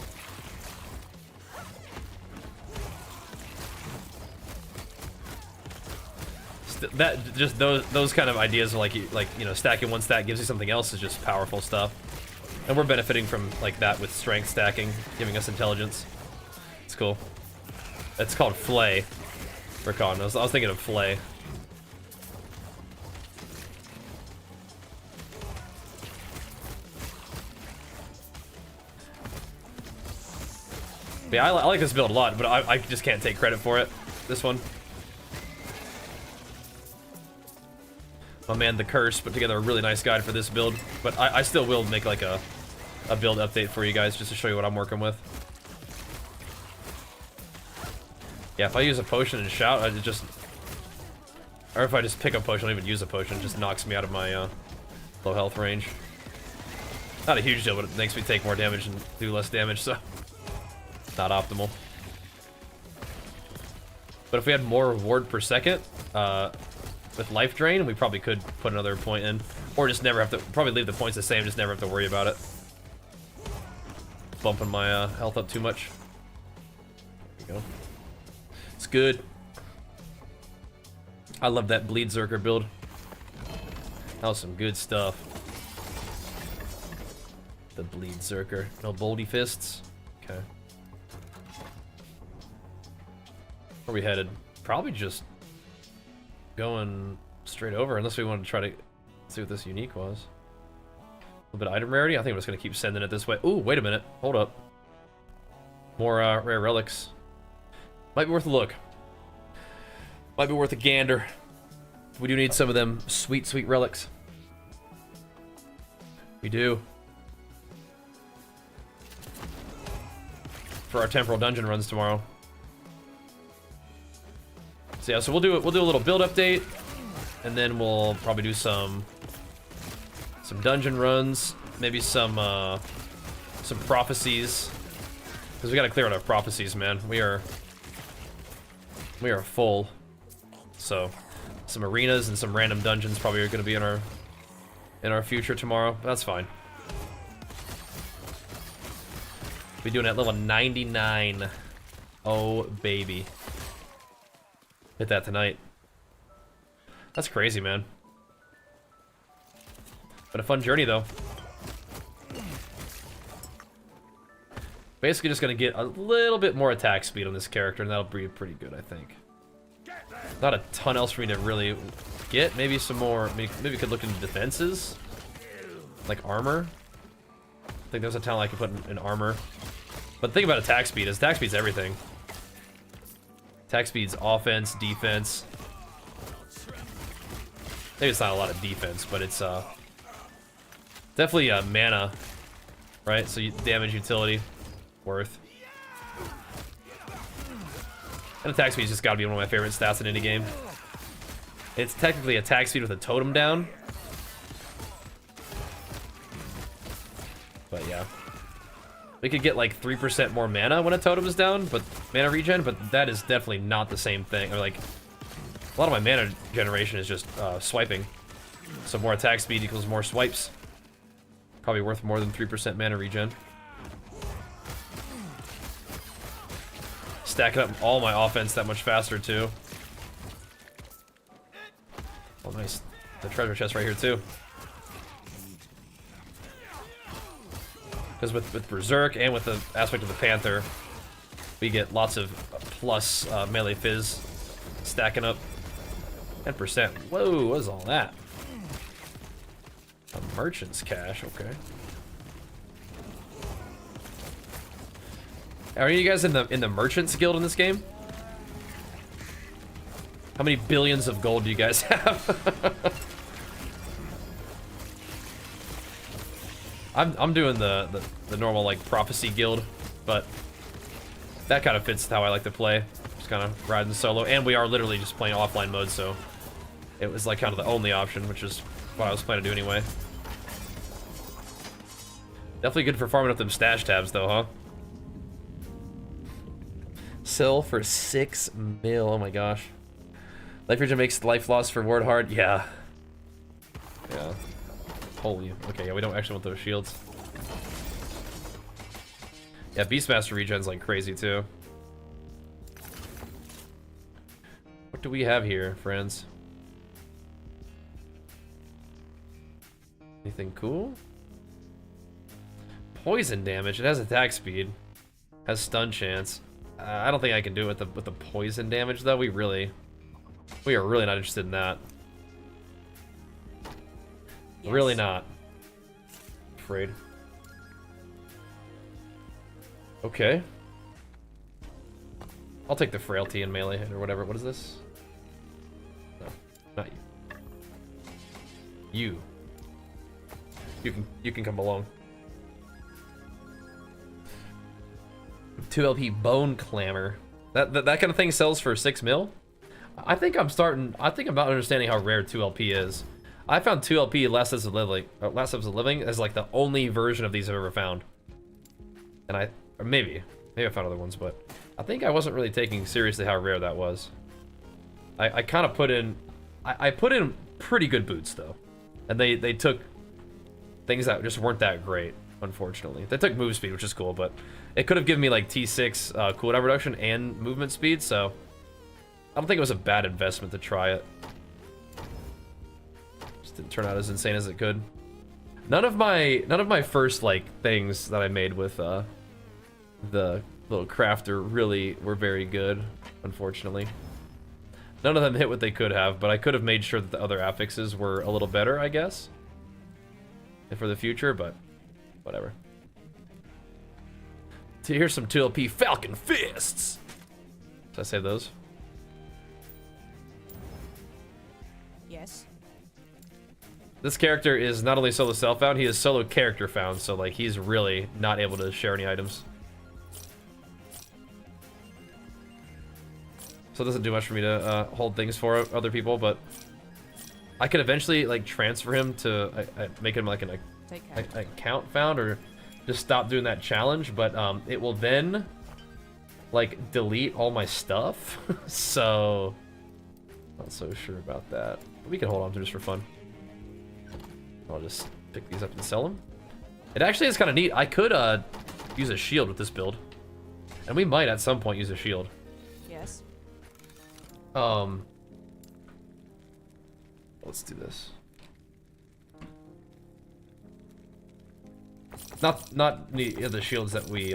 That just those kind of ideas are like you know, stacking one stat gives you something else is just powerful stuff. And we're benefiting from like that with strength stacking, giving us intelligence. It's cool. It's called Flay. For Con. I was thinking of Flay. But yeah, I like this build a lot, but I just can't take credit for it. This one. My man, The Curse, put together a really nice guide for this build. But I still will make like a build update for you guys just to show you what I'm working with. Yeah, if I use a potion and shout, I just... Or if I just pick a potion, I don't even use a potion, it just knocks me out of my low health range. Not a huge deal, but it makes me take more damage and do less damage, so... Not optimal. But if we had more reward per second, with life drain, we probably could put another point in. Or just never have to... Probably leave the points the same, just never have to worry about it. Bumping my health up too much. There we go. It's good. I love that Bleed Berserker build. That was some good stuff. The Bleed Berserker. No boldy fists. Okay. Where are we headed? Probably just going straight over, unless we want to try to see what this unique was. A little bit of item rarity. I think I'm just gonna keep sending it this way. Ooh, wait a minute. Hold up. More rare relics. Might be worth a look. Might be worth a gander. We do need some of them sweet, sweet relics. We do. For our temporal dungeon runs tomorrow. So yeah, so we'll do a little build update, and then we'll probably do some dungeon runs, maybe some prophecies, because we gotta clear out our prophecies, man. We are full. So some arenas and some random dungeons probably are gonna be in our future tomorrow, but that's fine. We're doing it at level 99. Oh baby. Hit that tonight. That's crazy, man. But a fun journey, though. Basically just gonna get a little bit more attack speed on this character, and that'll be pretty good, I think. Not a ton else for me to really get. Maybe some more... Maybe we could look into defenses. Like armor. I think there's a talent I could put in armor. But the thing about attack speed is attack speed's everything. Attack speed's offense, defense. Maybe it's not a lot of defense, but it's definitely mana, right? So damage utility, worth. And attack speed's just gotta be one of my favorite stats in any game. It's technically attack speed with a totem down. But yeah. We could get like 3% more mana when a totem is down, but mana regen, but that is definitely not the same thing. Or like, a lot of my mana generation is just swiping. So more attack speed equals more swipes. Probably worth more than 3% mana regen. Stacking up all my offense that much faster too. Oh nice. The treasure chest right here too. Because with Berserk and with the aspect of the Panther, we get lots of plus melee fizz stacking up. 10%. Whoa, what is all that? A merchant's cash, okay. Are you guys in the merchant's guild in this game? How many billions of gold do you guys have? I'm doing the normal like prophecy guild, but that kind of fits how I like to play. Just just kind of riding solo, and we are literally just playing offline mode, so it was like kind of the only option, which is what I was planning to do anyway. Definitely good for farming up them stash tabs, though, huh? Sell for 6 mil. Oh my gosh. Life Region makes life loss for ward hard. Yeah. Yeah. Holy. Okay, yeah, we don't actually want those shields. Yeah, Beastmaster regen's like crazy too. What do we have here, friends? Anything cool? Poison damage. It has attack speed. Has stun chance. I don't think I can do it with the poison damage though. We are really not interested in that. Yes. Really not. Afraid. Okay. I'll take the frailty and melee hit or whatever. What is this? No, not you. You can come along. 2 LP bone clamor. That kind of thing sells for 6 mil. I think I'm not understanding how rare 2 LP is. I found 2 LP Last Episodes of Living as like the only version of these I've ever found. And maybe I found other ones, but I think I wasn't really taking seriously how rare that was. I kind of put in, I put in pretty good boots though, and they took things that just weren't that great, unfortunately. They took move speed, which is cool, but it could have given me like T6 cooldown reduction and movement speed, so I don't think it was a bad investment to try it. Just didn't turn out as insane as it could. None of my first like things that I made with the little crafter really were very good, unfortunately. None of them hit what they could have, but I could have made sure that the other affixes were a little better, I guess, for the future, but whatever. Here's some 2LP Falcon Fists. Did I save those? Yes. This character is not only solo self found, he is solo character found, so like he's really not able to share any items. So it doesn't do much for me to hold things for other people, but I could eventually like transfer him to make him like an account found, or just stop doing that challenge, but it will then like delete all my stuff. So not so sure about that, but we can hold on to just for fun. I'll just pick these up and sell them. It actually is kind of neat. I could use a shield with this build, and we might at some point use a shield. Yes. Let's do this. Not the shields that we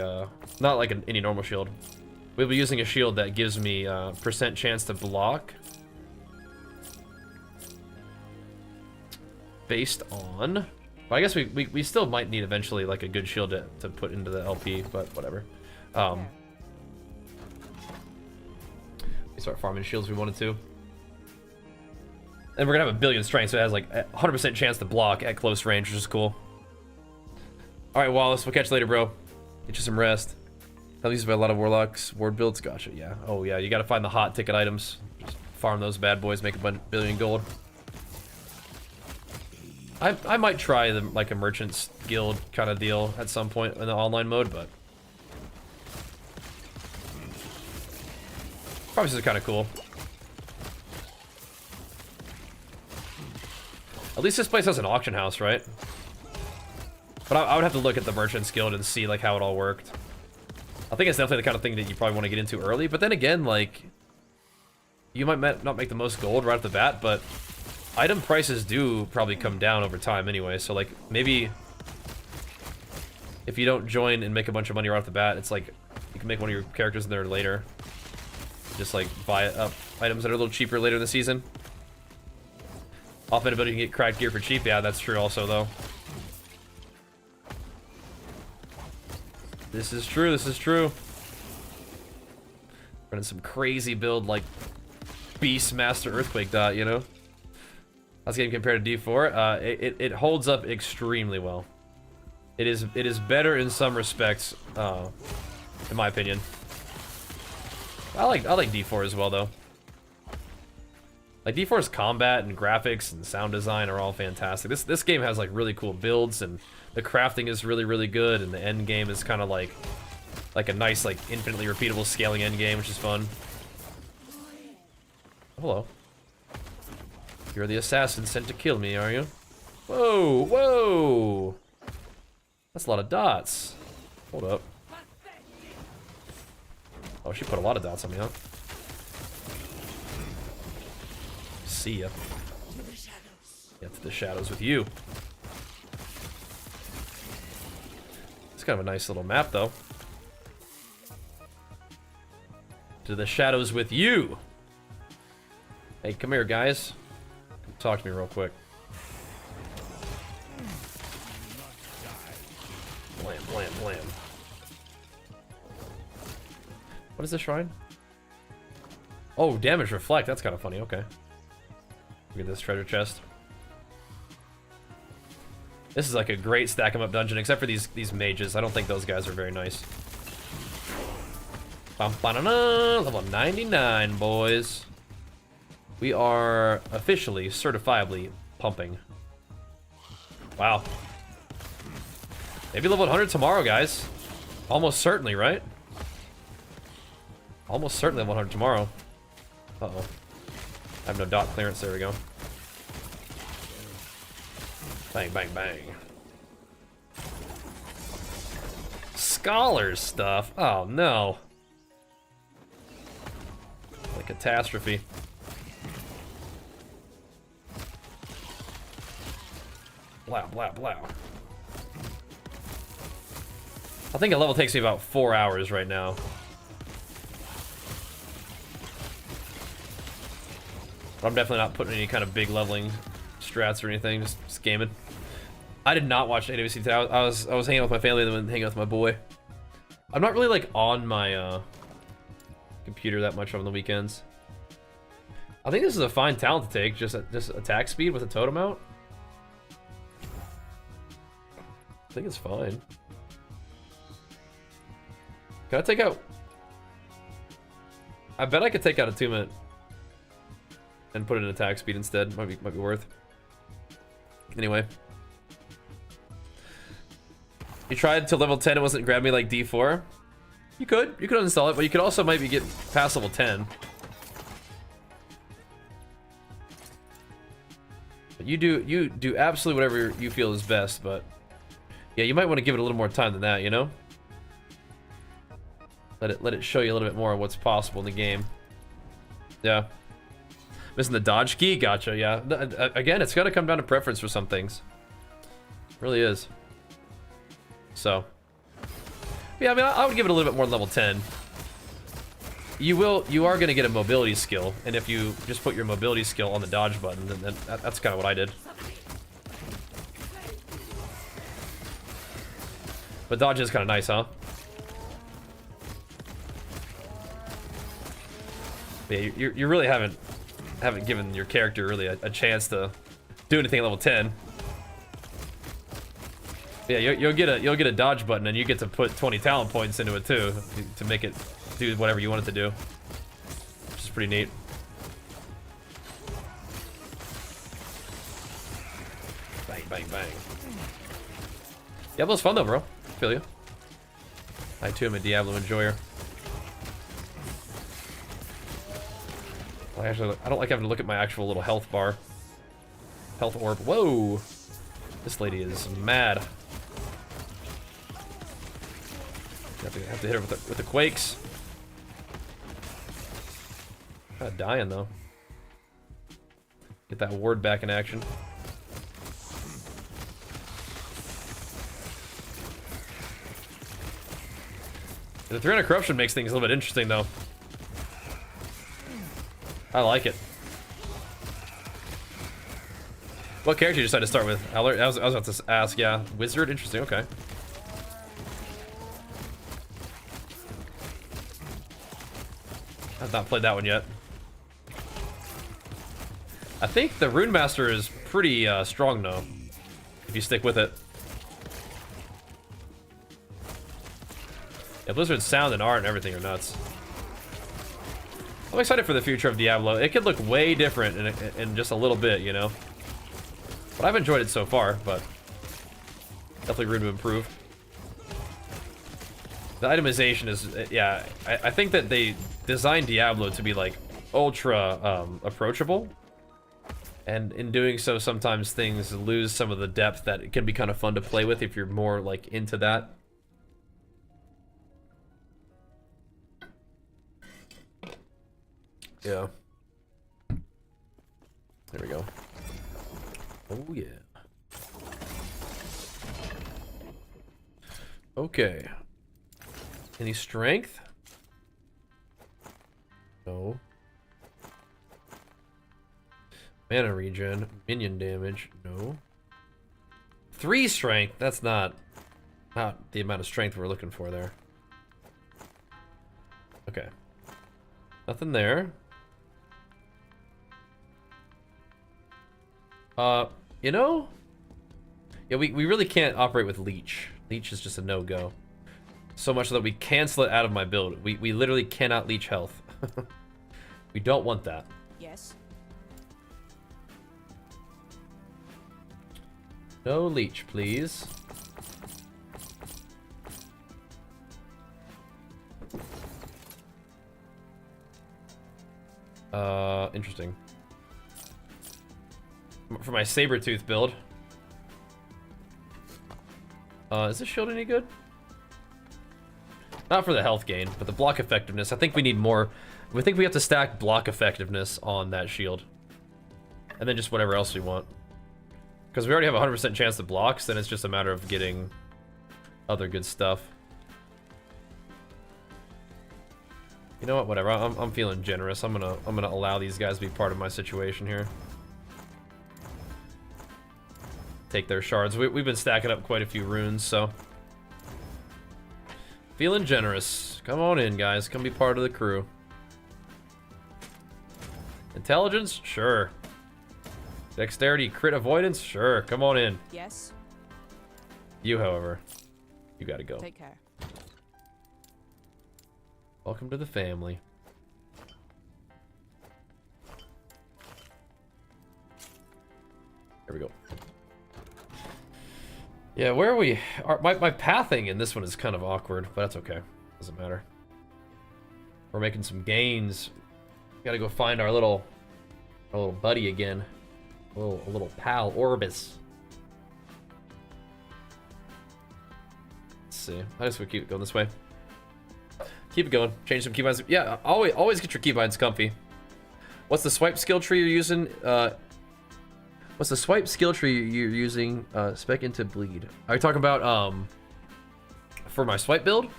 not like any normal shield. We'll be using a shield that gives me % chance to block based on, well, I guess we still might need eventually like a good shield to put into the LP, but whatever. We start farming shields if we wanted to. And we're gonna have a billion strength, so it has like a 100% chance to block at close range, which is cool. Alright, Wallace, we'll catch you later, bro. Get you some rest. I'll use by a lot of warlocks, ward builds. Gotcha, yeah. Oh yeah, you gotta find the hot ticket items. Just farm those bad boys, make a billion gold. I might try the like a merchant's guild kind of deal at some point in the online mode, but probably this is kind of cool. At least this place has an auction house, right? But I would have to look at the merchant's guild and see like how it all worked. I think it's definitely the kind of thing that you probably want to get into early, but then again, like, you might not make the most gold right off the bat, but item prices do probably come down over time anyway, so like maybe if you don't join and make a bunch of money right off the bat, it's like you can make one of your characters in there later. Just like buy up items that are a little cheaper later in the season. Often ability to get cracked gear for cheap. Yeah, that's true also though. This is true, this is true. Running some crazy build like Beastmaster Earthquake dot, you know? How's the game compared to D4? It holds up extremely well. It is better in some respects, in my opinion. I like D4 as well though. Like D4's combat and graphics and sound design are all fantastic. This game has like really cool builds, and the crafting is really good, and the end game is kind of like a nice like infinitely repeatable scaling end game, which is fun. Hello. You're the assassin sent to kill me, are you? Whoa, whoa! That's a lot of dots. Hold up. Oh, she put a lot of dots on me, huh? See ya. Get to the shadows with you. It's kind of a nice little map, though. To the shadows with you. Hey, come here, guys. Talk to me real quick. Blam, blam, blam. What is this shrine? Oh, damage reflect. That's kind of funny. Okay. Look at this treasure chest. This is like a great stack 'em up dungeon, except for these mages. I don't think those guys are very nice. Level 99, boys. We are officially, certifiably pumping. Wow. Maybe level 100 tomorrow, guys. Almost certainly, right? Almost certainly level 100 tomorrow. Uh-oh. I have no dot clearance. There we go. Bang, bang, bang. Scholar stuff. Oh, no. Like catastrophe. Blah, blah, blah. I think a level takes me about 4 hours right now. But I'm definitely not putting any kind of big leveling strats or anything, just gaming. I did not watch AWC today. I was hanging out with my family and then hanging out with my boy. I'm not really like on my computer that much on the weekends. I think this is a fine talent to take, just attack speed with a totem out. I think it's fine. Can I take out? I bet I could take out a 2-minute and put it in attack speed instead. Might be worth. Anyway, you tried to level 10. It wasn't grabbing me like D4. You could uninstall it, but you could also maybe get past level 10. But you do absolutely whatever you feel is best. But yeah, you might want to give it a little more time than that. You know. Let it show you a little bit more of what's possible in the game. Yeah. Missing the dodge key? Gotcha, yeah. Again, it's got to come down to preference for some things. It really is. So. Yeah, I mean, I would give it a little bit more than level 10. You are going to get a mobility skill, and if you just put your mobility skill on the dodge button, then that's kind of what I did. But dodge is kind of nice, huh? Yeah, you really haven't given your character really a chance to do anything at level 10. Yeah, you'll get a dodge button, and you get to put 20 talent points into it too to make it do whatever you want it to do, which is pretty neat. Bang, bang, bang. Diablo's fun though, bro. I feel you. I too am a Diablo enjoyer. Actually, I don't like having to look at my actual little health bar. Health orb. Whoa! This lady is mad. Have to hit her with the quakes. Kind of dying though. Get that ward back in action. The 300 corruption makes things a little bit interesting though. I like it. What character you decided to start with? I was about to ask, yeah. Wizard? Interesting, okay. I've not played that one yet. I think the Rune Master is pretty strong though, if you stick with it. Yeah, Blizzard's sound and art and everything are nuts. I'm excited for the future of Diablo. It could look way different in just a little bit, you know? But I've enjoyed it so far, but definitely room to improve. The itemization is, yeah, I think that they designed Diablo to be like ultra approachable. And in doing so, sometimes things lose some of the depth that it can be kind of fun to play with if you're more like into that. Yeah. There we go. Oh yeah. Okay. Any strength? No. Mana regen, minion damage, no. 3 strength, that's not the amount of strength we're looking for there. Okay. Nothing there. You know? Yeah, we really can't operate with Leech. Leech is just a no-go. So much so that we cancel it out of my build. We literally cannot leech health. We don't want that. Yes. No leech, please. Interesting. For my saber-tooth build. Is this shield any good? Not for the health gain, but the block effectiveness. I think we need more. We think we have to stack block effectiveness on that shield. And then just whatever else we want. Because we already have a 100% chance to blocks, then it's just a matter of getting other good stuff. You know what? Whatever. I'm feeling generous. I'm gonna allow these guys to be part of my situation here. Take their shards. We've been stacking up quite a few runes, so feeling generous. Come on in, guys. Come be part of the crew. Intelligence? Sure. Dexterity, crit avoidance? Sure. Come on in. Yes. You, however, you gotta go. Take care. Welcome to the family. There we go. Yeah, where are we? My pathing in this one is kind of awkward, but that's okay. Doesn't matter. We're making some gains. Gotta go find our little buddy again. A little pal, Orbis. Let's see. I just would keep it going this way. Keep it going. Change some keybinds. Yeah, always get your keybinds comfy. What's the swipe skill tree you're using? What's the swipe skill tree you're using? Spec into bleed. Are you talking about for my swipe build?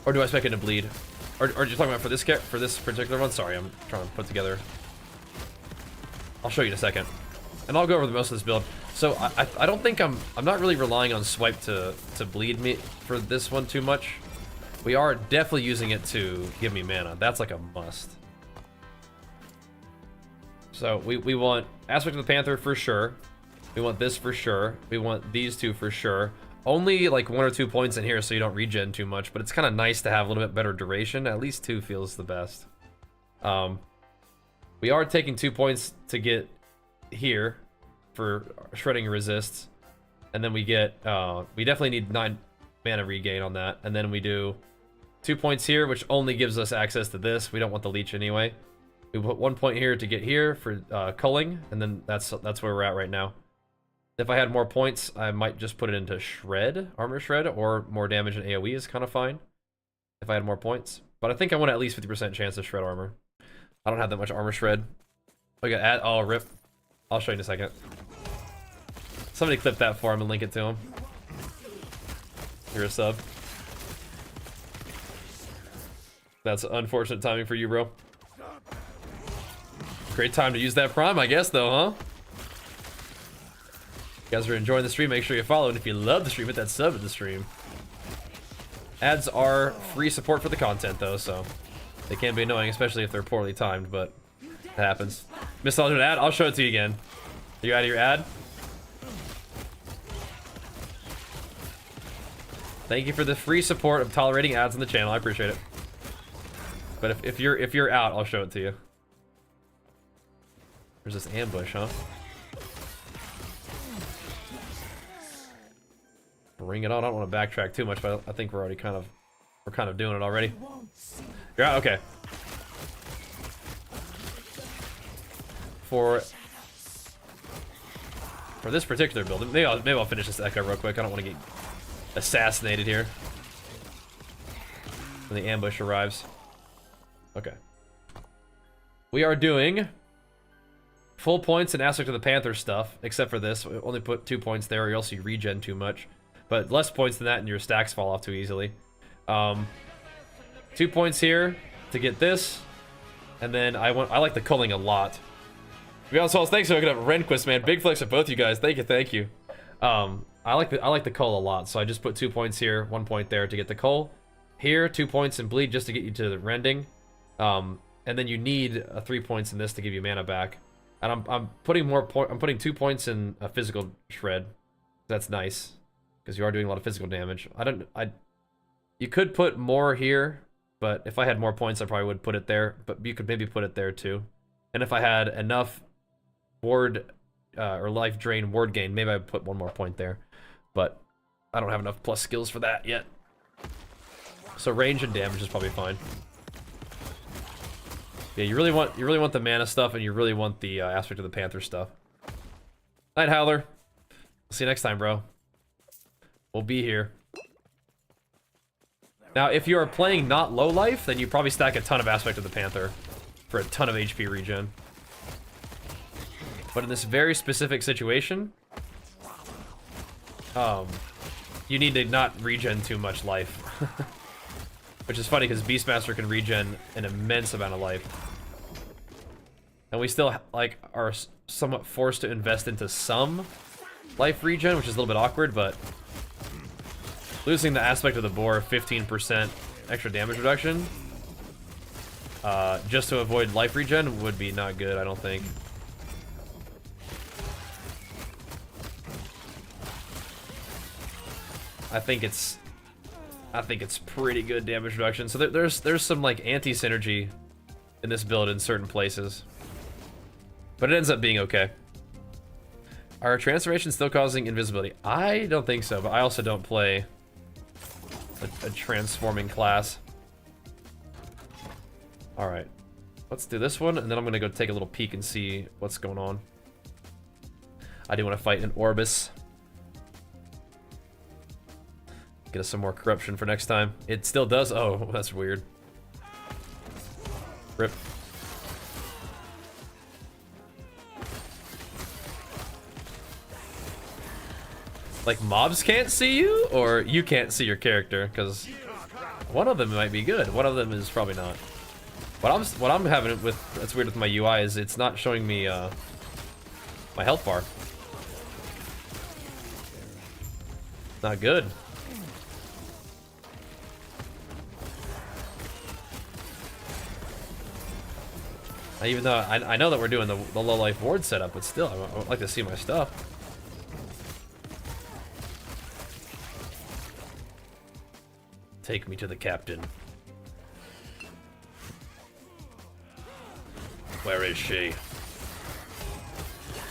Or do I spec into bleed? Or are you talking about for this particular one? Sorry, I'm trying to put together. I'll show you in a second, and I'll go over the most of this build. So I don't think I'm not really relying on swipe to bleed me for this one too much. We are definitely using it to give me mana. That's like a must. So we want Aspect of the Panther for sure. We want this for sure. We want these two for sure. Only like 1 or 2 points in here so you don't regen too much, but it's kind of nice to have a little bit better duration. At least 2 feels the best. We are taking 2 points to get here for shredding resists, and then we get we definitely need 9 mana regain on that, and then we do 2 points here, which only gives us access to this. We don't want the leech anyway. We put 1 point here to get here for culling, and then that's where we're at right now. If I had more points, I might just put it into shred, armor shred, or more damage in AoE is kind of fine if I had more points. But I think I want at least 50% chance to shred armor. I don't have that much armor shred. Okay, oh, rip. I'll show you in a second. Somebody clip that for him and link it to him. You're a sub. That's unfortunate timing for you, bro. Great time to use that prime, I guess, though, huh? If you guys are enjoying the stream, make sure you follow, and if you love the stream, hit that sub at the stream. Ads are free support for the content, though, so they can be annoying, especially if they're poorly timed, but it happens. Missed out on an ad? I'll show it to you again. Are you out of your ad? Thank you for the free support of tolerating ads on the channel. I appreciate it. But if you're out, I'll show it to you. There's this ambush, huh? Bring it on. I don't want to backtrack too much, but I think we're already kind of doing it already. You're out? Okay. For this particular build, maybe I'll finish this echo real quick. I don't want to get assassinated here when the ambush arrives. Okay. We are doing full points in Aspect of the Panther stuff, except for this. We only put 2 points there, or else you regen too much. But less points than that, and your stacks fall off too easily. 2 points here to get this, and then I like the culling a lot. To be honest, thanks for hooking up Renquist, man. Big flex of both you guys. Thank you. I like the cull a lot, so I just put 2 points here, 1 point there to get the cull. Here, 2 points in bleed just to get you to the rending. And then you need 3 points in this to give you mana back. And I'm putting I'm putting 2 points in a physical shred. That's nice, because you are doing a lot of physical damage. You could put more here, but if I had more points, I probably would put it there. But you could maybe put it there too. And if I had enough ward or life drain ward gain, maybe I'd put 1 more point there. But I don't have enough plus skills for that yet. So range and damage is probably fine. Yeah, you really want the mana stuff, and you really want the Aspect of the Panther stuff. Night Howler. See you next time, bro. We'll be here. Now, if you are playing not low life, then you probably stack a ton of Aspect of the Panther for a ton of HP regen. But in this very specific situation, you need to not regen too much life. Which is funny, because Beastmaster can regen an immense amount of life. And we still, like, are somewhat forced to invest into some life regen, which is a little bit awkward, but losing the Aspect of the Boar 15% extra damage reduction just to avoid life regen would be not good, I don't think. I think it's pretty good damage reduction. So there's some like anti-synergy in this build in certain places, but it ends up being okay. Are transformations still causing invisibility? I don't think so, but I also don't play a transforming class. All right, let's do this one, and then I'm gonna go take a little peek and see what's going on. I do want to fight an Orbis. Get us some more corruption for next time. It still does. Oh, that's weird. Rip. Like, mobs can't see you, or you can't see your character? Because one of them might be good. One of them is probably not. What I'm having with, that's weird with my UI, is it's not showing me my health bar. Not good. Even though I know that we're doing the low life ward setup, but still, I would like to see my stuff. Take me to the captain. Where is she?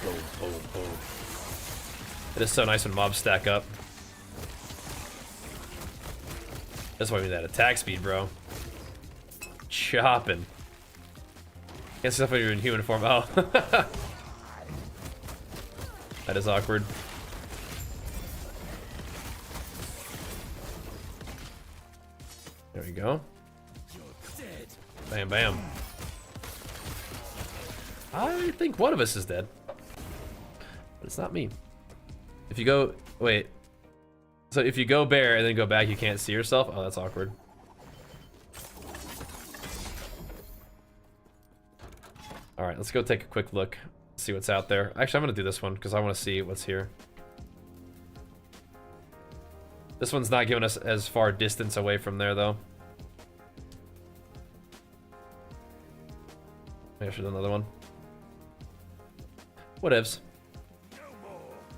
Boom, boom, boom. It is so nice when mobs stack up. That's why we need that attack speed, bro. Chopping. Can't see stuff when you're in human form. Oh. That is awkward. There we go. Bam, bam. I think one of us is dead. But it's not me. If you go... Wait. So if you go bear and then go back, you can't see yourself? Oh, that's awkward. Alright, let's go take a quick look. See what's out there. Actually, I'm going to do this one because I want to see what's here. This one's not giving us as far distance away from there, though. Maybe I should do another one. Whatevs.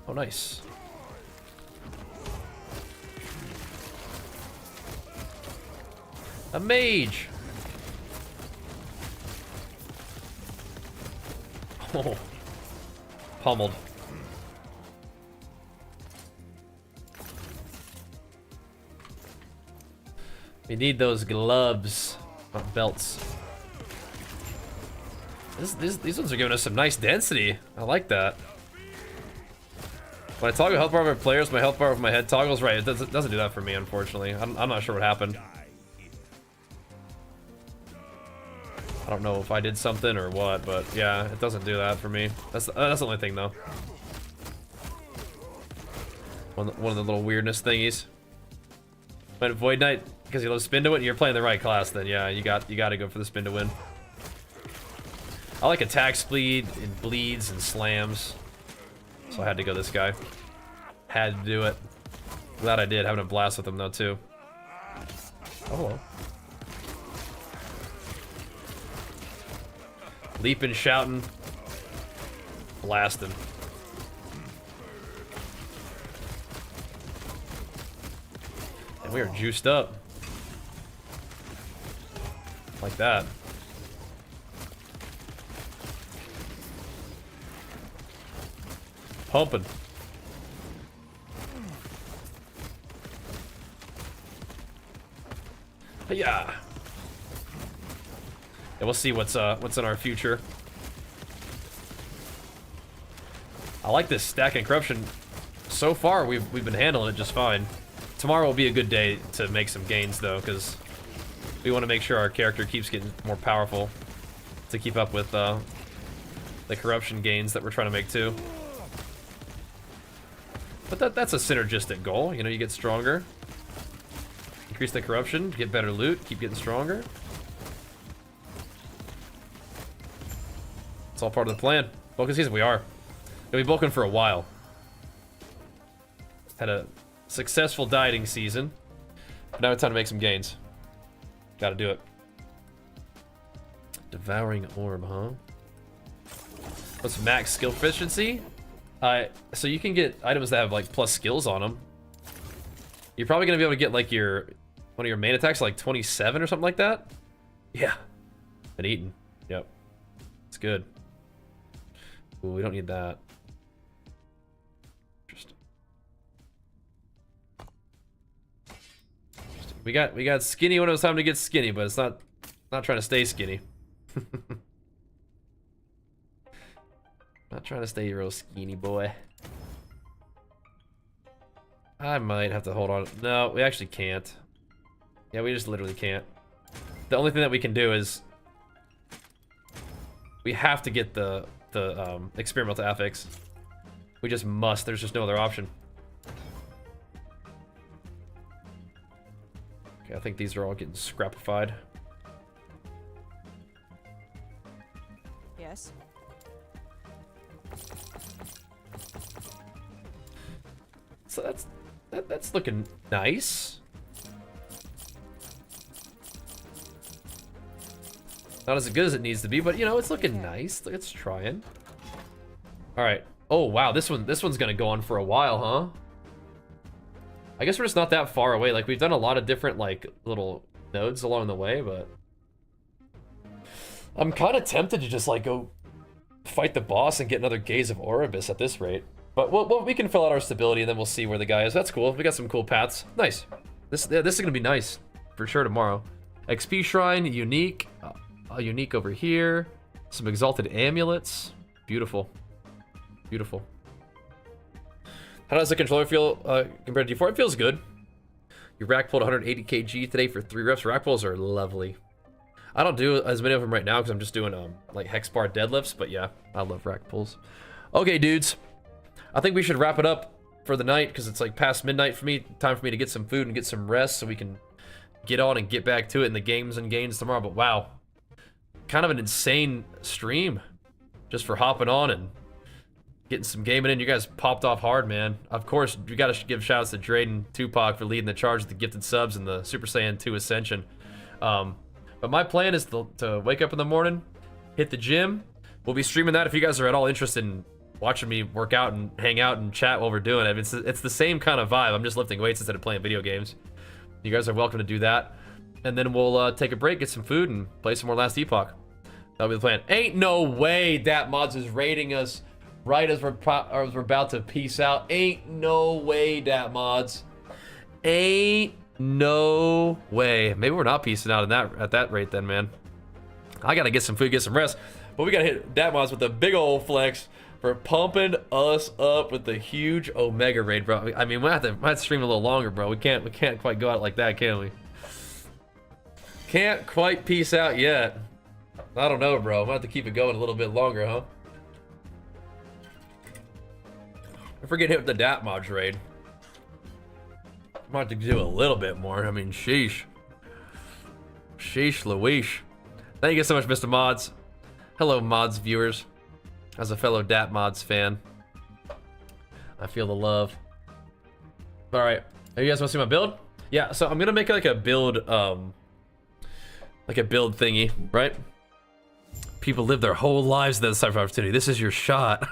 Oh, nice. A mage! Oh. Pummeled. We need those gloves, not belts. These ones are giving us some nice density. I like that. When I toggle health bar over players, my health bar over my head toggles. Right, it doesn't do that for me, unfortunately. I'm not sure what happened. I don't know if I did something or what, but yeah, it doesn't do that for me. That's the only thing, though. One of the little weirdness thingies. But Void Knight, because you love spin to it, and you're playing the right class, then yeah, you got to go for the spin to win. I like attack speed and bleeds and slams, so I had to go this guy. Had to do it. Glad I did. Having a blast with him though too. Oh, hello. Leaping, shouting, blasting. And we are juiced up. Like that. Pumping. Yeah. And we'll see what's in our future. I like this stack and corruption. So far, we've been handling it just fine. Tomorrow will be a good day to make some gains though, because we want to make sure our character keeps getting more powerful to keep up with the corruption gains that we're trying to make too. But that's a synergistic goal. You know, you get stronger, increase the corruption, get better loot, keep getting stronger. It's all part of the plan. Bulking season, we are. We'll be bulking for a while. Had a successful dieting season. But now it's time to make some gains. Gotta do it. Devouring orb, huh? What's max skill efficiency? So you can get items that have like plus skills on them. You're probably gonna be able to get like one of your main attacks like 27 or something like that. Yeah. Been eating. Yep. It's good. Ooh, we don't need that. Interesting. We got skinny when it was time to get skinny, but it's not trying to stay skinny. Not trying to stay real skinny, boy. I might have to hold on. No, we actually can't. Yeah, we just literally can't. The only thing that we can do is we have to get the experimental affix. We just must. There's just no other option. Okay, I think these are all getting scrapified. Yes. So that's looking nice. Not as good as it needs to be, but you know, it's looking nice. It's trying. All right. Oh wow, this one's gonna go on for a while, huh? I guess we're just not that far away. Like we've done a lot of different like little nodes along the way, but I'm kind of tempted to just like go fight the boss and get another Gaze of Oribus at this rate. But we can fill out our stability and then we'll see where the guy is. That's cool. We got some cool paths. Nice. This is gonna be nice for sure tomorrow. XP shrine, unique, a unique over here. Some exalted amulets. Beautiful, beautiful. How does the controller feel compared to D4? It feels good. Your rack pulled 180 kg today for 3 reps. Rack pulls are lovely. I don't do as many of them right now because I'm just doing like hex bar deadlifts. But yeah, I love rack pulls. Okay, dudes. I think we should wrap it up for the night because it's like past midnight for me. Time for me to get some food and get some rest so we can get on and get back to it in the games and gains tomorrow. But wow, kind of an insane stream just for hopping on and getting some gaming in. You guys popped off hard, man. Of course, you got to give shouts to Drayden Tupac for leading the charge with the gifted subs and the Super Saiyan 2 Ascension. But my plan is to wake up in the morning, hit the gym. We'll be streaming that if you guys are at all interested in watching me work out and hang out and chat while we're doing it. It's the same kind of vibe. I'm just lifting weights instead of playing video games. You guys are welcome to do that. And then we'll take a break, get some food, and play some more Last Epoch. That'll be the plan. Ain't no way that mods is raiding us right as we're about to peace out. Ain't no way that mods. Ain't no way. Maybe we're not peacing out at that rate then, man. I gotta get some food, get some rest. But we gotta hit dat mods with a big old flex for pumping us up with the huge Omega raid, bro. I mean, we have to stream a little longer, bro. We can't quite go out like that, can we? Can't quite peace out yet. I don't know, bro. I'm gonna have to keep it going a little bit longer, huh? If we're getting hit with the dat mods raid, I might have to do a little bit more. I mean, sheesh. Sheesh Louise. Thank you so much, Mr. Mods. Hello, Mods viewers. As a fellow Dat Mods fan, I feel the love. All right, you guys want to see my build? Yeah, so I'm gonna make like a build thingy, right? People live their whole lives without this type of opportunity. This is your shot.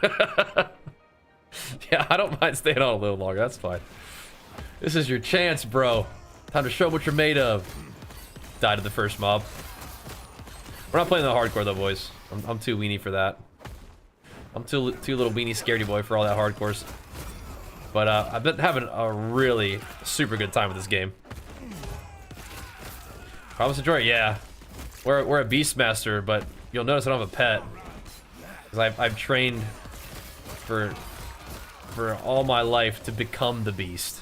Yeah, I don't mind staying on a little longer. That's fine. This is your chance, bro. Time to show what you're made of. Died to the first mob. We're not playing the hardcore though, boys. I'm too weenie for that. I'm too little weenie scaredy boy for all that hardcores. But I've been having a really super good time with this game. Promise enjoy it, yeah. We're a Beastmaster, but you'll notice I don't have a pet. Because I've trained for all my life to become the beast.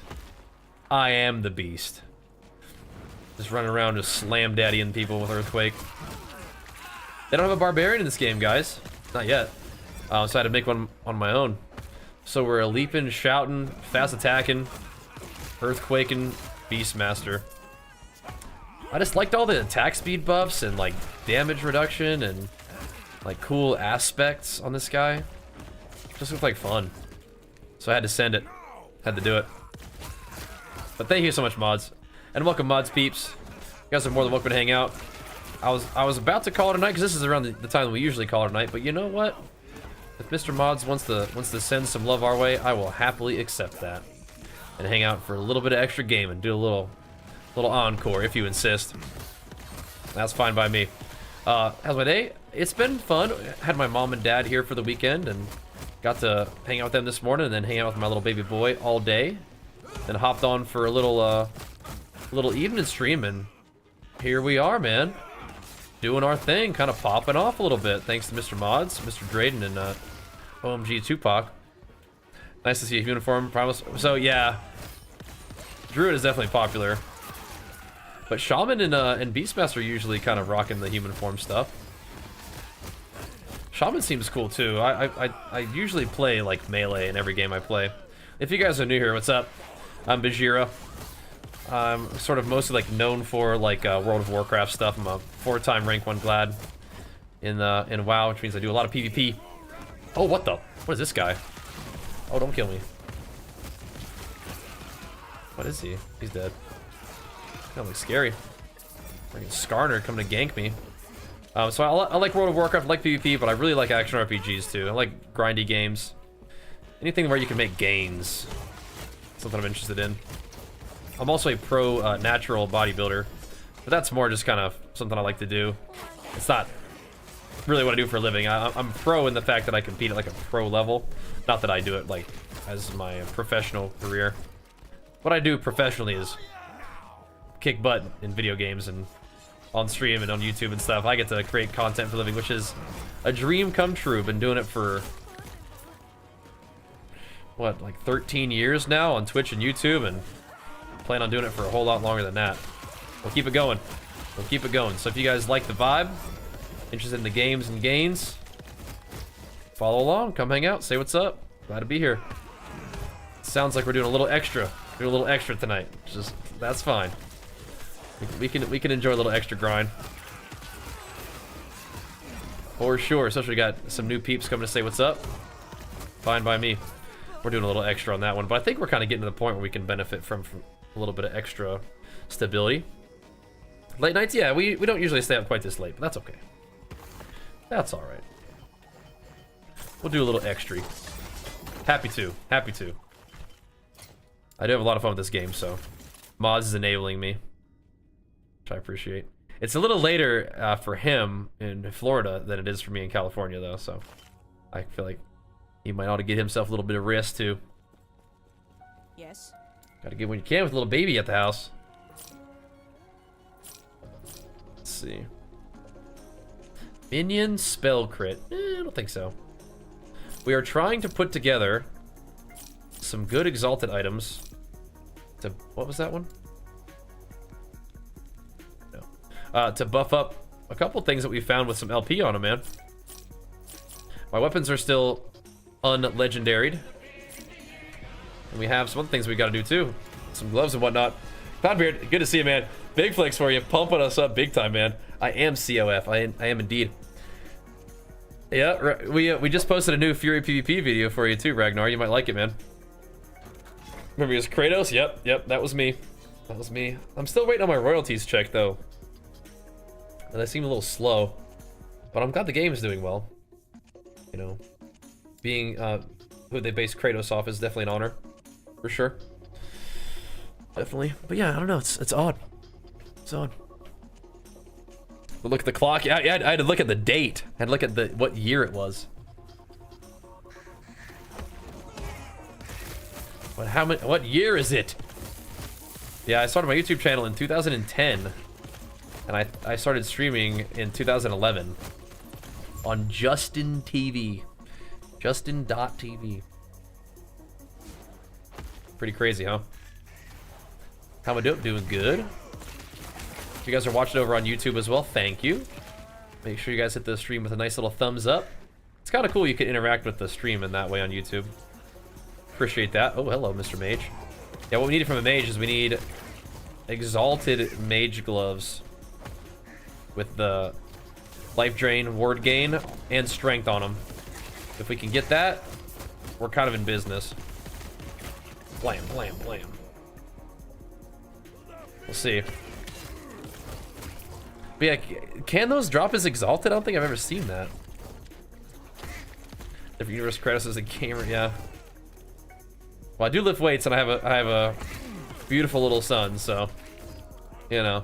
I am the beast. Just running around just slam daddying people with Earthquake. They don't have a barbarian in this game, guys. Not yet. So I had to make one on my own. So we're a leaping, shouting, fast attacking, earthquaking Beastmaster. I just liked all the attack speed buffs and like damage reduction and like cool aspects on this guy. Just looked like fun. So I had to send it. Had to do it. But thank you so much, mods. And welcome, mods peeps. You guys are more than welcome to hang out. I was about to call it a night because this is around the time that we usually call it a night, but you know what? If Mr. Mods wants to send some love our way, I will happily accept that. And hang out for a little bit of extra gaming, do a little encore if you insist. That's fine by me. How's my day? It's been fun. Had my mom and dad here for the weekend and got to hang out with them this morning and then hang out with my little baby boy all day. Then hopped on for a little evening stream and here we are, man. Doing our thing, kind of popping off a little bit. Thanks to Mr. Mods, Mr. Drayden, and OMG Tupac. Nice to see a uniform. Promise. So yeah, Druid is definitely popular, but Shaman and Beastmaster are usually kind of rocking the human form stuff. Shaman seems cool too. I usually play like melee in every game I play. If you guys are new here, what's up? I'm Bajheera. I'm sort of mostly like known for like World of Warcraft stuff. I'm a 4-time rank 1 glad in WoW, which means I do a lot of PvP. Oh, what is this guy? Oh, don't kill me. What is he? He's dead. That looks scary. Freaking Skarner coming to gank me. So I like World of Warcraft, I like PvP, but I really like action RPGs too. I like grindy games. Anything where you can make gains. Something I'm interested in. I'm also a pro natural bodybuilder, but that's more just kind of something I like to do. It's not really what I do for a living. I'm pro in the fact that I compete at like a pro level. Not that I do it like as my professional career. What I do professionally is kick butt in video games and on stream and on YouTube and stuff. I get to create content for a living, which is a dream come true. Been doing it for what, like 13 years now on Twitch and YouTube, and plan on doing it for a whole lot longer than that. We'll keep it going. We'll keep it going. So if you guys like the vibe, interested in the games and gains, follow along, come hang out, say what's up. Glad to be here. Sounds like we're doing a little extra. Doing a little extra tonight. Just that's fine. We can enjoy a little extra grind. For sure. Especially we got some new peeps coming to say what's up. Fine by me. We're doing a little extra on that one, but I think we're kind of getting to the point where we can benefit from a little bit of extra stability. Late nights, yeah, we don't usually stay up quite this late, but that's okay. That's all right. We'll do a little extra. Happy to. Happy to. I do have a lot of fun with this game, so mods is enabling me, which I appreciate. It's a little later for him in Florida than it is for me in California, though. So I feel like he might ought to get himself a little bit of rest too. Yes. Gotta get when you can with a little baby at the house. Let's see. Minion spell crit. I don't think so. We are trying to put together some good exalted items. What was that one? No. To buff up a couple things that we found with some LP on them, man. My weapons are still unlegendaried. And we have some other things we gotta do too. Some gloves and whatnot. Cloudbeard, good to see you, man. Big flex for you, pumping us up big time, man. I am COF, I am indeed. Yeah, we just posted a new Fury PvP video for you too, Ragnar. You might like it, man. Remember, it was Kratos? Yep, that was me. That was me. I'm still waiting on my royalties check, though. And they seem a little slow. But I'm glad the game is doing well. You know, being who they base Kratos off is definitely an honor. For sure. Definitely. But yeah, I don't know. It's odd. It's odd. But look at the clock. I had to look at the date. I had to look at what year it was. What year is it? Yeah, I started my YouTube channel in 2010. And I started streaming in 2011. On Justin TV. Justin.tv. Pretty crazy, huh? How am I doing good. If you guys are watching over on YouTube as well, thank you. Make sure you guys hit the stream with a nice little thumbs up. It's kind of cool you can interact with the stream in that way on YouTube. Appreciate that. Oh, hello, Mr. Mage. Yeah, what we need from a mage is we need exalted mage gloves with the life drain, ward gain, and strength on them. If we can get that, we're kind of in business. Blam, blam, blam. We'll see. But yeah, can those drop as exalted? I don't think I've ever seen that. Different universe Kratos as a gamer, yeah. Well, I do lift weights and I have a beautiful little son, so you know.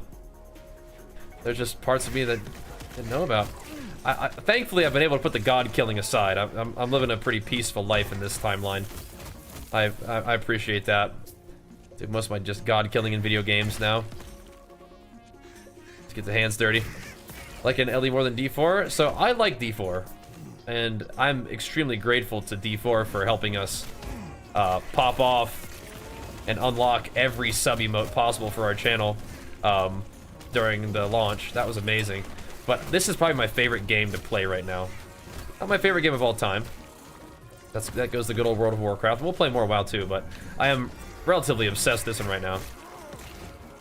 There's just parts of me that I didn't know about. Thankfully, I've been able to put the god killing aside. I'm living a pretty peaceful life in this timeline. I appreciate that. Dude, most of my just god killing in video games now. Let's get the hands dirty. Like an LE more than D4? So I like D4. And I'm extremely grateful to D4 for helping us pop off and unlock every sub-emote possible for our channel during the launch. That was amazing. But this is probably my favorite game to play right now. Not my favorite game of all time. That goes the good old World of Warcraft. We'll play more WoW too, but I am relatively obsessed with this one right now.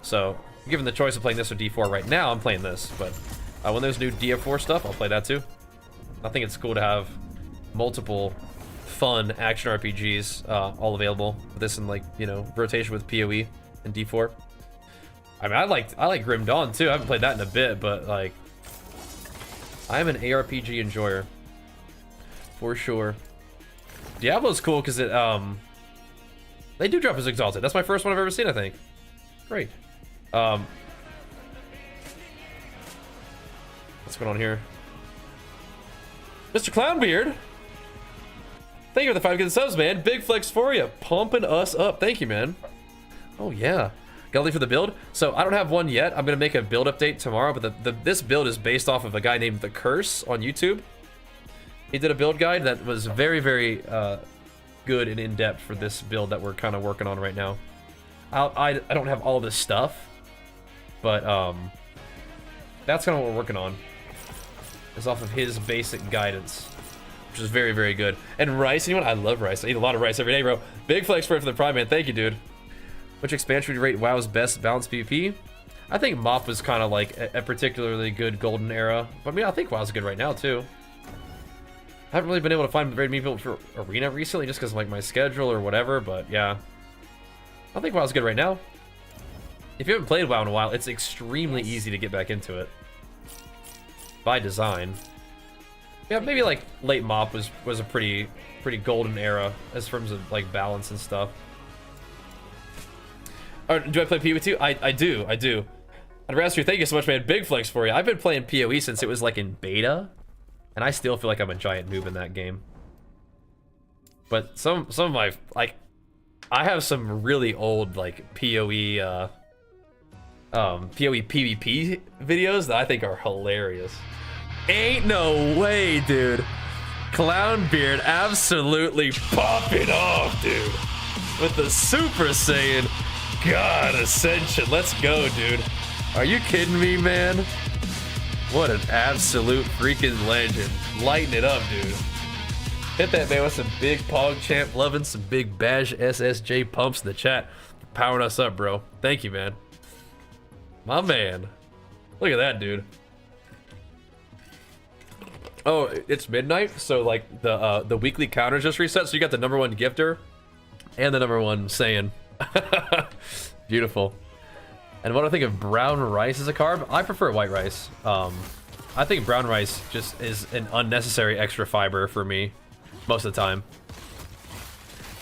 So, given the choice of playing this or D4 right now, I'm playing this. But when there's new D4 stuff, I'll play that too. I think it's cool to have multiple fun action RPGs all available. This in, like, you know, rotation with PoE and D4. I mean, I like Grim Dawn too. I haven't played that in a bit, but like, I'm an ARPG enjoyer for sure. Diablo's cool because it they do drop as exalted. That's my first one I've ever seen, I think. Great. What's going on here? Mr. Clownbeard, thank you for the 5 good subs, man. Big flex for you, pumping us up. Thank you, man. Oh yeah, gotta leave for the build. So I don't have one yet. I'm gonna make a build update tomorrow, but this build is based off of a guy named The Curse on YouTube. He did a build guide that was very, very good and in-depth for this build that we're kind of working on right now. I don't have all this stuff, but that's kind of what we're working on. Is off of his basic guidance, which is very, very good. And rice, anyone? I love rice. I eat a lot of rice every day, bro. Big flex for the Prime, man. Thank you, dude. Which expansion would you rate WoW's best balanced PvP? I think MoP was kind of like a particularly good golden era. But I mean, I think WoW's good right now, too. I haven't really been able to find very many people for Arena recently just because of like my schedule or whatever, but yeah. I think WoW's good right now. If you haven't played WoW in a while, it's extremely easy to get back into it. By design. Yeah, maybe like late MoP was a pretty golden era as terms of like balance and stuff. Or do I play PvP too? I do. And Raster, thank you so much, man. Big flex for you. I've been playing PoE since it was like in beta, and I still feel like I'm a giant noob in that game. But some of my, like, I have some really old like PoE PvP videos that I think are hilarious. Ain't no way, dude. Clownbeard absolutely popping off, dude. With the Super Saiyan God Ascension. Let's go, dude. Are you kidding me, man? What an absolute freaking legend. Lighten it up, dude. Hit that man with some big Pog Champ loving, some big Bash SSJ pumps in the chat. Powering us up, bro. Thank you, man. My man. Look at that, dude. Oh, it's midnight, so like the weekly counters just reset, so you got the #1 gifter and the #1 Saiyan. Beautiful. And what do I think of brown rice as a carb? I prefer white rice. I think brown rice just is an unnecessary extra fiber for me most of the time.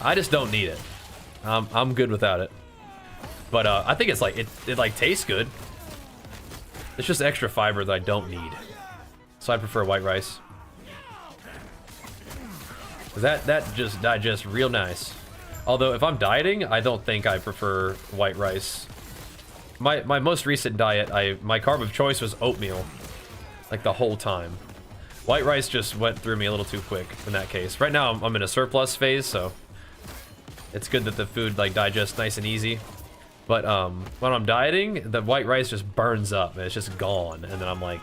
I just don't need it. I'm good without it. But I think it's like it like tastes good. It's just extra fiber that I don't need. So I prefer white rice. That just digests real nice. Although if I'm dieting, I don't think I prefer white rice. My most recent diet, my carb of choice was oatmeal, like the whole time. White rice just went through me a little too quick in that case. Right now I'm in a surplus phase, so it's good that the food like digests nice and easy. But when I'm dieting, the white rice just burns up and it's just gone, and then I'm like,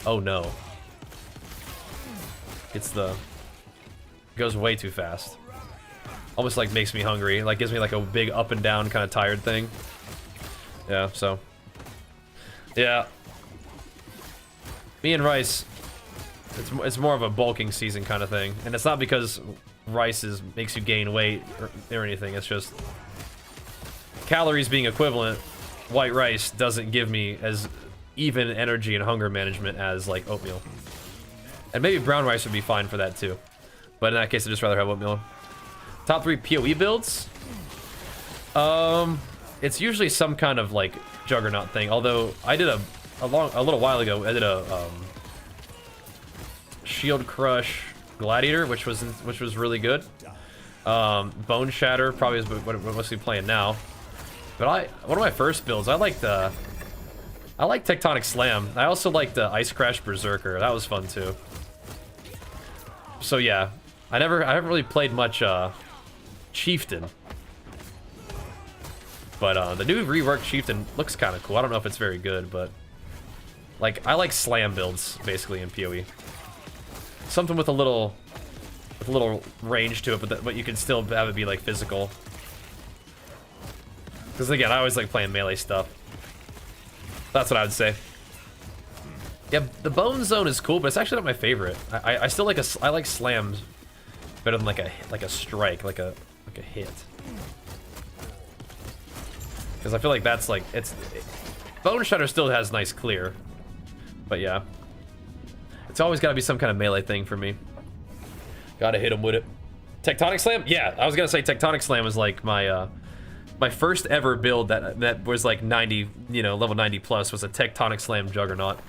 oh no. It goes way too fast. Almost like makes me hungry, like gives me like a big up and down kind of tired thing. Yeah, so yeah, me and rice, it's more of a bulking season kind of thing, and it's not because rice makes you gain weight or anything. It's just calories being equivalent. White rice doesn't give me as even energy and hunger management as like oatmeal, and maybe brown rice would be fine for that too. But in that case, I'd just rather have oatmeal. Top 3 PoE builds. It's usually some kind of like juggernaut thing. Although I did a little while ago, I did a Shield Crush Gladiator, which was really good. Bone Shatter probably is what we're mostly playing now. But one of my first builds, I like Tectonic Slam. I also like the Ice Crash Berserker. That was fun too. So yeah, I haven't really played much Chieftain. But the new reworked Chieftain looks kind of cool. I don't know if it's very good, but like I like slam builds basically in PoE. Something with a little range to it, but you can still have it be like physical. Because again, I always like playing melee stuff. That's what I would say. Yeah, the Bone Zone is cool, but it's actually not my favorite. I still like I like slams better than like a strike, like a hit. Because I feel like that's like Bone Shatter still has nice clear, but yeah, it's always got to be some kind of melee thing for me. Gotta hit him with it. Tectonic Slam? Yeah, I was gonna say Tectonic Slam was like my my first ever build that was like 90, level 90 plus was a Tectonic Slam Juggernaut.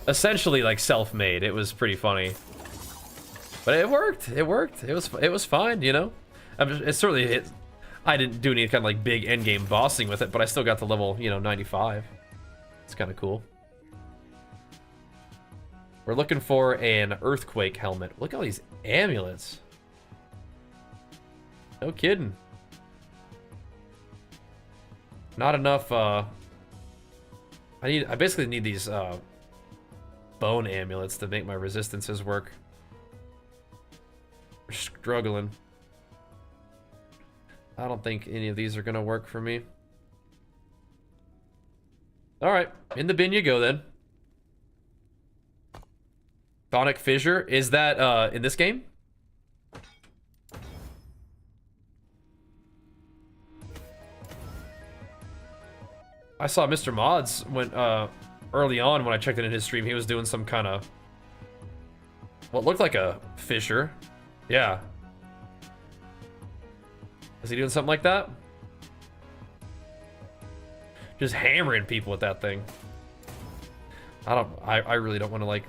Essentially like self-made. It was pretty funny, but it worked. It worked. It was fine. It certainly hit. I didn't do any kind of like big endgame bossing with it, but I still got to level 95. It's kind of cool. We're looking for an earthquake helmet. Look at all these amulets. No kidding. Not enough. I basically need these bone amulets to make my resistances work. We're struggling. I don't think any of these are gonna work for me. All right, in the bin you go then. Sonic Fissure, is that in this game? I saw Mr. Mods when early on when I checked it in his stream. He was doing some kind of what looked like a fissure. Yeah. Is he doing something like that? Just hammering people with that thing. I really don't want to like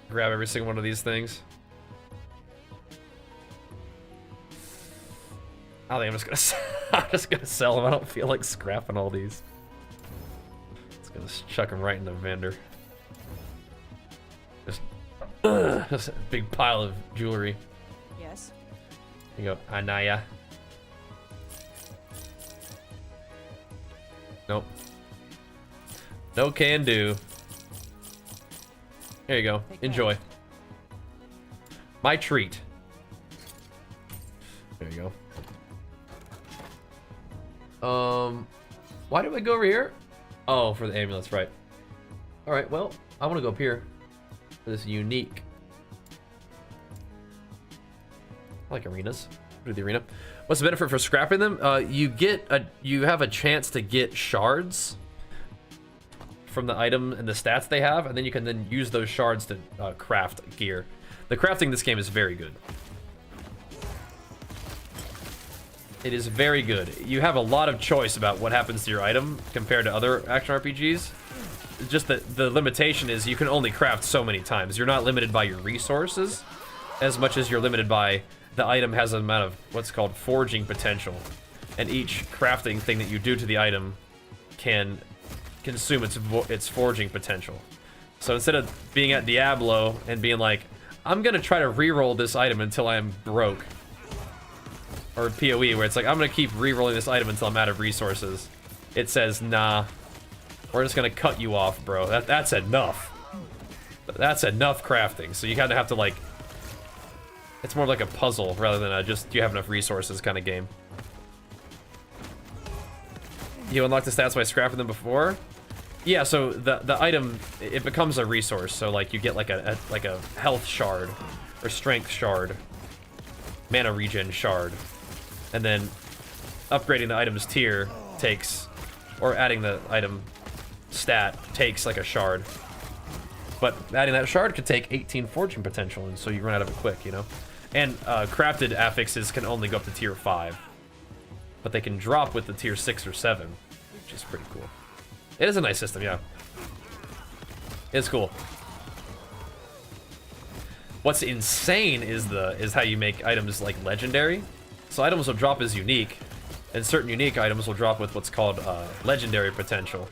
grab every single one of these things. I think I'm just gonna sell them. I don't feel like scrapping all these. Just gonna chuck them right in the vendor. Just a big pile of jewelry. Yes. You go, Anaya. Nope. No can do. There you go. Enjoy. My treat. There you go. Why did we go over here? Oh, for the amulets, right. Alright, well, I want to go up here for this unique. I like arenas. Do the arena. What's the benefit for scrapping them? You have a chance to get shards from the item and the stats they have, and then you can then use those shards to craft gear. The crafting in this game is very good. It is very good. You have a lot of choice about what happens to your item compared to other action RPGs. Just that the limitation is you can only craft so many times. You're not limited by your resources as much as you're limited by the item has an amount of what's called forging potential. And each crafting thing that you do to the item can consume its forging potential. So instead of being at Diablo and being like, I'm gonna try to re-roll this item until I'm broke, or PoE where it's like, I'm gonna keep re-rolling this item until I'm out of resources, it says, nah, we're just gonna cut you off, bro. That's enough. That's enough crafting. So you kind of have to like, it's more like a puzzle rather than a just do you have enough resources kind of game. You unlock the stats by scrapping them before? Yeah, so the item, it becomes a resource. So like you get like a health shard or strength shard, mana regen shard, and then upgrading the item's tier takes, or adding the item stat takes like a shard. But adding that shard could take 18 forging potential, and so you run out of it quick, you know? And crafted affixes can only go up to tier 5. But they can drop with the tier 6 or 7, which is pretty cool. It is a nice system, yeah. It's cool. What's insane is how you make items like legendary. So items will drop as unique, and certain unique items will drop with what's called legendary potential.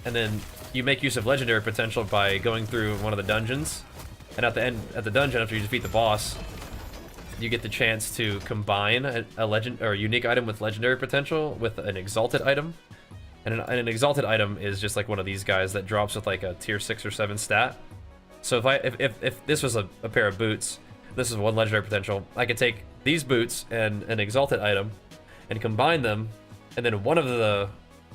And then you make use of legendary potential by going through one of the dungeons, and at the dungeon, after you defeat the boss, you get the chance to combine a legend or a unique item with legendary potential with an exalted item. And an exalted item is just like one of these guys that drops with like a tier 6 or 7 stat. So if this was a pair of boots, this is one legendary potential, I could take these boots and an exalted item and combine them, and then one of the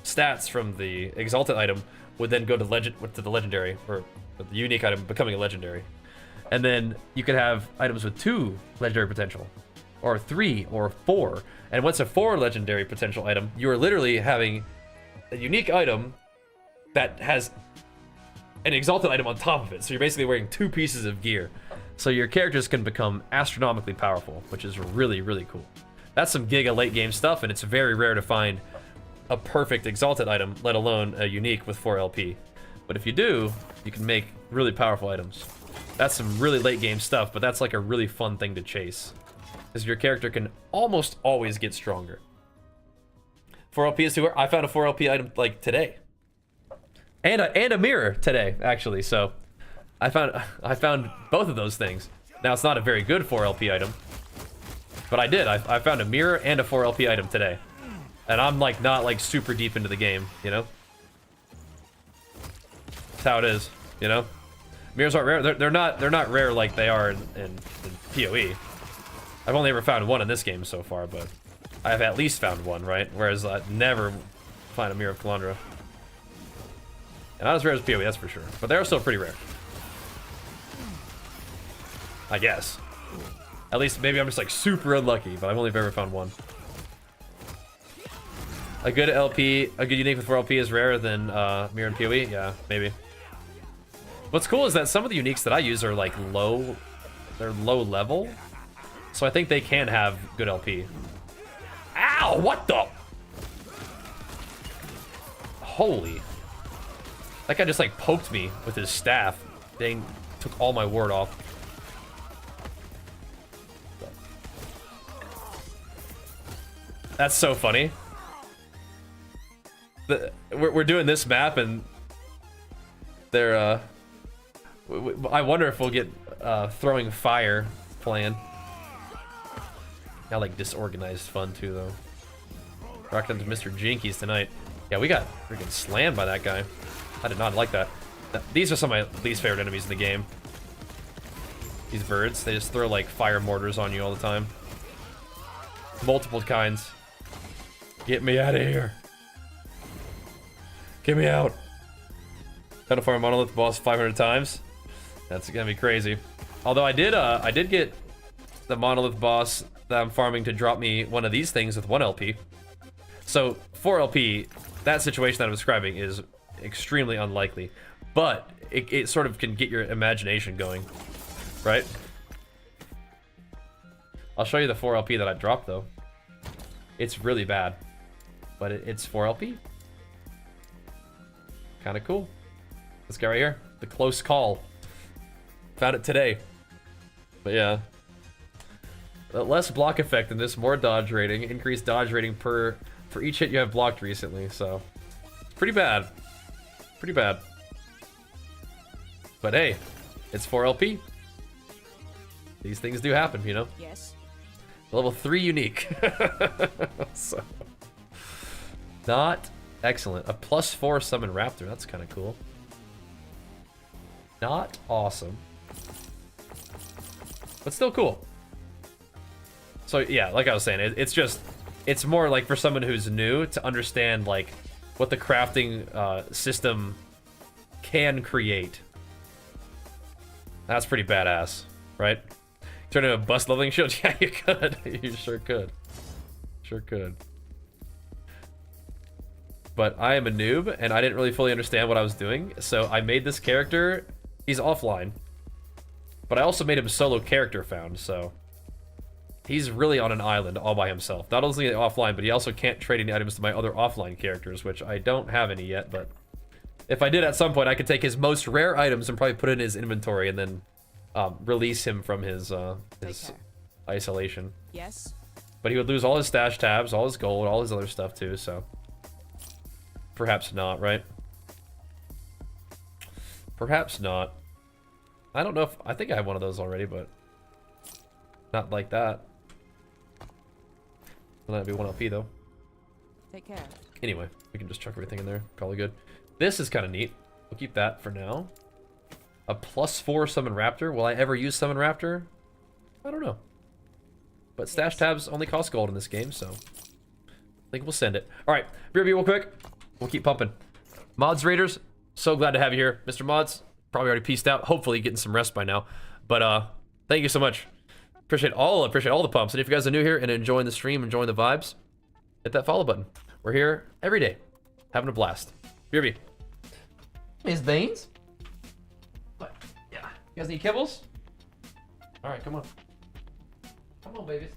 stats from the exalted item would then go to the legendary, or the unique item becoming a legendary. And then you could have items with 2 legendary potential, or 3, or 4. And once a 4 legendary potential item, you are literally having a unique item that has an exalted item on top of it. So you're basically wearing 2 pieces of gear. So your characters can become astronomically powerful, which is really, really cool. That's some giga late game stuff, and it's very rare to find a perfect exalted item, let alone a unique with 4 LP. But if you do, you can make really powerful items. That's some really late game stuff, but that's like a really fun thing to chase, because your character can almost always get stronger. 4 LP is I found a 4 LP item like today, and a mirror today actually. So I found both of those things. Now it's not a very good 4 LP item, but I did. I found a mirror and a 4 LP item today, and I'm like not like super deep into the game, you know. That's how it is, you know. Mirrors aren't rare. They're not rare like they are in PoE. I've only ever found one in this game so far, but I've at least found one, right? Whereas I'd never find a Mirror of Kalandra. And not as rare as PoE, that's for sure. But they're still pretty rare, I guess. At least maybe I'm just like super unlucky, but I've only ever found one. A good LP, a good unique with 4 LP is rarer than Mirror and PoE? Yeah, maybe. What's cool is that some of the uniques that I use are like low, they're low level. So I think they can have good LP. Ow, what the? Holy. That guy just like poked me with his staff. Dang, took all my ward off. That's so funny. We're doing this map and they're I wonder if we'll get throwing fire planned. Got like disorganized fun too though. Rocked into Mr. Jinkies tonight. Yeah, we got freaking slammed by that guy. I did not like that. These are some of my least favorite enemies in the game. These birds, they just throw like fire mortars on you all the time. Multiple kinds. Get me out of here. Get me out. Had to farm Monolith boss 500 times. That's gonna be crazy. Although I did get the Monolith boss that I'm farming to drop me one of these things with 1 LP. So 4 LP, that situation that I'm describing is extremely unlikely, but it sort of can get your imagination going, right? I'll show you the 4 LP that I dropped though. It's really bad, but it's 4 LP. Kind of cool. This guy right here, the close call. Found it today. But yeah. Less block effect than this, more dodge rating, increased dodge rating for each hit you have blocked recently, so it's pretty bad. Pretty bad. But hey, it's 4 LP. These things do happen, you know? Yes. Level 3 unique. So not excellent. A +4 summon raptor, that's kind of cool. Not awesome. But still cool. So yeah, like I was saying, it's more like for someone who's new to understand like what the crafting system can create. That's pretty badass, right? Turn into a bust leveling shield? Yeah, you could. You sure could. Sure could. But I am a noob, and I didn't really fully understand what I was doing, so I made this character. He's offline. But I also made him solo character found, so he's really on an island all by himself. Not only offline, but he also can't trade any items to my other offline characters, which I don't have any yet, but if I did at some point, I could take his most rare items and probably put it in his inventory and then release him from his isolation. Yes. But he would lose all his stash tabs, all his gold, all his other stuff too, so perhaps not, right? Perhaps not. I don't know if... I think I have one of those already, but not like that. Well, that'd be 1 LP, though. Take care. Anyway, we can just chuck everything in there. Probably good. This is kind of neat. We'll keep that for now. A +4 summon raptor. Will I ever use summon raptor? I don't know. But stash tabs only cost gold in this game, so I think we'll send it. All right, BRB real quick. We'll keep pumping. Mods Raiders, so glad to have you here. Mr. Mods, probably already peaced out. Hopefully getting some rest by now. But thank you so much. Appreciate all the pumps. And if you guys are new here and enjoying the stream, enjoying the vibes, hit that follow button. We're here every day, having a blast. BRB. Miss Beans. What? Yeah. You guys need kibbles? All right, come on. Come on, babies.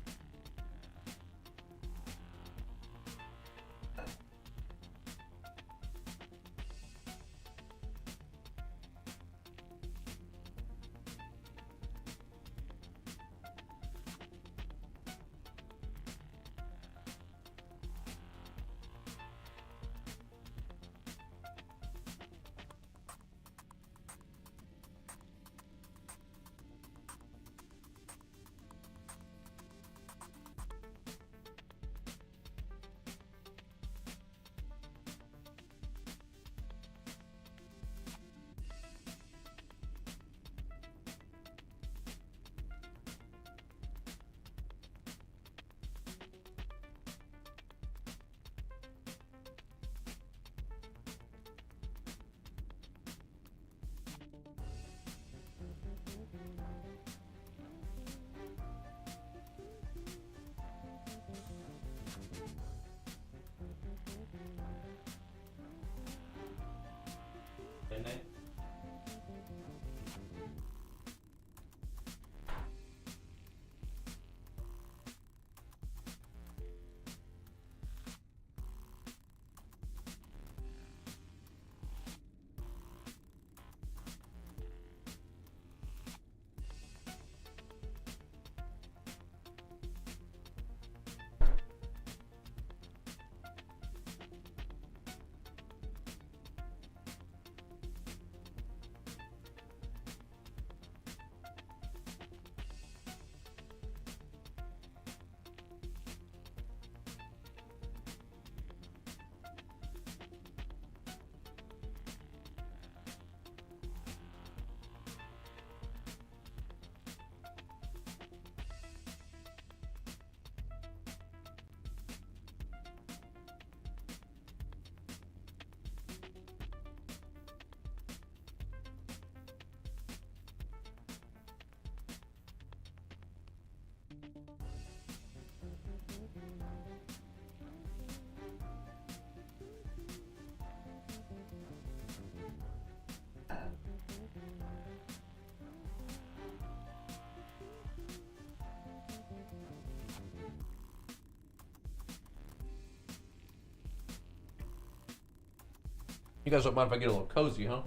You guys don't mind if I get a little cozy, huh?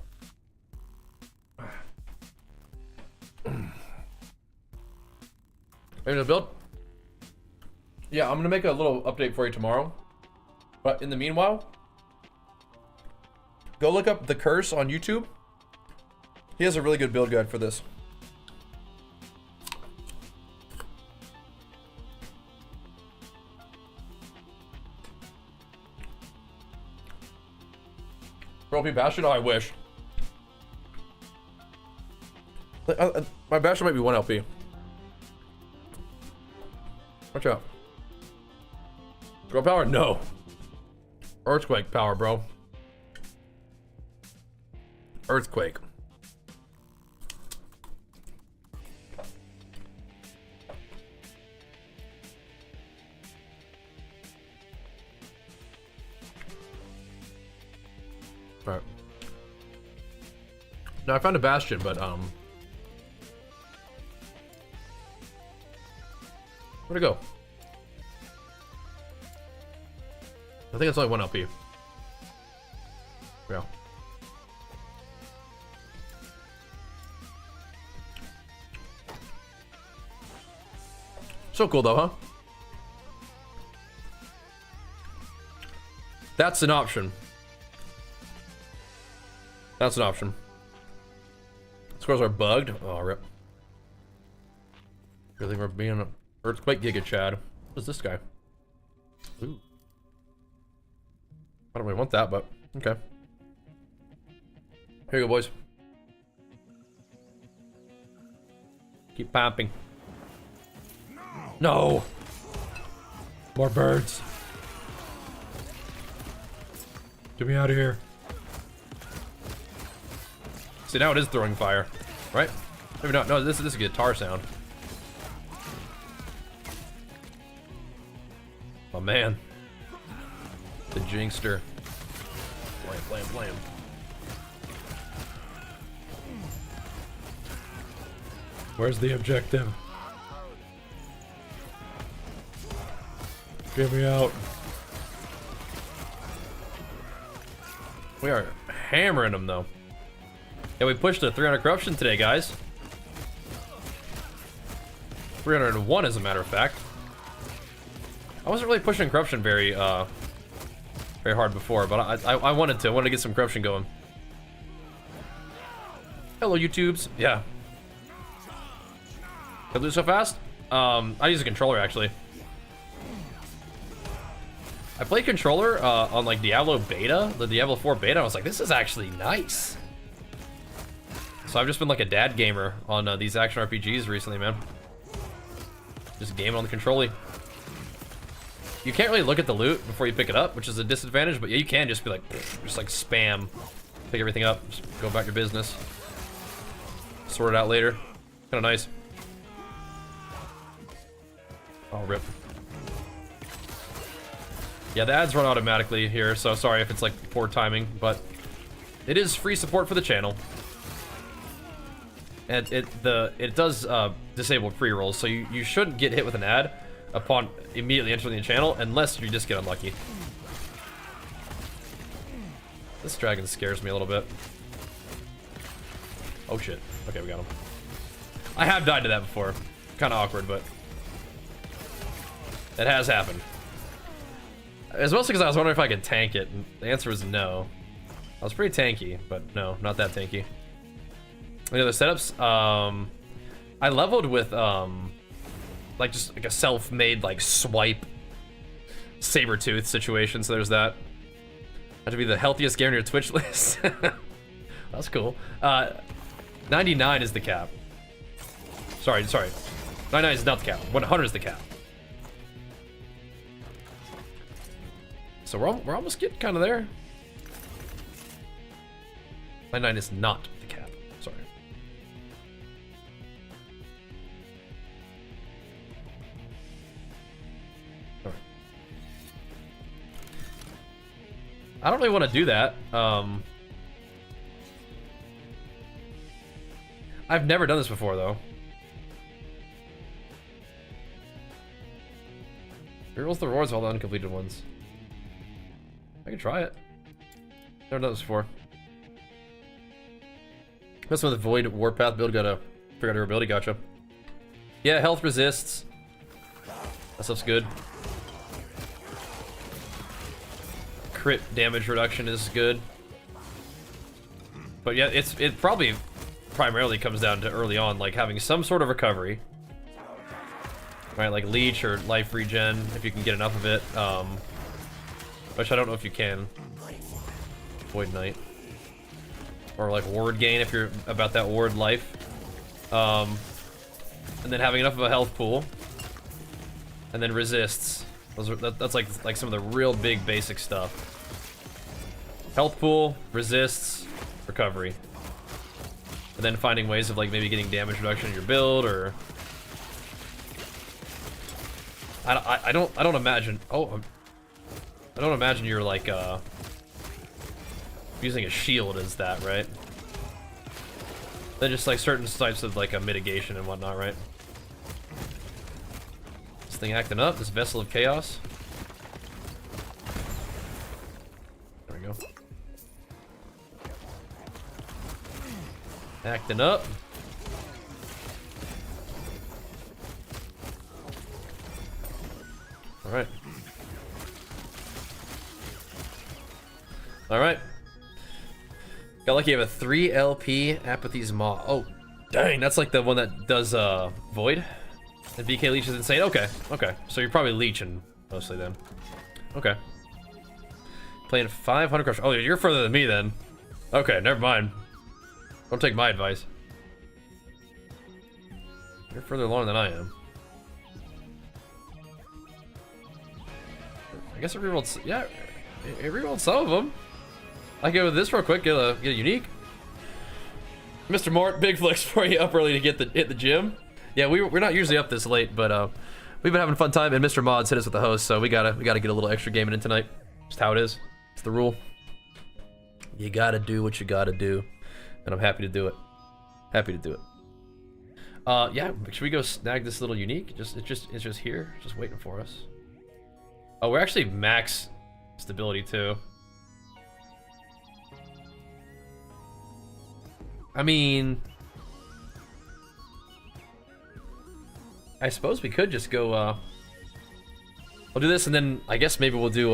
Ready to build? Yeah, I'm gonna make a little update for you tomorrow. But in the meanwhile, go look up The Curse on YouTube. He has a really good build guide for this. Trophy Bastion? Oh, I wish. My Bastion might be 1 LP. Watch out. Girl power? No. Earthquake power, bro. Earthquake. Alright. Now I found a Bastion, but where'd it go? I think it's only 1 LP. Yeah. So cool though, huh? That's an option. That's an option. Scores are bugged. Oh, rip. Really, we're being an earthquake giga Chad. What is this guy? Ooh. I don't really want that, but okay. Here you go, boys. Keep popping. No! More birds. Get me out of here. See, now it is throwing fire, right? Maybe not. No, this is a guitar sound. Oh man. The Jinxter. Blam, blam, blam. Where's the objective? Get me out. We are hammering them though. Yeah, we pushed to 300 corruption today, guys. 301 as a matter of fact. I wasn't really pushing corruption very hard before, but I wanted to get some corruption going. Hello, YouTubes. Yeah. Did I lose so fast? I use a controller actually. I played controller on like Diablo beta, the Diablo 4 beta. I was like, this is actually nice. So I've just been like a dad gamer on these action RPGs recently, man. Just gaming on the controller. You can't really look at the loot before you pick it up, which is a disadvantage, but yeah, you can just be like, just like spam, pick everything up, just go about your business. Sort it out later. Kind of nice. Oh, rip. Yeah, the ads run automatically here, so sorry if it's like poor timing, but it is free support for the channel. And it does disable pre-rolls, so you shouldn't get hit with an ad upon immediately entering the channel unless you just get unlucky. This dragon scares me a little bit. Oh shit. Okay, we got him. I have died to that before. Kind of awkward, but it has happened. It's mostly because I was wondering if I could tank it, and the answer was no. I was pretty tanky, but no, not that tanky. Any other setups? I leveled with like just like a self-made like swipe saber-tooth situation, so there's that. Had to be the healthiest gamer on your Twitch list. That's cool. 99 is the cap. Sorry. 99 is not the cap. 100 is the cap. So we're almost getting kind of there. 99 is not the cap. Sorry. All right. I don't really want to do that. I've never done this before though. Here rolls the rewards of all the uncompleted ones. I can try it. Never done this before. That's with the Void Warpath build. Gotta figure out her ability. Gotcha. Yeah, health resists. That stuff's good. Crit damage reduction is good. But yeah, it probably primarily comes down to early on, like having some sort of recovery. Right, like leech or life regen, if you can get enough of it. Which I don't know if you can. Void Knight. Or like ward gain if you're about that ward life. And then having enough of a health pool. And then resists. That's like some of the real big basic stuff. Health pool, resists, recovery. And then finding ways of like maybe getting damage reduction in your build, or I don't imagine. Oh, I don't imagine you're like using a shield as that, right? Then just like certain types of like a mitigation and whatnot, right? This thing acting up, this Vessel of Chaos. There we go. Acting up. Alright. Alright. Got lucky you have a 3 LP Apathy's Maw. Oh, dang, that's like the one that does Void. And BK Leech is insane. Okay, okay. So you're probably leeching mostly then. Okay. Playing 500 crush. Oh, you're further than me then. Okay, never mind. Don't take my advice. You're further along than I am. I guess it rerolled. Yeah, it rerolled some of them. I can go with this real quick. Get a unique. Mr. Mort, big flex for you up early to hit the gym. Yeah, we're not usually up this late, but we've been having a fun time. And Mr. Mods hit us with the host, so we gotta get a little extra gaming in tonight. Just how it is. It's the rule. You gotta do what you gotta do, and I'm happy to do it. Happy to do it. Yeah, should we go snag this little unique? It's just here, just waiting for us. Oh, we're actually max stability too. I mean, I suppose we could just go, we'll do this and then I guess maybe we'll do,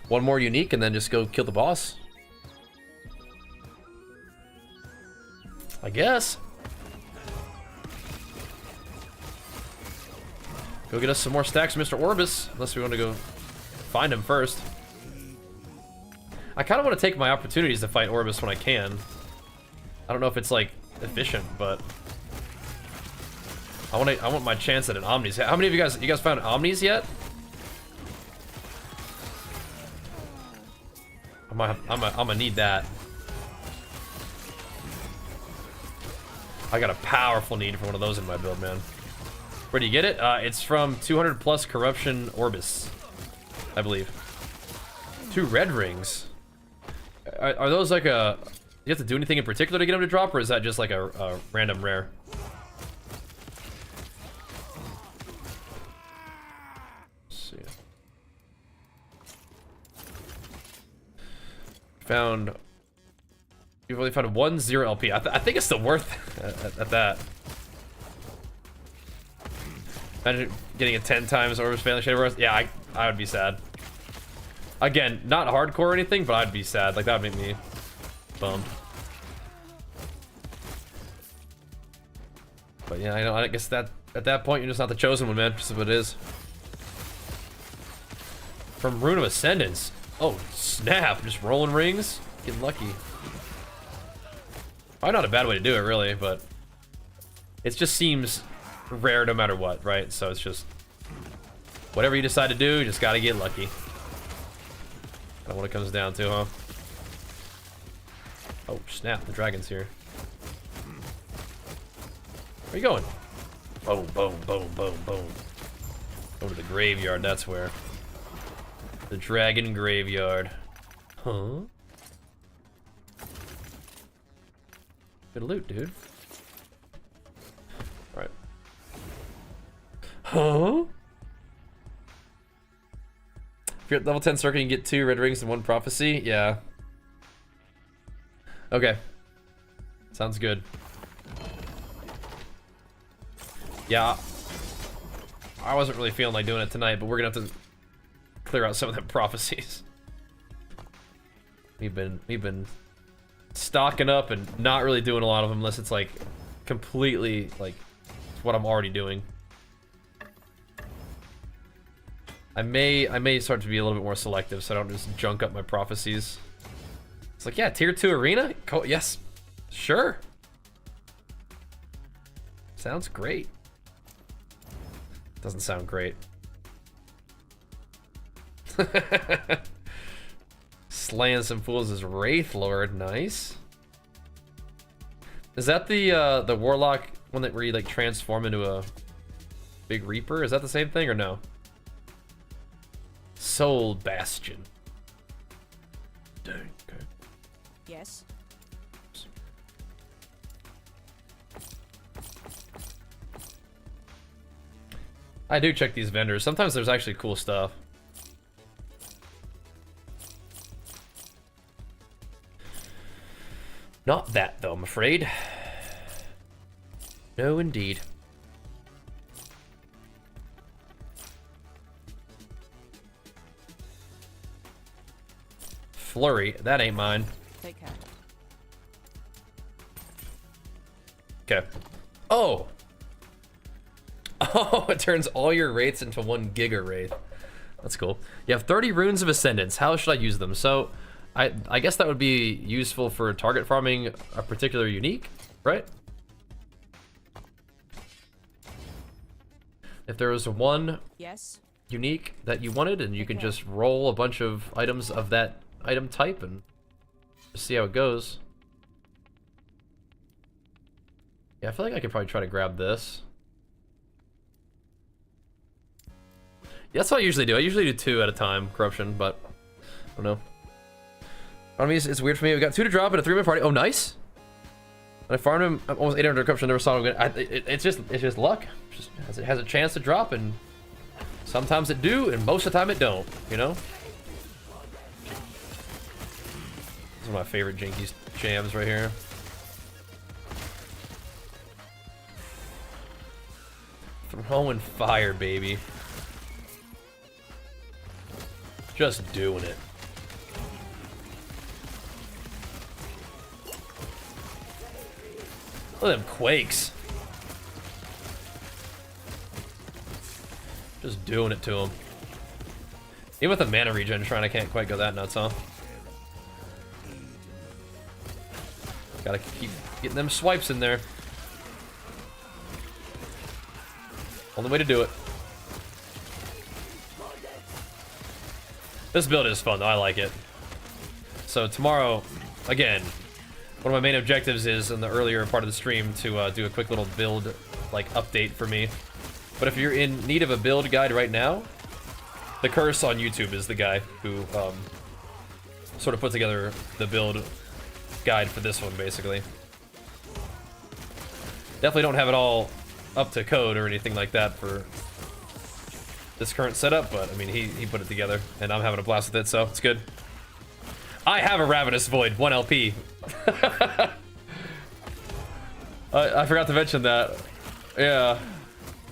one more unique and then just go kill the boss. I guess. Go get us some more stacks of Mr. Orbis, unless we want to go find him first. I kind of want to take my opportunities to fight Orbis when I can. I don't know if it's like efficient, but I want my chance at an Omnis. How many of you guys found Omnis yet? I'm gonna need that. I got a powerful need for one of those in my build, man. Where do you get it? It's from 200 plus corruption Orbis, I believe. 2 red rings. Are those like a? You have to do anything in particular to get them to drop, or is that just like a random rare? Let's see. Found. You've only found 1 0 LP. I think it's still worth at that. Imagine getting a 10 times Orbis Family Shader. Yeah, I would be sad. Again, not hardcore or anything, but I'd be sad. Like, that would make me bummed. But yeah, I guess that at that point you're just not the chosen one, man. Just what it is. From Rune of Ascendance. Oh snap! Just rolling rings, getting lucky. Probably not a bad way to do it, really, but it just seems rare no matter what, right? So it's just whatever you decide to do, you just gotta get lucky. Kind of what it comes down to, huh? Oh snap! The dragon's here. Where you going? Boom, boom, boom, boom, boom. Go to the graveyard, that's where. The dragon graveyard. Huh? Good loot, dude. Alright. Huh? If you're at level 10 circle, you can get 2 red rings and 1 prophecy? Yeah. Okay. Sounds good. Yeah. I wasn't really feeling like doing it tonight, but we're gonna have to clear out some of the prophecies. We've been stocking up and not really doing a lot of them unless it's like completely like what I'm already doing. I may start to be a little bit more selective so I don't just junk up my prophecies. It's like, yeah, tier 2 arena? Cool. Yes. Sure. Sounds great. Doesn't sound great. Slaying some fools as Wraith Lord, nice. Is that the Warlock one that where you like transform into a big Reaper? Is that the same thing or no? Soul Bastion. Dang, okay. Yes. I do check these vendors. Sometimes there's actually cool stuff. Not that, though, I'm afraid. No, indeed. Flurry, that ain't mine. Take care. Okay. Oh! Oh, it turns all your wraiths into 1 Giga Wraith. That's cool. You have 30 runes of Ascendance. How should I use them? So, I guess that would be useful for target farming a particular unique, right? If there was one Yes. unique that you wanted, and you can just roll a bunch of items of that item type and just see how it goes. Yeah, I feel like I could probably try to grab this. Yeah, that's what I usually do. I usually do 2 at a time, corruption, but I don't know. I mean, it's weird for me. We got 2 to drop and a 3-man party. Oh, nice. And I farmed him. I'm almost 800 corruption. Never saw him again. It's just luck. It has a chance to drop, and sometimes it do, and most of the time it don't. You know. This is one of my favorite Jinkies jams right here. Throwing fire, baby. Just doing it. Look at them quakes. Just doing it to him. Even with the mana regen shrine, I can't quite go that nuts, huh? Gotta keep getting them swipes in there. Only way to do it. This build is fun though, I like it. So tomorrow, again, one of my main objectives is in the earlier part of the stream to do a quick little build like update for me. But if you're in need of a build guide right now, the Curse on YouTube is the guy who sort of put together the build guide for this one, basically. Definitely don't have it all up to code or anything like that for this current setup, but I mean, he put it together, and I'm having a blast with it, so it's good. I have a Ravenous Void, 1 LP. I forgot to mention that. Yeah,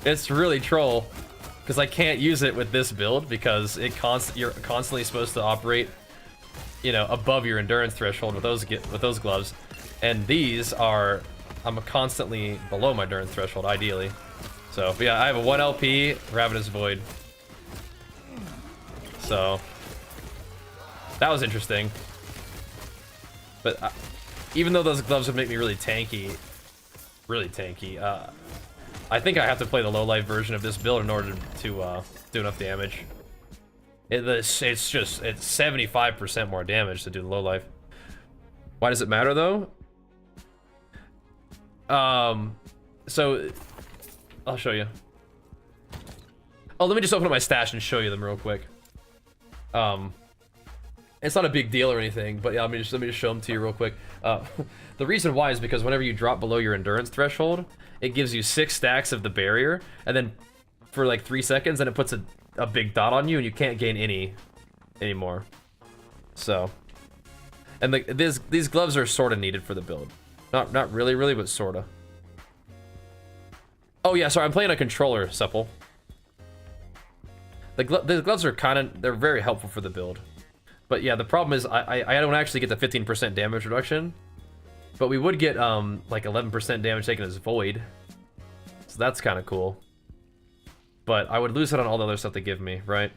it's really troll, because I can't use it with this build, because you're constantly supposed to operate, you know, above your endurance threshold with those gloves, and these are, I'm constantly below my endurance threshold, ideally. So, but yeah, I have a 1 LP Ravenous Void. So, that was interesting. But even though those gloves would make me really tanky, I think I have to play the low-life version of this build in order to do enough damage. It's 75% more damage to do the low-life. Why does it matter, though? So, I'll show you. Oh, let me just open up my stash and show you them real quick. It's not a big deal or anything, but yeah, let me just show them to you real quick. The reason why is because whenever you drop below your endurance threshold, it gives you 6 stacks of the barrier, and then for like 3 seconds, then it puts a big dot on you, and you can't gain any anymore. So, And these gloves are sort of needed for the build. Not really, but sort of. Oh yeah, sorry, I'm playing a controller, Supple. The gloves are they're very helpful for the build. But yeah, the problem is I don't actually get the 15% damage reduction. But we would get like 11% damage taken as void. So that's kind of cool. But I would lose it on all the other stuff they give me, right?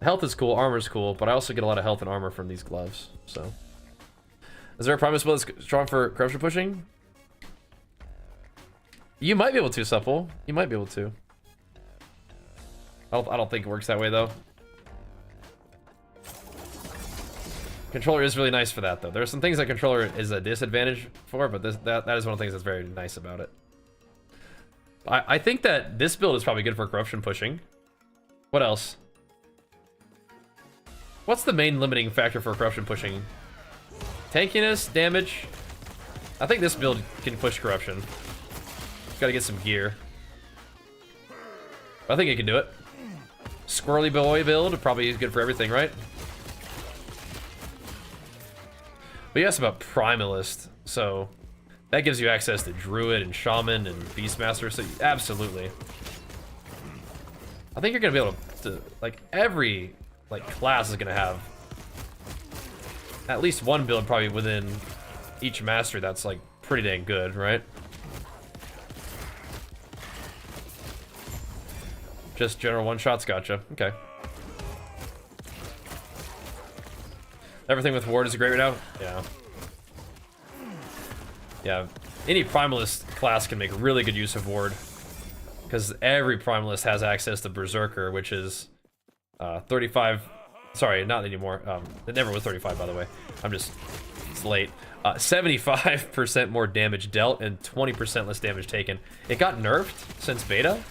Health is cool, armor is cool, but I also get a lot of health and armor from these gloves, so. Is there a Primus build that's strong for corruption pushing? You might be able to, Supple. You might be able to. I don't think it works that way, though. Controller is really nice for that, though. There are some things that controller is a disadvantage for, but that is one of the things that's very nice about it. I think that this build is probably good for corruption pushing. What else? What's the main limiting factor for corruption pushing? Tankiness, damage. I think this build can push corruption. Gotta get some gear. I think it can do it. Squirrely boy build, probably good for everything, right? But you asked about Primalist, so that gives you access to Druid and Shaman and Beastmaster, so absolutely. I think you're gonna be able to like, every like class is gonna have at least one build probably within each master that's like pretty dang good, right? Just general one-shots, gotcha. Okay. Everything with Ward is great right now? Yeah. Yeah. Any Primalist class can make really good use of Ward. Because every Primalist has access to Berserker, which is 35... Sorry, not anymore. It never was 35, by the way. It's late. 75% more damage dealt and 20% less damage taken. It got nerfed since beta.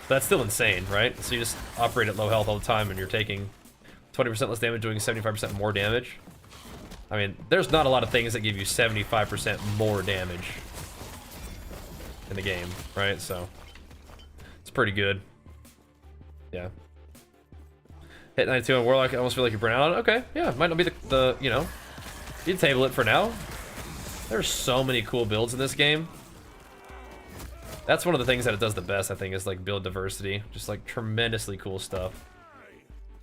That's still insane, right? So you just operate at low health all the time and you're taking 20% less damage, doing 75% more damage. I mean, there's not a lot of things that give you 75% more damage in the game, right? So it's pretty good. Yeah. Hit 92 on Warlock, I almost feel like you're burnt out on it. Okay, yeah, might not be the you know, you can table it for now. There's so many cool builds in this game. That's one of the things that it does the best, I think, is like build diversity. Just like tremendously cool stuff.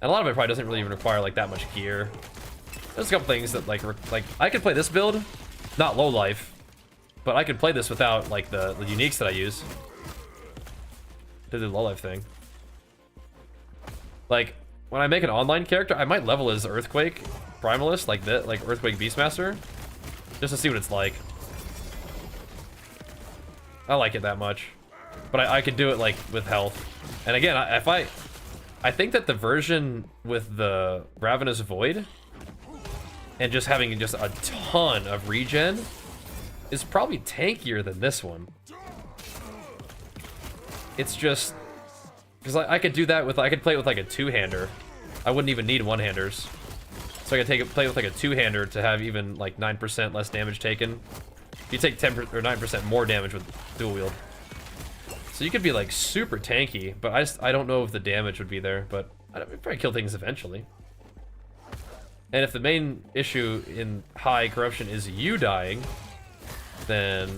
And a lot of it probably doesn't really even require like that much gear. There's a couple things that like I could play this build, not low life, but I could play this without like the uniques that I use. Do the low life thing. Like when I make an online character, I might level as Earthquake Primalist, like that, like Earthquake Beastmaster, just to see what it's like. I like it that much, but I could do it like with health. And again, I think that the version with the Ravenous Void and just having just a ton of regen is probably tankier than this one. It's just because I could do that with, I could play it with like a two-hander. I wouldn't even need one-handers, so I could play with like a two-hander to have even like 9% less damage taken. You take 10 or 9% more damage with dual wield. So you could be like super tanky, but I don't know if the damage would be there, but I'd probably kill things eventually. And if the main issue in high corruption is you dying, then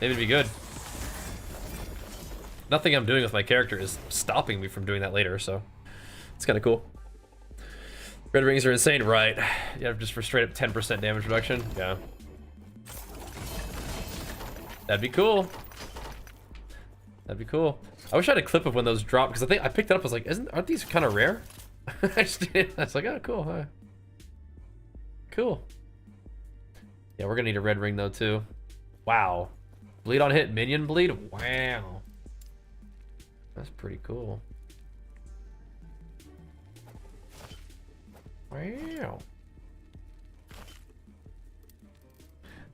maybe it'd be good. Nothing I'm doing with my character is stopping me from doing that later, so it's kind of cool. Red rings are insane, right? Yeah, just for straight up 10% damage reduction. Yeah. That'd be cool. That'd be cool. I wish I had a clip of when those dropped, because I think I picked it up. I was like, aren't these kind of rare? I just did. I was like, oh, cool. Huh. Cool. Yeah, we're gonna need a red ring though too. Wow. Bleed on hit, minion bleed. Wow. That's pretty cool. Wow.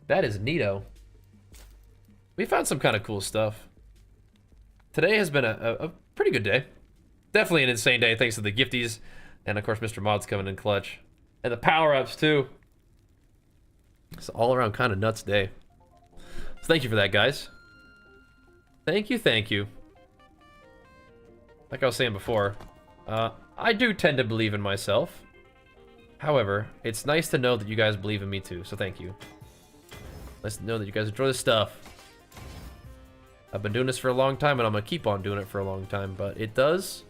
That is neato. We found some kind of cool stuff. Today has been a pretty good day. Definitely an insane day thanks to the gifties. And of course, Mr. Mod's coming in clutch. And the power-ups too. It's all around kind of nuts day. So thank you for that, guys. Thank you, thank you. Like I was saying before, I do tend to believe in myself. However, it's nice to know that you guys believe in me too, so thank you. Nice to know that you guys enjoy this stuff. I've been doing this for a long time, and I'm gonna keep on doing it for a long time, but it does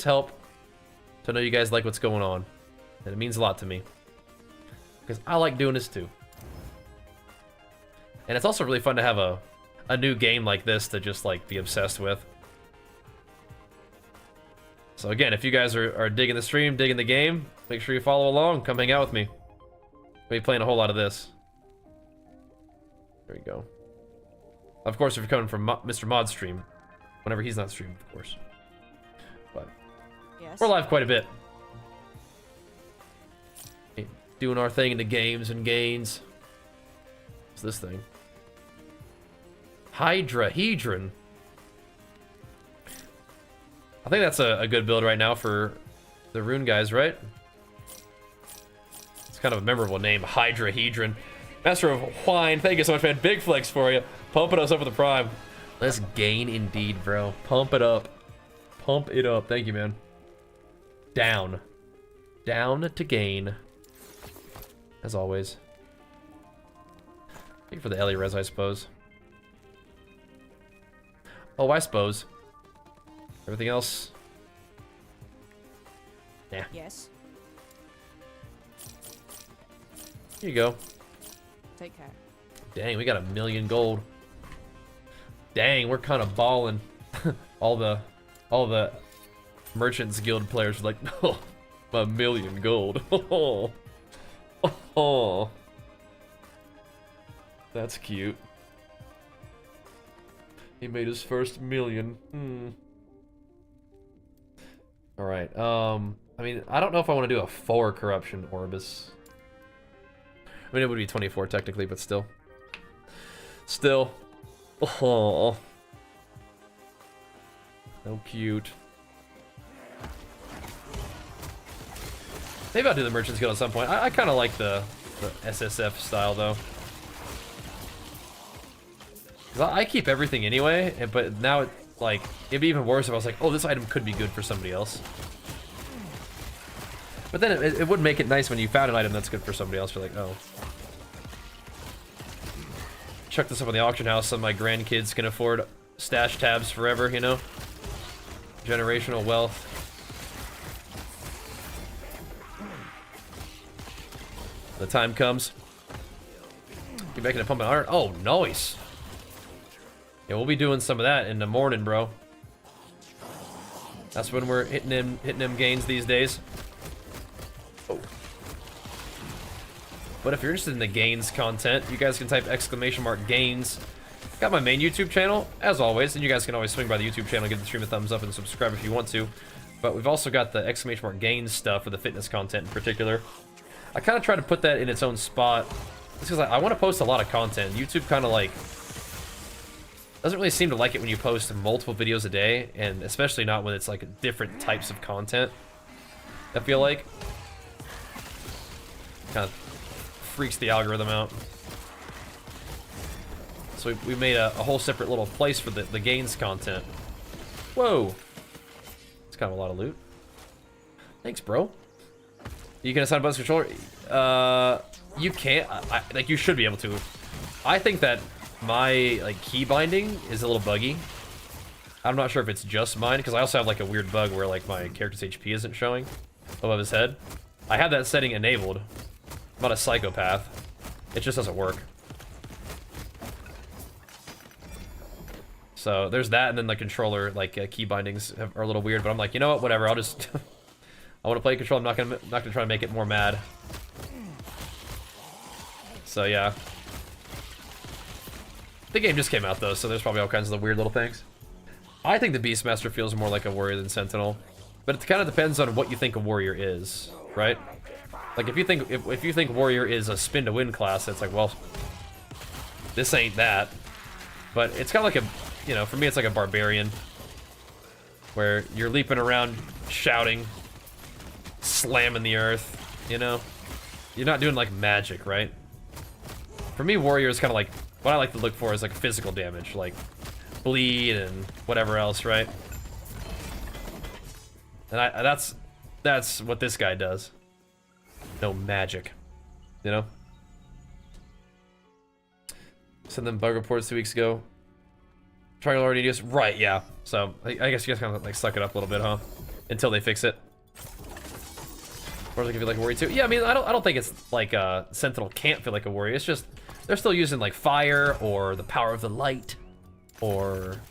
help to know you guys like what's going on, and it means a lot to me. Because I like doing this too. And it's also really fun to have a new game like this to just like be obsessed with. So again, if you guys are digging the stream, digging the game, make sure you follow along, come hang out with me. We'll be playing a whole lot of this. There you go. Of course, if you're coming from Mr. Mod's stream, whenever he's not streaming, of course. But Yes. we're live quite a bit. Doing our thing in the games and gains. What's this thing? Hydrahedron. I think that's a good build right now for the rune guys, right? It's kind of a memorable name, Hydrahedron. Master of Wine, thank you so much, man. Big flex for you. Pumping us up with the prime. Let's gain indeed, bro. Pump it up. Pump it up. Thank you, man. Down. Down to gain. As always. Thank you for the Ellie res, I suppose. Oh, I suppose. Everything else? Yeah. Yes. Here you go. Take care. Dang, we got 1,000,000 gold. Dang, we're kind of balling. all the Merchants Guild players are like, oh, 1,000,000 gold. Oh, that's cute. He made his first million. All right. I mean, I don't know if I want to do a 4 corruption Orbis. I mean, it would be 24 technically, but still. Still. Oh. So cute. Maybe I'll do the Merchant's Guild at some point. I kind of like the SSF style, though. 'Cause I keep everything anyway, but now it, like, it'd be even worse if I was like, oh, this item could be good for somebody else. But then it would make it nice when you found an item that's good for somebody else. You're like, oh. Chuck this up on the auction house so my grandkids can afford stash tabs forever, you know? Generational wealth. The time comes. Be making a pumping iron. Oh, nice. Yeah, we'll be doing some of that in the morning, bro. That's when we're hitting them gains these days. Oh. But if you're interested in the gains content, you guys can type !gains. Got my main YouTube channel, as always, and you guys can always swing by the YouTube channel, give the stream a thumbs up, and subscribe if you want to. But we've also got the !gains stuff for the fitness content in particular. I kind of try to put that in its own spot, just because I want to post a lot of content. YouTube kind of like doesn't really seem to like it when you post multiple videos a day, and especially not when it's like different types of content. I feel like kind of freaks the algorithm out. So we made a whole separate little place for the gains content. Whoa, it's kind of a lot of loot. Thanks, bro. You can assign a buzz controller. You can't. Like, you should be able to. I think that my like key binding is a little buggy. I'm not sure if it's just mine, because I also have like a weird bug where like my character's HP isn't showing above his head. I have that setting enabled. I'm not a psychopath. It just doesn't work. So there's that, and then the controller like key bindings are a little weird. But I'm like, you know what? Whatever. I'll just. I want to play control. I'm not gonna try to make it more mad. So yeah. The game just came out though, so there's probably all kinds of weird little things. I think the Beastmaster feels more like a warrior than Sentinel, but it kind of depends on what you think a warrior is, right? Like if you think warrior is a spin to win class, it's like, well, this ain't that. But it's kind of like a, you know, for me it's like a barbarian, where you're leaping around, shouting, slamming the earth, you know? You're not doing like magic, right? For me, warrior is kind of like, what I like to look for is like physical damage, like bleed and whatever else, right? And that's what this guy does. no magic. You know? Sent them bug reports 2 weeks ago. Trying to already use right, yeah. So I guess you guys kind of like suck it up a little bit, huh? Until they fix it. Or like if you like worry too. Yeah, I mean I don't think it's like Sentinel can't feel like a worry. It's just they're still using like fire or the power of the light or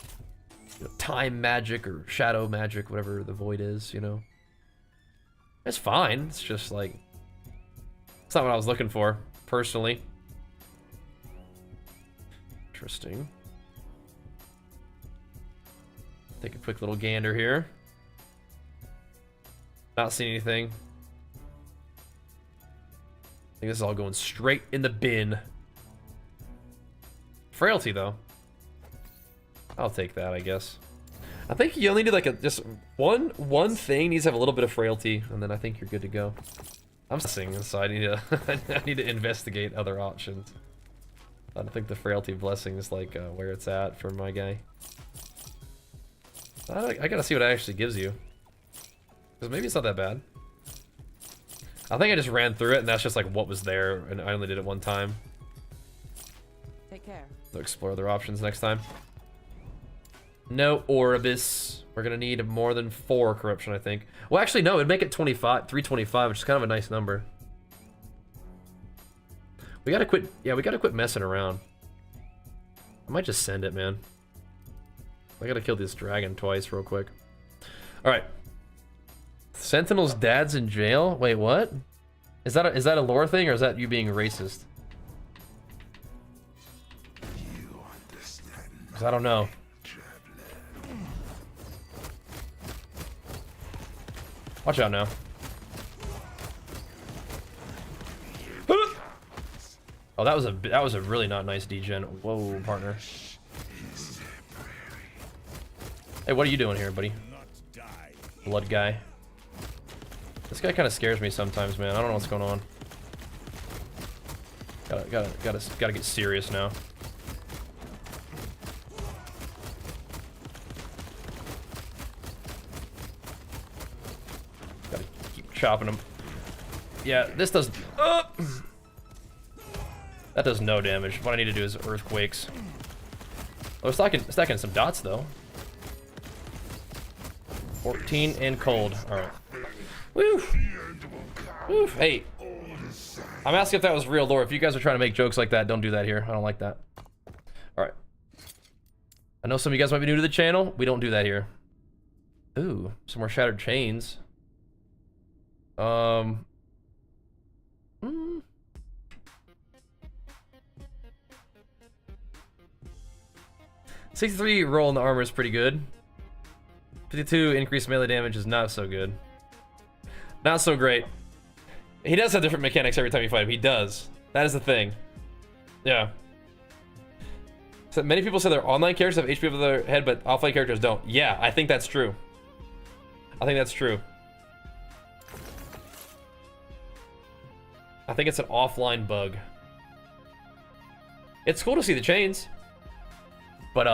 you know, time magic or shadow magic, whatever the void is, you know. It's fine. It's just like it's not what I was looking for, personally. Interesting. Take a quick little gander here. Not seeing anything. I think this is all going straight in the bin. Frailty, though. I'll take that, I guess. I think you only need like just one thing needs to have a little bit of frailty, and then I think you're good to go. I'm singing, so I need to I need to investigate other options. I don't think the frailty blessing is like where it's at for my guy. I gotta see what it actually gives you. Because maybe it's not that bad. I think I just ran through it and that's just like what was there and I only did it one time. Take care. So explore other options next time. No Orbis. We're gonna need more than 4 corruption, I think. Well, actually, no, it'd make it 25, 325, which is kind of a nice number. We gotta quit. Yeah, we gotta quit messing around. I might just send it, man. I gotta kill this dragon twice, real quick. All right. Sentinel's dad's in jail. Wait, what? Is that a lore thing, or is that you being racist? 'Cause I don't know. Watch out now. Oh, that was a really not nice degen. Whoa, partner. Hey, what are you doing here, buddy? Blood guy. This guy kind of scares me sometimes, man. I don't know what's going on. Gotta get serious now. Gotta keep chopping him. Yeah, this does. That does no damage. What I need to do is earthquakes. Oh, we're stacking some dots though. 14 and cold. All right. Woo. Woo. Hey, I'm asking if that was real lore. If you guys are trying to make jokes like that, don't do that here. I don't like that. All right. I know some of you guys might be new to the channel. We don't do that here. Ooh, some more shattered chains. 63 roll in the armor is pretty good. 52 increased melee damage is not so good. Not so great. He does have different mechanics every time you fight him. He does. That is the thing. Yeah. So many people say their online characters have HP over their head, but offline characters don't. Yeah, I think that's true. I think that's true. I think it's an offline bug. It's cool to see the chains. But,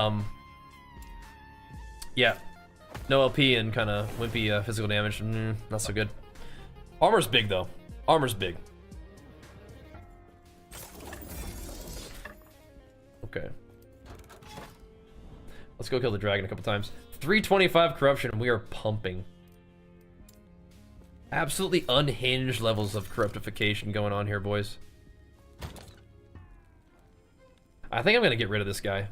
yeah. No LP and kind of wimpy physical damage. Not so good. Armor's big, though. Armor's big. Okay. Let's go kill the dragon a couple times. 325 corruption. We are pumping. Absolutely unhinged levels of corruptification going on here, boys. I think I'm going to get rid of this guy.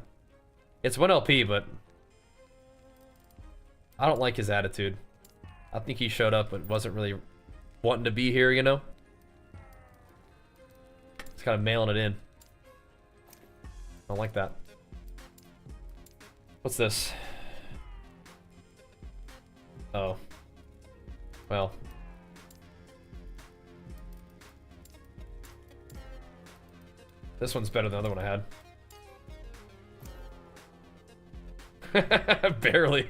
It's 1 LP, but I don't like his attitude. I think he showed up but wasn't really wanting to be here, you know? He's kind of mailing it in. I don't like that. What's this? Oh. Well. This one's better than the other one I had. Barely.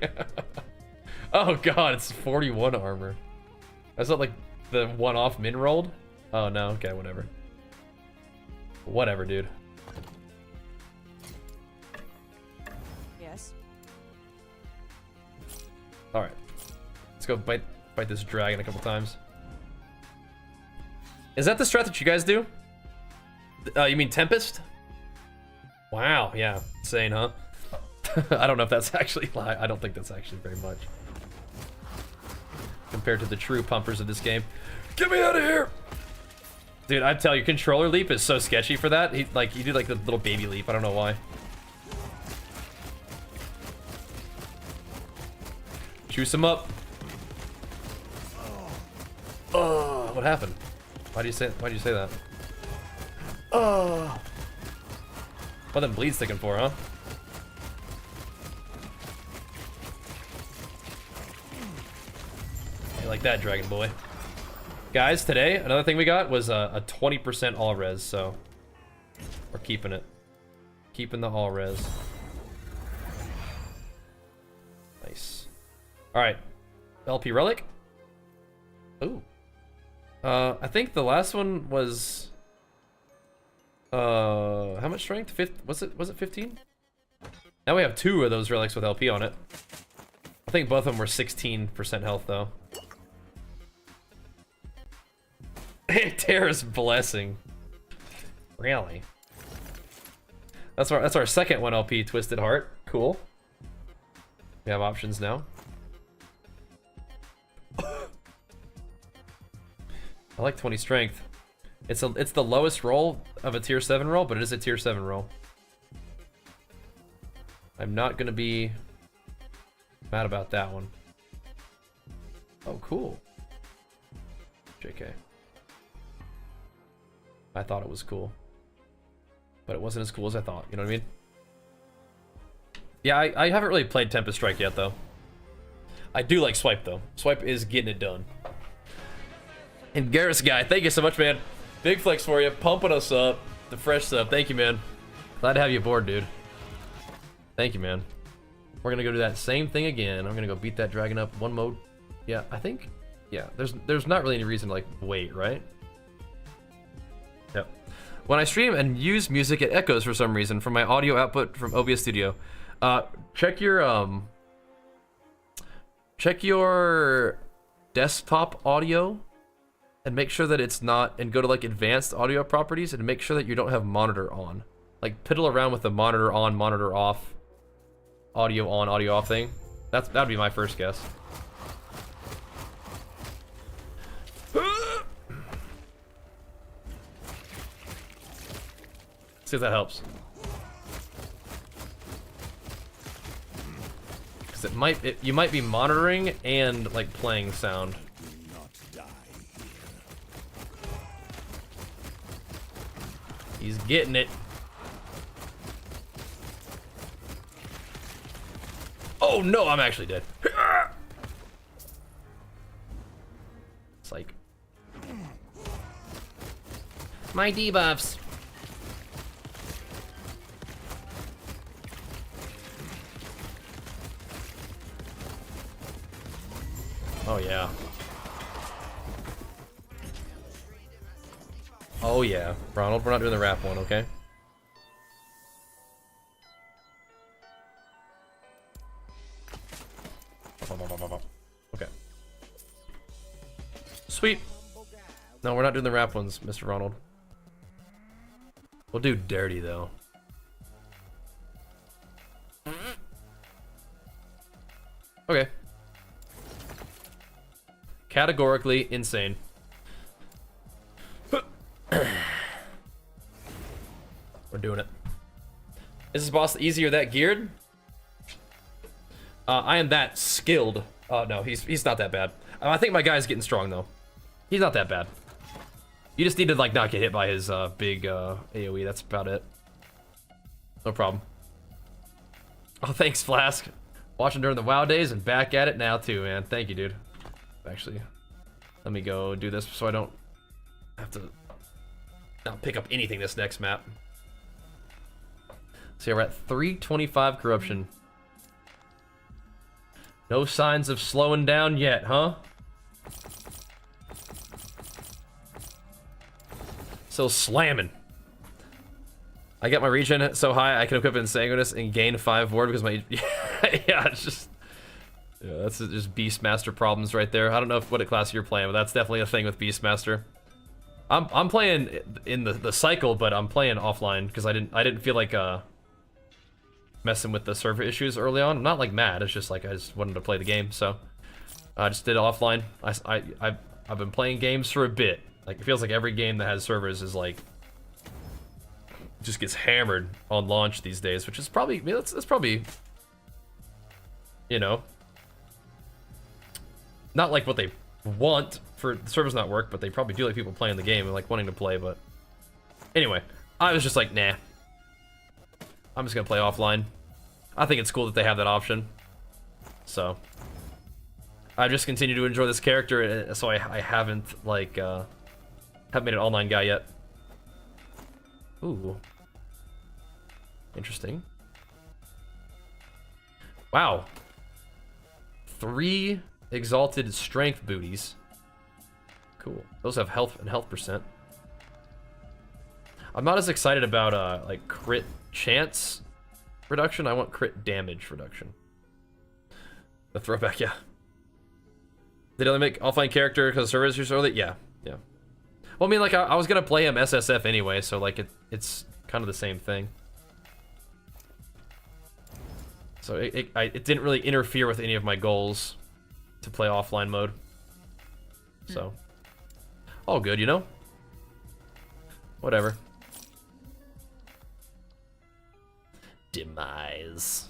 Oh god, it's 41 armor. Is that like the one-off min rolled? Oh no, okay, whatever. Whatever, dude. Yes. Alright. Let's go bite this dragon a couple times. Is that the strat that you guys do? You mean Tempest? Wow, yeah, insane, huh? I don't know if that's actually, I don't think that's actually very much. Compared to the true pumpers of this game. Get me out of here! Dude, I tell you, controller leap is so sketchy for that. He did like the little baby leap, I don't know why. Juice him up. Oh, what happened? Why do you say that? Oh. What them bleed sticking for, huh? You like that, Dragon Boy. Guys, today, another thing we got was a 20% all res, so we're keeping it. Keeping the all res. Nice. Alright. LP Relic. Ooh. I think the last one was how much strength? Was it 15? Now we have 2 of those relics with LP on it. I think both of them were 16% health though. Terra's Blessing. Really? That's our second 1 LP Twisted Heart. Cool. We have options now. I like 20 strength. It's the lowest roll of a tier 7 roll, but it is a tier 7 roll. I'm not gonna be mad about that one. Oh, cool. JK. I thought it was cool, but it wasn't as cool as I thought. You know what I mean? Yeah, I haven't really played Tempest Strike yet, though. I do like Swipe, though. Swipe is getting it done. And Garrus Guy, thank you so much, man. Big flex for you, pumping us up. The fresh sub, thank you, man. Glad to have you aboard, dude. Thank you, man. We're gonna go do that same thing again. I'm gonna go beat that dragon up. 1 mode. Yeah, I think. Yeah, there's not really any reason to like wait, right? Yep. When I stream and use music, it echoes for some reason from my audio output from OBS Studio. Check your desktop audio and make sure that it's not, and go to like advanced audio properties and make sure that you don't have monitor on. Like piddle around with the monitor on, monitor off, audio on, audio off thing. That'd be my first guess. See if that helps. Because you might be monitoring and like playing sound. He's getting it. Oh no, I'm actually dead. It's like my debuffs. Oh yeah. Oh yeah. Ronald, we're not doing the rap one, okay? Okay. Sweet. No, we're not doing the rap ones, Mr. Ronald. We'll do dirty though. Okay. Categorically insane. We're doing it. Is this boss easy or that geared? I am that skilled. No, he's not that bad. I think my guy's getting strong though. He's not that bad. You just need to like not get hit by his big AoE. That's about it. No problem. Oh, thanks, Flask. Watching during the WoW days and back at it now too, man. Thank you, dude. Actually, let me go do this so I don't have to not pick up anything this next map. So yeah, we're at 325 corruption. No signs of slowing down yet, huh? Still slamming. I got my regen so high I can equip Insanguinous and gain 5 ward because my yeah, it's just that's just Beastmaster problems right there. I don't know what class you're playing, but that's definitely a thing with Beastmaster. I'm playing in the cycle, but I'm playing offline because I didn't feel like messing with the server issues early on. I'm not like mad. It's just like I just wanted to play the game, so I just did it offline. I've been playing games for a bit. Like it feels like every game that has servers is like just gets hammered on launch these days, which is probably that's probably, you know, not like what they want for the servers not work, but they probably do like people playing the game and like wanting to play. But anyway, I was just like, nah, I'm just gonna play offline. I think it's cool that they have that option, so I just continue to enjoy this character. So I haven't like haven't made an online guy yet. Ooh, interesting. Wow, 3 exalted strength booties. Cool. Those have health and health percent. I'm not as excited about like crit chance reduction. I want crit damage reduction. The throwback, yeah. Did they only make offline character because servers use early? Yeah, yeah. Well, I mean, like I was gonna play him SSF anyway, so like it's kind of the same thing. So it didn't really interfere with any of my goals to play offline mode. So all good, you know? Whatever. Demise.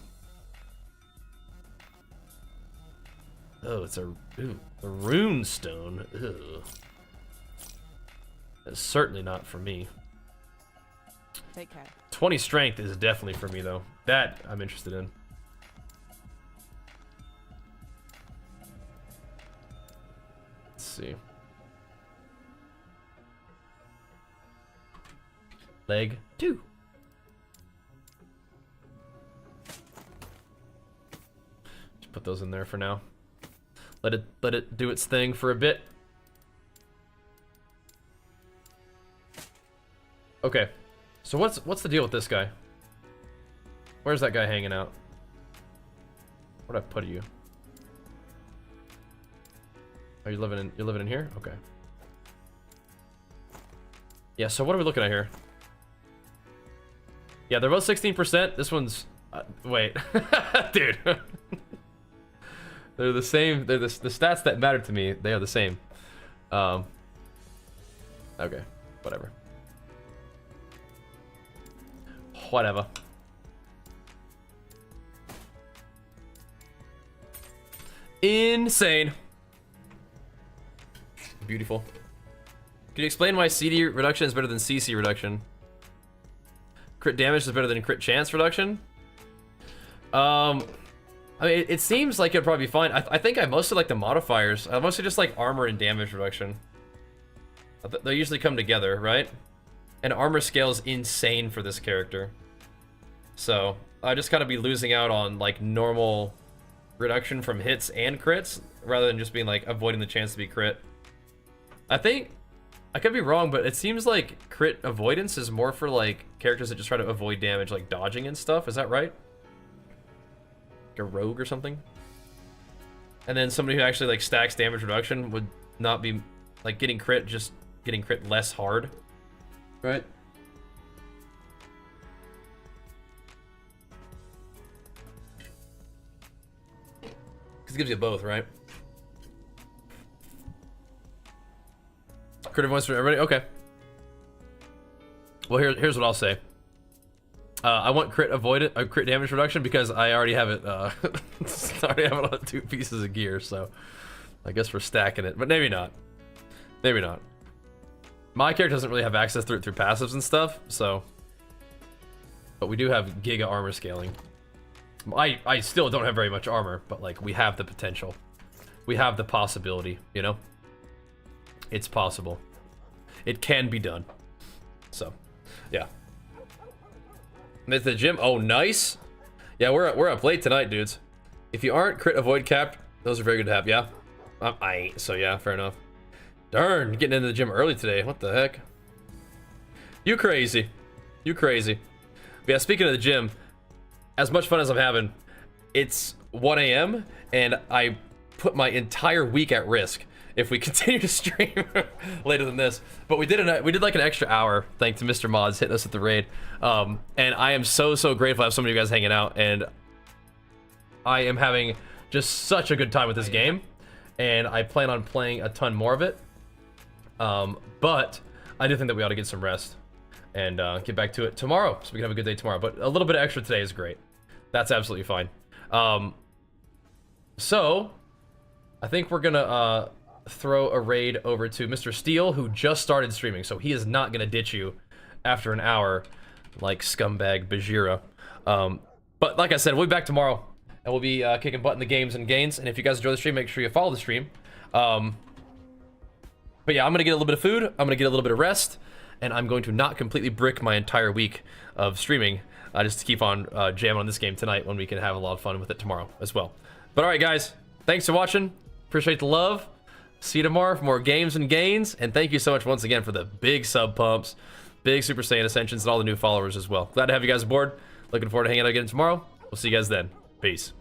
Oh, it's a rune stone. Ugh. It's certainly not for me. Take care. 20 strength is definitely for me though. That I'm interested in. Let's see. Leg 2. Just put those in there for now. Let it do its thing for a bit. Okay. So what's the deal with this guy? Where's that guy hanging out? Where'd I put you? Are you living in here? Okay. Yeah, so what are we looking at here? Yeah, they're both 16%. This one's wait. Dude. They're the same. They're the stats that matter to me. They are the same. Okay. Whatever. Whatever. Insane. Beautiful. Can you explain why CD reduction is better than CC reduction? Crit damage is better than crit chance reduction? I mean, it seems like it'd probably be fine. I think I mostly like the modifiers. I mostly just like armor and damage reduction. They usually come together, right? And armor scale is insane for this character. So I just gotta be losing out on like normal reduction from hits and crits, rather than just being like avoiding the chance to be crit. I think, I could be wrong, but it seems like crit avoidance is more for like characters that just try to avoid damage, like dodging and stuff. Is that right? Like a rogue or something? And then somebody who actually like stacks damage reduction would not be like getting crit, just getting crit less hard. Right? Because it gives you both, right? Crit avoidance for everybody? Okay. Well, here's what I'll say. I want crit damage reduction because I already have it. I already have it on 2 pieces of gear, so I guess we're stacking it, but maybe not. Maybe not. My character doesn't really have access through passives and stuff, so. But we do have giga armor scaling. I still don't have very much armor, but like we have the potential. We have the possibility, you know? It's possible. It can be done. So, yeah. At the gym. Oh, nice. Yeah, we're up late tonight, dudes. If you aren't crit avoid capped, those are very good to have. Yeah, I ain't. So yeah, fair enough. Darn, getting into the gym early today. What the heck? You crazy. You crazy. But yeah, speaking of the gym, as much fun as I'm having, it's 1 a.m. and I put my entire week at risk. if we continue to stream later than this. But we did like an extra hour, thanks to Mr. Mods hitting us at the raid. And I am so grateful to have so many of you guys hanging out, and I am having just such a good time with this game, and I plan on playing a ton more of it. But I do think that we ought to get some rest and get back to it tomorrow, so we can have a good day tomorrow. But a little bit of extra today is great. That's absolutely fine. So I think we're gonna throw a raid over to Mr. Steele, who just started streaming, so he is not gonna ditch you after an hour like scumbag Bajheera. But like I said, we'll be back tomorrow, and we'll be kicking butt in the games and gains. And if you guys enjoy the stream, make sure you follow the stream. But yeah, I'm gonna get a little bit of food, I'm gonna get a little bit of rest, and I'm going to not completely brick my entire week of streaming, just to keep on jamming on this game tonight when we can have a lot of fun with it tomorrow as well. But alright guys, thanks for watching, appreciate the love, see you tomorrow for more games and gains, and thank you so much once again for the big sub pumps, big Super Saiyan Ascensions, and all the new followers as well. Glad to have you guys aboard, looking forward to hanging out again tomorrow. We'll see you guys then. Peace.